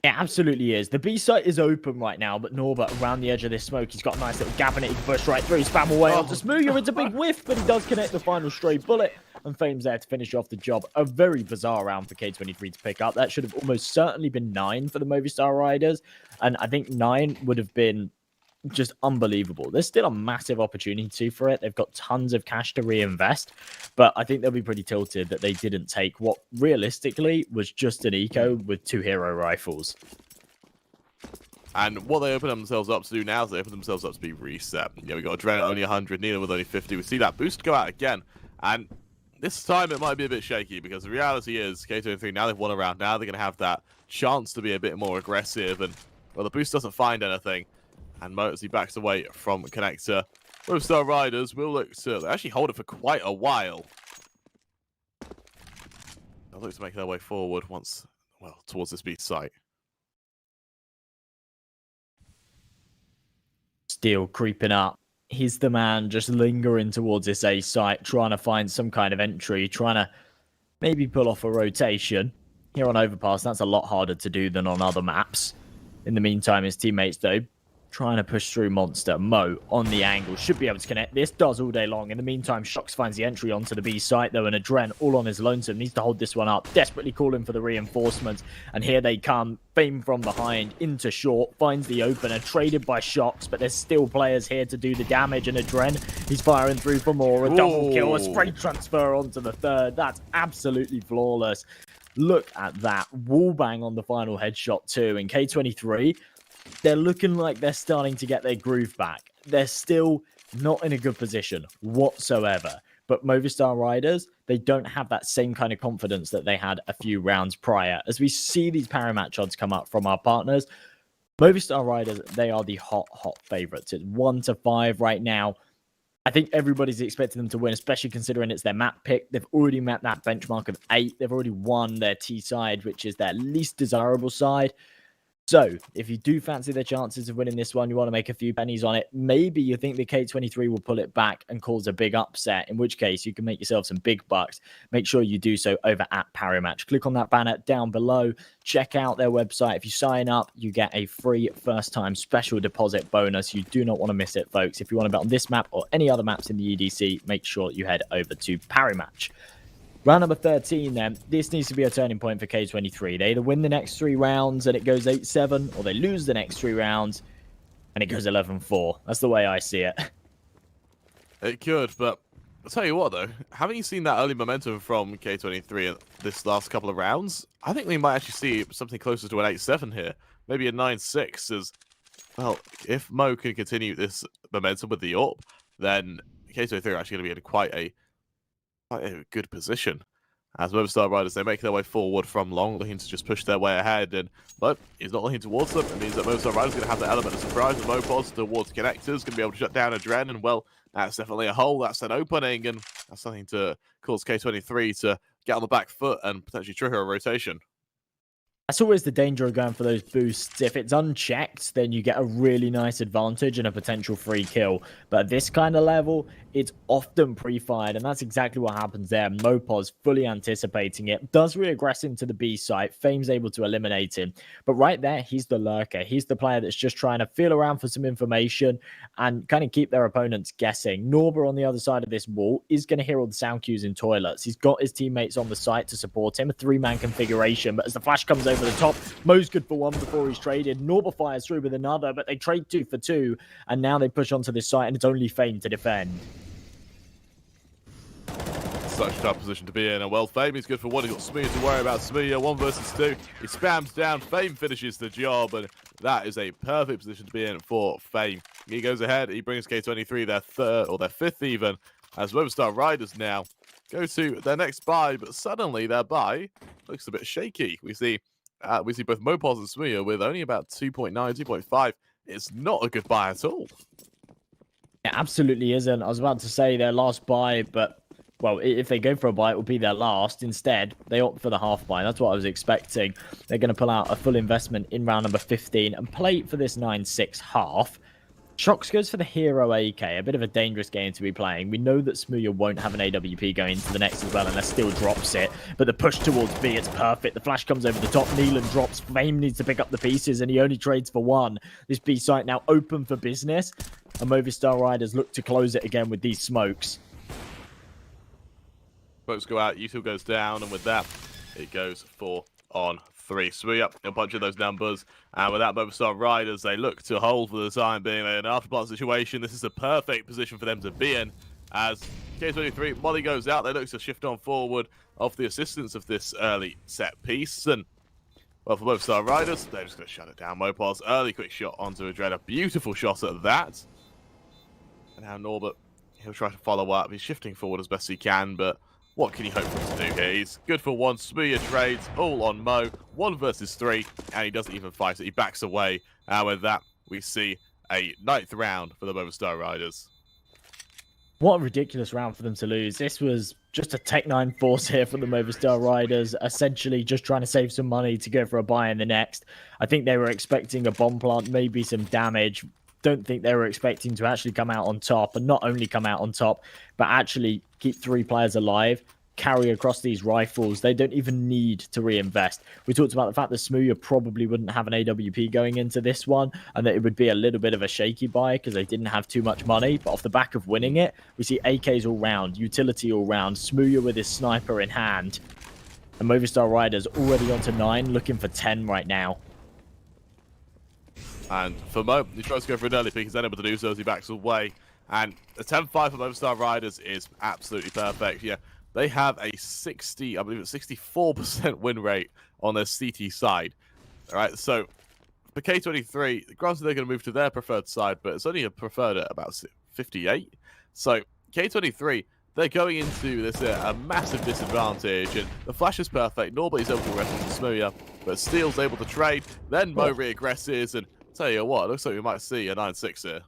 Speaker 4: It absolutely is. The B site is open right now, but Norbert around the edge of this smoke. He's got a nice little gap in it. He can push right through. Spam away onto Smooya. It's a big whiff, but he does connect the final stray bullet. And Fame's there to finish off the job. A very bizarre round for K23 to pick up. That should have almost certainly been 9 for the Movister Riders. And I think 9 would have been just unbelievable. There's still a massive opportunity for it. They've got tons of cash to reinvest, but I think they'll be pretty tilted that they didn't take what realistically was just an eco with 2 hero rifles.
Speaker 3: And what they open themselves up to do now is they open themselves up to be reset. Yeah, we got Adren at only 100, Nina with only 50. We see that boost go out again, and this time it might be a bit shaky because the reality is K23, now they've won a round, now they're going to have that chance to be a bit more aggressive, and well, the boost doesn't find anything. And Mo, as he backs away from Connector, Movister Riders will look to actually hold it for quite a while. They'll look to make their way forward once, well, towards this B site.
Speaker 4: Still creeping up. He's the man just lingering towards this A site, trying to find some kind of entry, trying to maybe pull off a rotation. Here on Overpass, that's a lot harder to do than on other maps. In the meantime, his teammates, though, trying to push through Monster. Mo on the angle. Should be able to connect. This does all day long. In the meantime, shox finds the entry onto the B site, though, and Adren, all on his lonesome, needs to hold this one up. Desperately calling for the reinforcements. And here they come. Fame from behind into short. Finds the opener. Traded by shox, but there's still players here to do the damage. And Adren, he's firing through for more. A double kill. A spray transfer onto the third. That's absolutely flawless. Look at that. Wallbang on the final headshot, too. And K23... they're looking like they're starting to get their groove back. They're still not in a good position whatsoever. But Movister Riders, they don't have that same kind of confidence that they had a few rounds prior. As we see these para match odds come up from our partners, Movister Riders, they are the hot favorites. It's 1-5 right now. I think everybody's expecting them to win, especially considering it's their map pick. They've already met that benchmark of 8. They've already won their T side, which is their least desirable side. So, if you do fancy their chances of winning this one, you want to make a few pennies on it, maybe you think the K23 will pull it back and cause a big upset, in which case you can make yourself some big bucks. Make sure you do so over at Parimatch. Click on that banner down below. Check out their website. If you sign up, you get a free first-time special deposit bonus. You do not want to miss it, folks. If you want to bet on this map or any other maps in the EDC, make sure you head over to Parimatch. Round number 13, then. This needs to be a turning point for K23. They either win the next 3 rounds and it goes 8-7, or they lose the next 3 rounds and it goes 11-4. That's the way I see it.
Speaker 3: It could, but I'll tell you what, though. Having you seen that early momentum from K23 this last couple of rounds, I think we might actually see something closer to an 8-7 here. Maybe a 9-6, as, well, if Mo can continue this momentum with the AWP, then K23 are actually going to be in quite a good position. As Movister Riders, they make their way forward from long, looking to just push their way ahead, but he's not looking towards them. It means that Movister Riders going to have that element of surprise, and Mopos towards connectors, going to be able to shut down Adren, and well, that's definitely a hole, that's an opening, and that's something to cause K23 to get on the back foot and potentially trigger a rotation.
Speaker 4: That's always the danger of going for those boosts. If it's unchecked, then you get a really nice advantage and a potential free kill. But at this kind of level, it's often pre-fired, and that's exactly what happens there. Mopos fully anticipating it, does regress into the B site. Fame's able to eliminate him. But right there, he's the lurker. He's the player that's just trying to feel around for some information and kind of keep their opponents guessing. Norba on the other side of this wall is going to hear all the sound cues in toilets. He's got his teammates on the site to support him, a 3-man configuration. But as the flash comes over the top, Mo's good for 1 before he's traded. Norba fires through with another, but they trade 2 for 2. And now they push onto this site, and it's only Fame to defend.
Speaker 3: Such a tough position to be in. And well, Fame is good for 1. He's got Smooya to worry about. Smooya 1 versus 2. He spams down. Fame finishes the job. And that is a perfect position to be in for Fame. He goes ahead, he brings K23 their third, or their fifth even, as Movister Riders now go to their next buy, but suddenly their buy looks a bit shaky. We see both Mopos and Smooya with only about 2.9, 2.5. It's not a good buy at all.
Speaker 4: It absolutely isn't. I was about to say their last buy, but, well, if they go for a buy, it will be their last. Instead, they opt for the half buy. That's what I was expecting. They're going to pull out a full investment in round number 15 and play for this 9-6 half. Shox goes for the hero AK, a bit of a dangerous game to be playing. We know that Smooya won't have an AWP going into the next as well, unless Still drops it. But the push towards B, it's perfect. The flash comes over the top. Neelan drops. Fame needs to pick up the pieces, and he only trades for one. This B site now open for business. And Movister Riders look to close it again with these smokes.
Speaker 3: Smokes go out, Util goes down, and with that, it goes 4 on 3. Smooya, a bunch of those numbers, and with that, Movister Riders, they look to hold for the time being. They're in an afterplant situation. This is a perfect position for them to be in, as K23, Molly goes out, they look to shift on forward off the assistance of this early set piece, and well, for Movister Riders, they're just going to shut it down. Mopos, early quick shot onto a Dread, a beautiful shot at that, and now Norbert, he'll try to follow up. He's shifting forward as best he can, but what can you hope for him to do here? He's good for one. Smooya trades all on Mo. 1 versus 3, and he doesn't even fight it. He backs away. And with that, we see a 9th round for the Movister Riders.
Speaker 4: What a ridiculous round for them to lose. This was just a Tech-9 force here for the Movister Riders, essentially just trying to save some money to go for a buy in the next. I think they were expecting a bomb plant, maybe some damage. Don't think they were expecting to actually come out on top, and not only come out on top, but actually keep 3 players alive, carry across these rifles. They don't even need to reinvest. We talked about the fact that Smooya probably wouldn't have an AWP going into this one, and that it would be a little bit of a shaky buy because they didn't have too much money. But off the back of winning it, we see AKs all round, utility all round, Smooya with his sniper in hand. And Movister Riders already onto 9, looking for 10 right now.
Speaker 3: And for Mo, he tries to go for an early pick. He's unable to do so as he backs away. And a 10-5 for Movister Riders is absolutely perfect. Yeah, they have a 60, I believe it's 64% win rate on their CT side. All right, so for K23, granted they're going to move to their preferred side, but it's only preferred at about 58. So K23, they're going into this a massive disadvantage, and the flash is perfect. Nobody's able to arrest Smooya, but Steel's able to trade. Then Mo reaggresses, and tell you what, it looks like we might see a 9-6 here.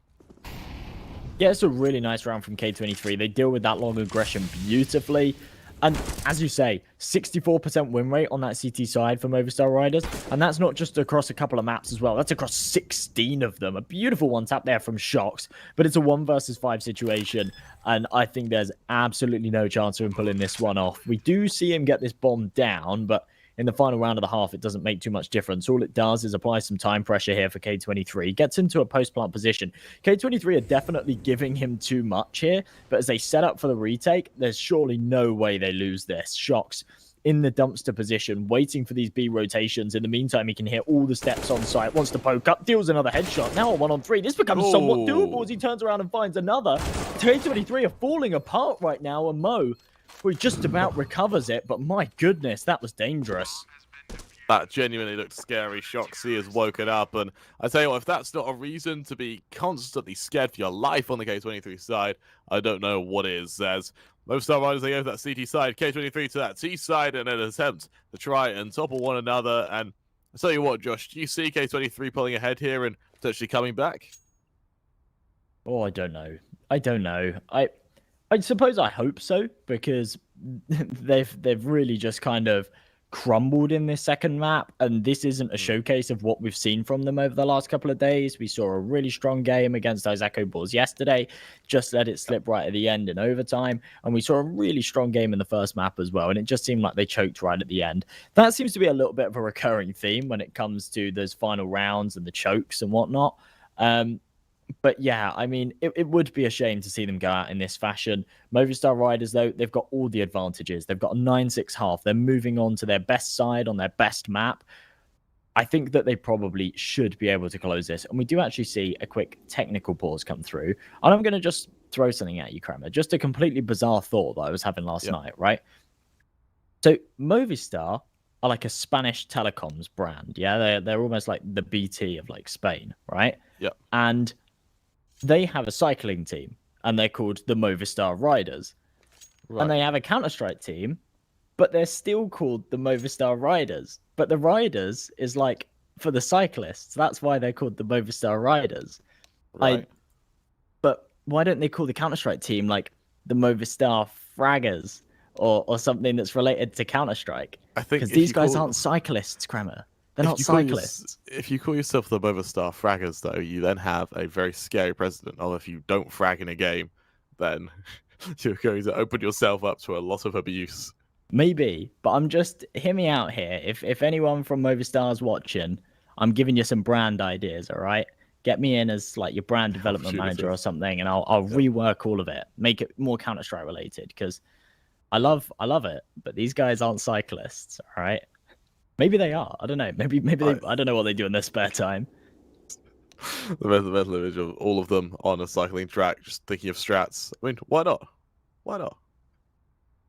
Speaker 4: Yeah, it's a really nice round from K23. They deal with that long aggression beautifully. And as you say, 64% win rate on that CT side for Movister Riders. And that's not just across a couple of maps as well. That's across 16 of them. A beautiful one tap there from Shox. But it's a 1 versus 5 situation. And I think there's absolutely no chance of him pulling this one off. We do see him get this bomb down, but in the final round of the half, it doesn't make too much difference. All it does is apply some time pressure here for K23. Gets into a post-plant position. K23 are definitely giving him too much here, but as they set up for the retake, there's surely no way they lose this. Shox in the dumpster position, waiting for these B rotations. In the meantime, he can hear all the steps on site. Wants to poke up, deals another headshot. Now a 1-on-3. This becomes somewhat doable as he turns around and finds another. K23 are falling apart right now, and Mo, well, he just about recovers it, but my goodness, that was dangerous.
Speaker 3: That genuinely looked scary. Shoxy has woken up, and I tell you what, if that's not a reason to be constantly scared for your life on the K23 side, I don't know what is. As Movister Riders, they go to that CT side, K23 to that T side, and an attempt to try and topple one another. And I tell you what, Josh, do you see K23 pulling ahead here and potentially coming back?
Speaker 4: Oh, I don't know. I don't know. I suppose I hope so, because they've really just kind of crumbled in this second map, and this isn't a showcase of what we've seen from them over the last couple of days. We saw a really strong game against Isaac Bulls yesterday, just let it slip right at the end in overtime, and we saw a really strong game in the first map as well, and it just seemed like they choked right at the end. That seems to be a little bit of a recurring theme when it comes to those final rounds and the chokes and whatnot. But yeah, I mean, it would be a shame to see them go out in this fashion. Movister Riders, though, they've got all the advantages. They've got a 9-6 half. They're moving on to their best side on their best map. I think that they probably should be able to close this. And we do actually see a quick technical pause come through. And I'm going to just throw something at you, Kramer. Just a completely bizarre thought that I was having last night, right? So Movister are like a Spanish telecoms brand. Yeah, they're almost like the BT of like Spain, right?
Speaker 3: Yeah.
Speaker 4: And they have a cycling team, and they're called the Movistar Riders.
Speaker 3: Right.
Speaker 4: And they have a Counter-Strike team, but they're still called the Movistar Riders. But the Riders is like for the cyclists. That's why they're called the Movistar Riders.
Speaker 3: Right.
Speaker 4: But why don't they call the Counter-Strike team like the Movistar Fraggers or something that's related to Counter-Strike?
Speaker 3: I think
Speaker 4: because these guys aren't cyclists, Kremer. They're not cyclists.
Speaker 3: If you call yourself the Movistar Fraggers, though, you then have a very scary precedent of if you don't frag in a game, then you're going to open yourself up to a lot of abuse.
Speaker 4: Maybe, but I'm just hear me out here. If anyone from Movistar's watching, I'm giving you some brand ideas. All right, get me in as like your brand development manager or something, and I'll rework all of it, make it more Counter-Strike related. Because I love it, but these guys aren't cyclists. All right, maybe they are. I don't know. Maybe I don't know what they do in their spare time.
Speaker 3: The mental image of all of them on a cycling track, just thinking of strats. I mean, why not? Why not?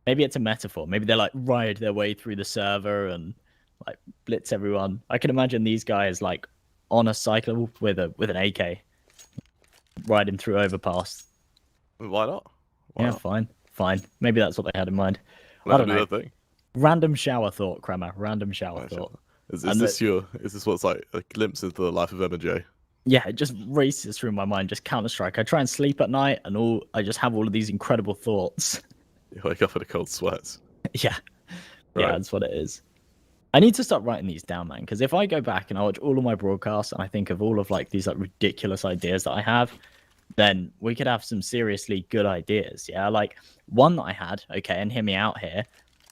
Speaker 4: Maybe it's a metaphor. Maybe they like ride their way through the server and like blitz everyone. I can imagine these guys like on a cycle with an AK riding through overpass.
Speaker 3: Why not?
Speaker 4: Why not? Fine. Maybe that's what they had in mind. I don't know.
Speaker 3: Thing.
Speaker 4: Random shower thought, Kremer. Random shower thought.
Speaker 3: Is this what's like a glimpse into the life of MJ?
Speaker 4: Yeah, it just races through my mind. Just Counter-Strike. I try and sleep at night, and I just have all of these incredible thoughts.
Speaker 3: You wake up in a cold sweat.
Speaker 4: Yeah.
Speaker 3: Right.
Speaker 4: Yeah, that's what it is. I need to start writing these down, man, because if I go back and I watch all of my broadcasts and I think of all of like these like ridiculous ideas that I have, then we could have some seriously good ideas. Yeah, like one that I had, okay, and hear me out here.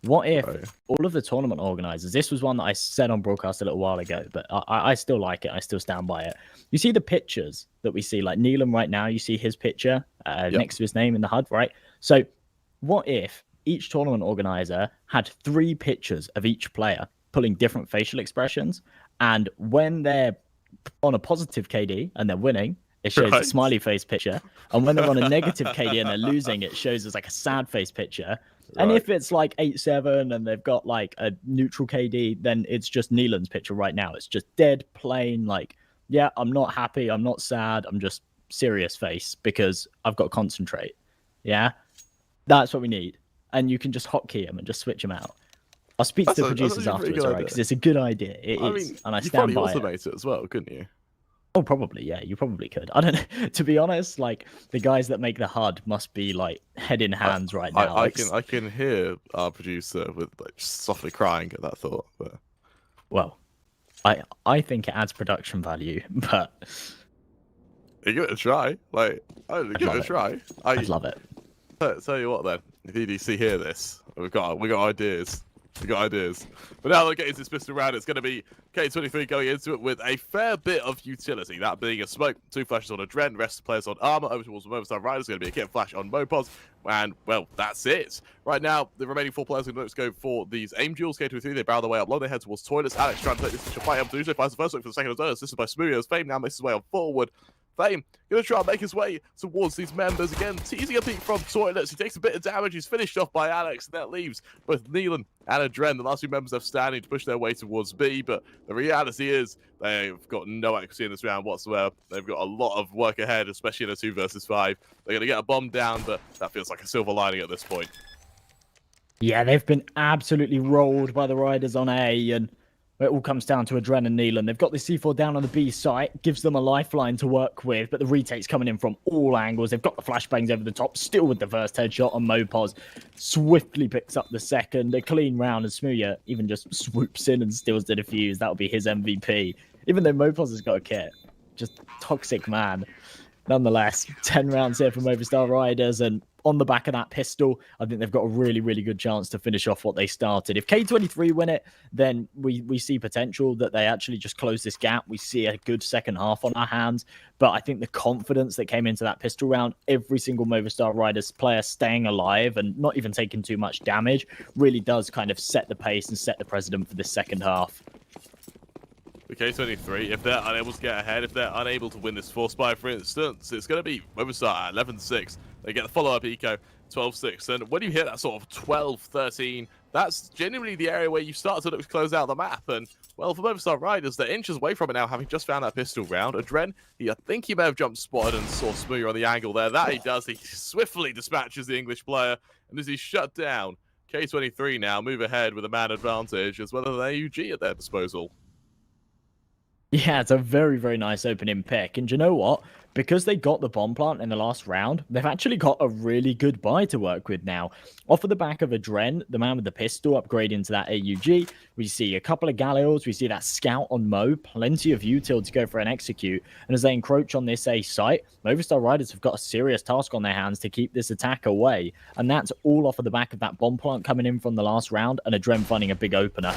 Speaker 4: What if all of the tournament organizers, this was one that I said on broadcast a little while ago, but I still like it. I still stand by it. You see the pictures that we see, like Neelam right now, you see his picture next to his name in the HUD, right? So what if each tournament organizer had 3 pictures of each player pulling different facial expressions, and when they're on a positive KD and they're winning, it shows a smiley face picture, and when they're on a negative KD and they're losing, it shows as like a sad face picture. And if it's like 8-7 and they've got like a neutral KD, then it's just Neelan's picture right now. It's just dead plain, like, yeah, I'm not happy, I'm not sad, I'm just serious face because I've got to concentrate. Yeah, that's what we need. And you can just hotkey them and just switch them out. I'll speak to the producers afterwards, right? Because it's a good idea. It is, and I stand by it. You probably
Speaker 3: automate it as well, couldn't you?
Speaker 4: Oh, probably, yeah. You probably could. I don't know. To be honest, like the guys that make the HUD must be like head in hands right now.
Speaker 3: I can hear our producer with like softly crying at that thought. But...
Speaker 4: Well, I think it adds production value, but
Speaker 3: you give it a try. Like, give it a try.
Speaker 4: I'd love it.
Speaker 3: Tell you what, then, if EDC hear this, we got ideas. We got ideas. But now that getting this pistol round, it's going to be K23 going into it with a fair bit of utility. That being a smoke, 2 flashes on a Dren, rest of the players on armor, over towards the Movister Riders, going to be a kit flash on Mopos, and, well, that's it. Right now, the remaining 4 players are going to go for these aim duels. K23, they barrel their way up low, they head towards toilets. Alex trying to take this to fight up to do so, finds the first look for the second as well. This is by Smoothie. Fame now makes his way on forward. Fame gonna try and make his way towards these members again, teasing a peek from toilets. He takes a bit of damage. He's finished off by Alex, and that leaves both Neelan and Adren, the last 2 members left standing, to push their way towards B. But the reality is they've got no accuracy in this round whatsoever. They've got a lot of work ahead, especially in a 2 versus 5. They're gonna get a bomb down, but that feels like a silver lining at this point.
Speaker 4: Yeah, they've been absolutely rolled by the Riders on A, and it all comes down to Adren and Neelan. They've got the C4 down on the B site, gives them a lifeline to work with, but the retake's coming in from all angles. They've got the flashbangs over the top, still with the first headshot on Mopos. Swiftly picks up the second. A clean round, and Smoothie even just swoops in and steals the defuse. That'll be his MVP. Even though Mopos has got a kit. Just toxic man. Nonetheless, 10 rounds here from Movistar Riders, and on the back of that pistol, I think they've got a really, really good chance to finish off what they started. If K23 win it, then we see potential that they actually just close this gap. We see a good second half on our hands, but I think the confidence that came into that pistol round, every single Movistar Riders player staying alive and not even taking too much damage, really does kind of set the pace and set the precedent for this second half.
Speaker 3: K23, if they're unable to get ahead, if they're unable to win this force buy, for instance, it's going to be Movistar at 11-6. They get the follow-up eco, 12-6. And when you hit that sort of 12, 13, that's genuinely the area where you start to look to close out the map. And, well, for Movister Riders, they're inches away from it now, having just found that pistol round. Adren, I think he may have jumped spotted and saw Smooyer on the angle there. That he does. He swiftly dispatches the English player, and as he's shut down, K23 now move ahead with a man advantage, as well as an AUG at their disposal.
Speaker 4: Yeah, it's a very, very nice opening pick. And you know what? Because they got the bomb plant in the last round, they've actually got a really good buy to work with now. Off of the back of Adren, the man with the pistol, upgrading to that AUG. We see a couple of Galleons. We see that scout on Mo. Plenty of util to go for an execute. And as they encroach on this A site, Movister Riders have got a serious task on their hands to keep this attack away. And that's all off of the back of that bomb plant coming in from the last round and Adren finding a big opener.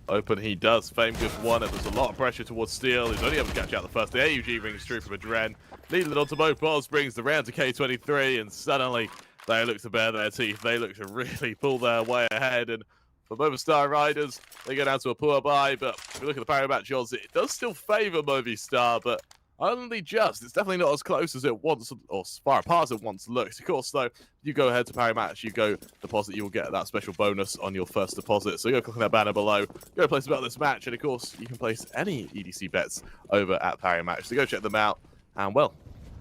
Speaker 3: Open he does. Fame just won it. There's a lot of pressure towards Steel. He's only able to catch out the first. The AUG rings through from Adren. Leading it onto Mopos, brings the round to K23, and suddenly they look to bare their teeth. They look to really pull their way ahead. And for Movistar Riders, they go down to a poor buy. But if you look at the parry match odds, it does still favour Movistar, but only just. It's definitely not as close as it once, or as far apart as it once looked. Of course, though, you go ahead to parry match, you go deposit, you will get that special bonus on your first deposit. So go click on that banner below, go place about this match, and of course, you can place any EDC bets over at parry match. So go check them out. And well,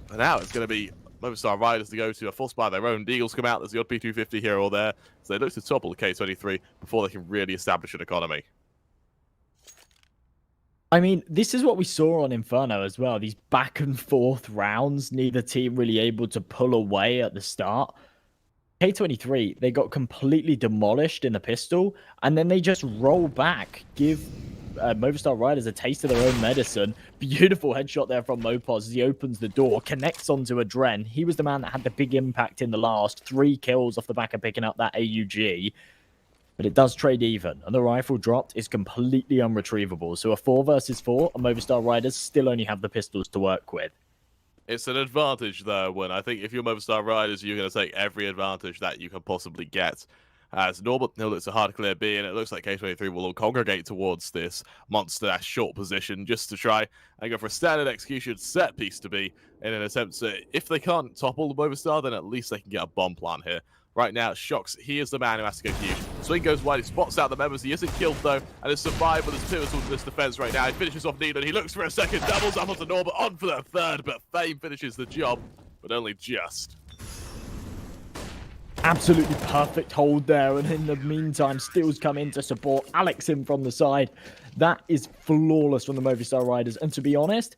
Speaker 3: for now, it's going to be Movistar Riders to go to a force by their own. Deagles come out, there's the odd P250 here or there. So they look to topple the K23 before they can really establish an economy.
Speaker 4: I mean, this is what we saw on Inferno as well. These back and forth rounds, neither team really able to pull away at the start. K23, they got completely demolished in the pistol, and then they just roll back, give Movistar Riders a taste of their own medicine. Beautiful headshot there from Mopos as he opens the door, connects onto Adren. He was the man that had the big impact in the last 3 kills off the back of picking up that AUG. But it does trade even, and the rifle dropped is completely unretrievable. So a 4 versus 4, and Movistar Riders still only have the pistols to work with.
Speaker 3: It's an advantage, though, when I think if you're Movistar Riders, you're going to take every advantage that you can possibly get. As Norbert Hill, it's a hard clear B, and it looks like K23 will all congregate towards this monster short position just to try and go for a standard execution set piece to be in an attempt to, if they can't topple the Movistar, then at least they can get a bomb plant here. Right now, Shox, he is the man who has to go huge. Swing goes wide, he spots out the members, he isn't killed though, and has survived with his pivotal to this defense right now. He finishes off Nino, he looks for a second, doubles up onto Norbert, on for the third, but Fame finishes the job, but only just.
Speaker 4: Absolutely perfect hold there, and in the meantime, Steel's come in to support Alex in from the side. That is flawless from the Movistar Riders, and to be honest,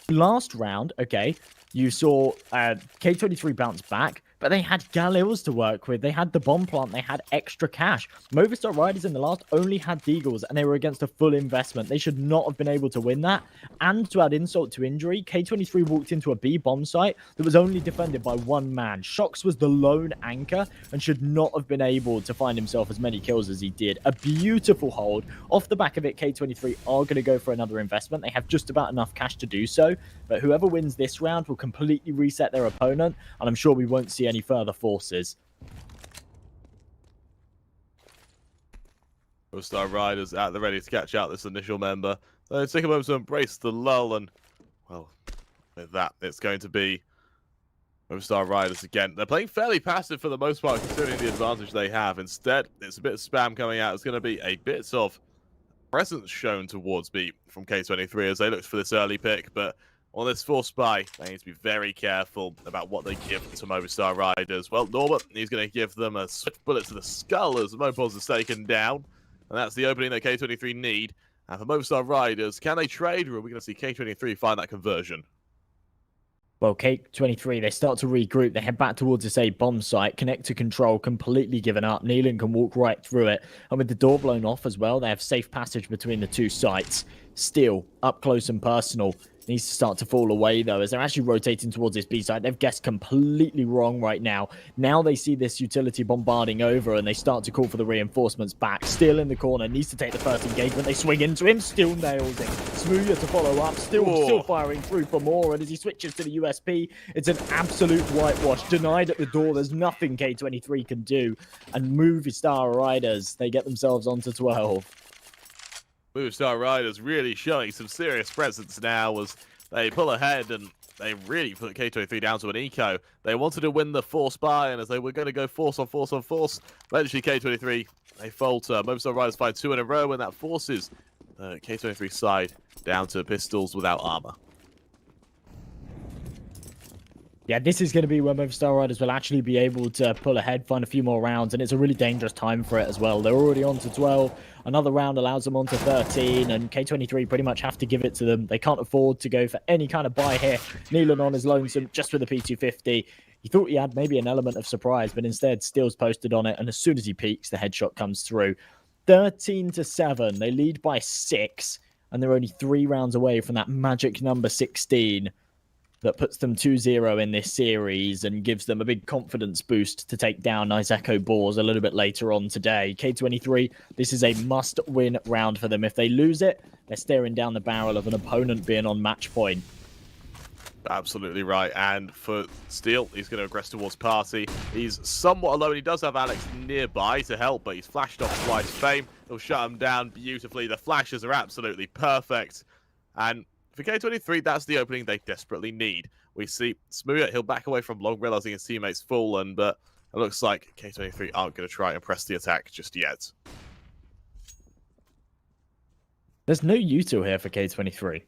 Speaker 4: last round, okay, you saw K23 bounce back, but they had Galils to work with. They had the bomb plant. They had extra cash. Movistar Riders in the last only had Deagles, and they were against a full investment. They should not have been able to win that. And to add insult to injury, K23 walked into a B bomb site that was only defended by 1 man. Shox was the lone anchor and should not have been able to find himself as many kills as he did. A beautiful hold. Off the back of it, K23 are going to go for another investment. They have just about enough cash to do so. But whoever wins this round will completely reset their opponent, and I'm sure we won't see any further forces.
Speaker 3: Movistar Riders at the ready to catch out this initial member. They take a moment to embrace the lull, and well, with that, it's going to be Movistar Riders again. They're playing fairly passive for the most part, considering the advantage they have. Instead, it's a bit of spam coming out. It's going to be a bit of presence shown towards B from K23 as they look for this early pick, but on this force buy, they need to be very careful about what they give to Movistar Riders. Well, Norbert, he's going to give them a swift bullet to the skull as Mopos is taken down. And that's the opening that K23 need. And for Movistar Riders, can they trade, or are we going to see K23 find that conversion?
Speaker 4: Well, K23, they start to regroup. They head back towards this A bomb site. Connect to control, completely given up. Nealon can walk right through it. And with the door blown off as well, they have safe passage between the 2 sites. Steel, up close and personal. Needs to start to fall away, though, as they're actually rotating towards this B side. They've guessed completely wrong right now. Now they see this utility bombarding over, and they start to call for the reinforcements back. Still in the corner, needs to take the first engagement. They swing into him, still nails him. Smooyer to follow up, still firing through for more, and as he switches to the USP, it's an absolute whitewash. Denied at the door, there's nothing K23 can do. And Movistar Riders, they get themselves onto 12.
Speaker 3: Movistar Riders really showing some serious presence now as they pull ahead, and they really put K23 down to an eco. They wanted to win the force buy, and as they were going to go force on force on force, eventually K23, they falter. Movister Riders find 2 in a row, and that forces the K23 side down to pistols without armor.
Speaker 4: Yeah, this is going to be where Movister Riders will actually be able to pull ahead, find a few more rounds, and it's a really dangerous time for it as well. They're already on to 12. Another round allows them on to 13, and K23 pretty much have to give it to them. They can't afford to go for any kind of buy here. Nealon on his lonesome, just with the P250. He thought he had maybe an element of surprise, but instead Steel's posted on it, and as soon as he peeks, the headshot comes through. 13-7. They lead by 6, and they're only 3 rounds away from that magic number 16. That puts them 2-0 in this series and gives them a big confidence boost to take down Nice Echo Boars a little bit later on today. K23, this is a must-win round for them. If they lose it, they're staring down the barrel of an opponent being on match point.
Speaker 3: Absolutely right. And for Steel, he's going to aggress towards Party. He's somewhat alone. He does have Alex nearby to help, but he's flashed off twice. Fame, he'll shut him down beautifully. The flashes are absolutely perfect. And for K23, that's the opening they desperately need. We see Smooya, he'll back away from long, realizing his teammate's fallen, but it looks like K23 aren't going to try and press the attack just yet. There's
Speaker 4: no util here for K23.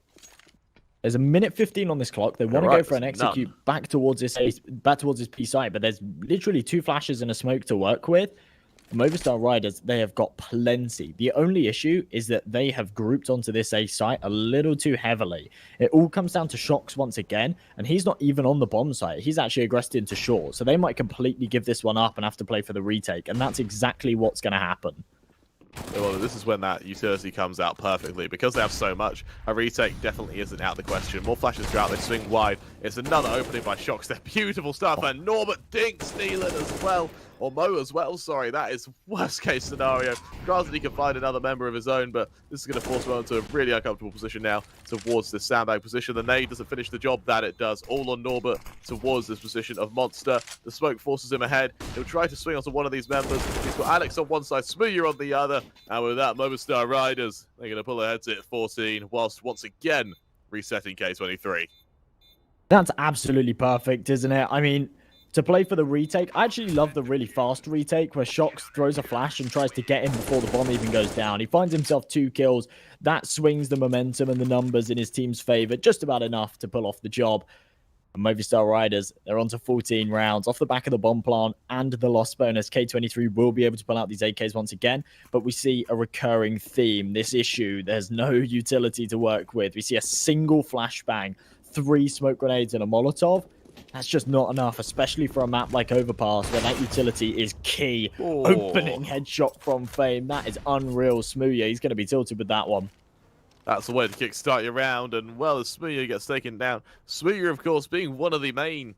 Speaker 4: There's a minute 15 on this clock. They want to go for an execute back towards his P site, but there's literally 2 flashes and a smoke to work with. Movister Riders, they have got plenty. The only issue is that they have grouped onto this A site a little too heavily. It all comes down to shox once again, and he's not even on the bomb site. He's actually aggressed into short, so they might completely give this one up and have to play for the retake, and that's exactly what's going to happen.
Speaker 3: Well, this is when that utility comes out perfectly. Because they have so much, a retake definitely isn't out of the question. More flashes go out, they swing wide. It's another opening by shox. They're beautiful stuff, and Norbert dinks Nealon as well. Or Mo as well, sorry. That is worst case scenario. Granted, he can find another member of his own, but this is going to force Mo into a really uncomfortable position now towards this sandbag position. The nade doesn't finish the job that it does. All on Norbert towards this position of Monster. The smoke forces him ahead. He'll try to swing onto one of these members. He's got Alex on one side, Smooya on the other. And with that, Movister Riders, they're going to pull ahead to 14, whilst once again resetting K23.
Speaker 4: That's absolutely perfect, isn't it? I mean, to play for the retake, I actually love the really fast retake where shox throws a flash and tries to get him before the bomb even goes down. He finds himself 2 kills. That swings the momentum and the numbers in his team's favor just about enough to pull off the job. And Movister Riders, they're on to 14 rounds off the back of the bomb plant and the loss bonus. K23 will be able to pull out these AKs once again, but we see a recurring theme. This issue, there's no utility to work with. We see a single flashbang, 3 smoke grenades and a Molotov. That's just not enough, especially for a map like Overpass, where that utility is key. Oh. Opening headshot from Fame. That is unreal. Smooya, he's going to be tilted with that one.
Speaker 3: That's the way to kickstart your round, and well, as Smooya gets taken down, Smooya, of course, being one of the main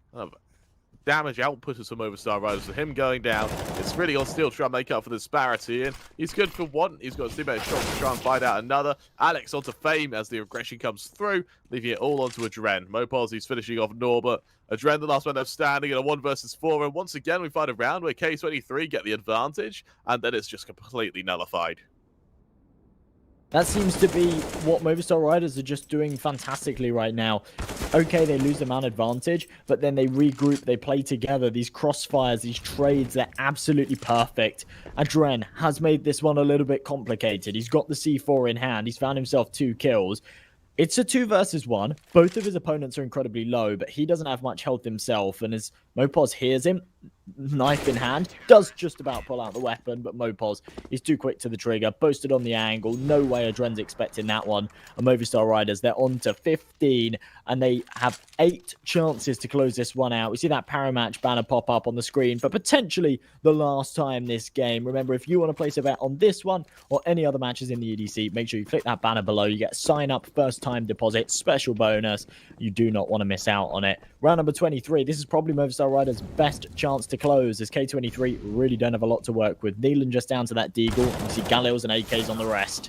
Speaker 3: damage outputters from Movister Riders, with him going down, it's really on Steel to try and make up for the disparity, and he's good for one. He's got a teammate shot to try and find out another. Alex onto Fame as the aggression comes through, leaving it all onto Adren. Mopos, he's finishing off Norbert. Adren, the last man left standing in a 1 versus 4, and once again we find a round where K23 get the advantage, and then it's just completely nullified.
Speaker 4: That seems to be what Movister Riders are just doing fantastically right now. Okay, they lose the man advantage, but then they regroup, they play together. These crossfires, these trades, they're absolutely perfect. Adren has made this one a little bit complicated. He's got the C4 in hand. He's found himself 2 kills. It's a 2 versus 1. Both of his opponents are incredibly low, but he doesn't have much health himself. And as Mopos hears him, knife in hand, does just about pull out the weapon, but Mopos is too quick to the trigger, posted on the angle. No way Adren's expecting that one. And Movister Riders, they're on to 15, and they have 8 chances to close this one out. We see that Paramatch banner pop up on the screen for potentially the last time this game. Remember, if you want to place a bet on this one or any other matches in the EDC, make sure you click that banner below. You get a sign up, first time deposit, special bonus. You do not want to miss out on it. Round number 23. This is probably Movister Riders' best chance to close, as K23 really don't have a lot to work with. Nealon just down to that deagle. You see Galils and AKs on the rest.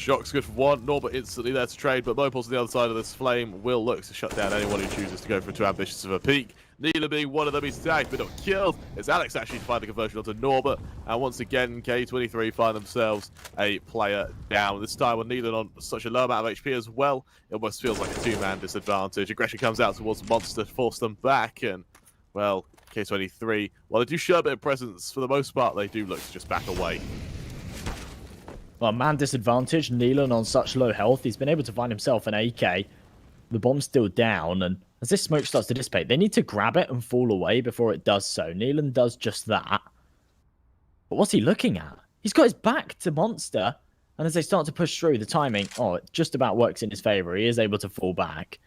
Speaker 3: Shox good for one. Norbert instantly there to trade, but Mopul's on the other side of this. Flame will look to shut down anyone who chooses to go for too ambitious of a peak. Nila being one of them, he's tagged but not killed. It's Alex actually to find the conversion onto Norbert. And once again, K23 find themselves a player down. This time with Nila on such a low amount of HP as well, it almost feels like a two-man disadvantage. Aggression comes out towards Monster to force them back, and, well, K23, while they do show a bit of presence, for the most part, they do look to just back away.
Speaker 4: Well, man disadvantage, Neelan on such low health, he's been able to find himself an AK. The bomb's still down, and as this smoke starts to dissipate, they need to grab it and fall away before it does so. Neelan does just that. But what's he looking at? He's got his back to Monster, and as they start to push through, the timing, it just about works in his favor. He is able to fall back.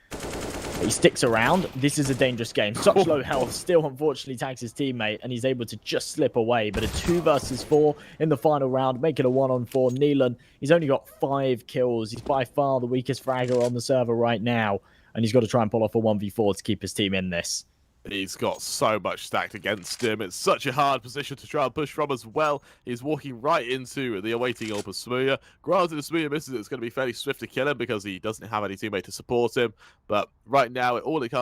Speaker 4: He sticks around. This is a dangerous game. Such low health. Still, unfortunately, tags his teammate, and he's able to just slip away. But a 2 versus 4 in the final round, make it a 1-on-4. Neelan, he's only got 5 kills. He's by far the weakest fragger on the server right now, and he's got to try and pull off a 1v4 to keep his team in this.
Speaker 3: He's got so much stacked against him. It's such a hard position to try and push from as well. He's walking right into the awaiting ult of Smooya. Granted, if Smooya misses, it's going to be fairly swift to kill him because he doesn't have any teammate to support him. But right now, all it comes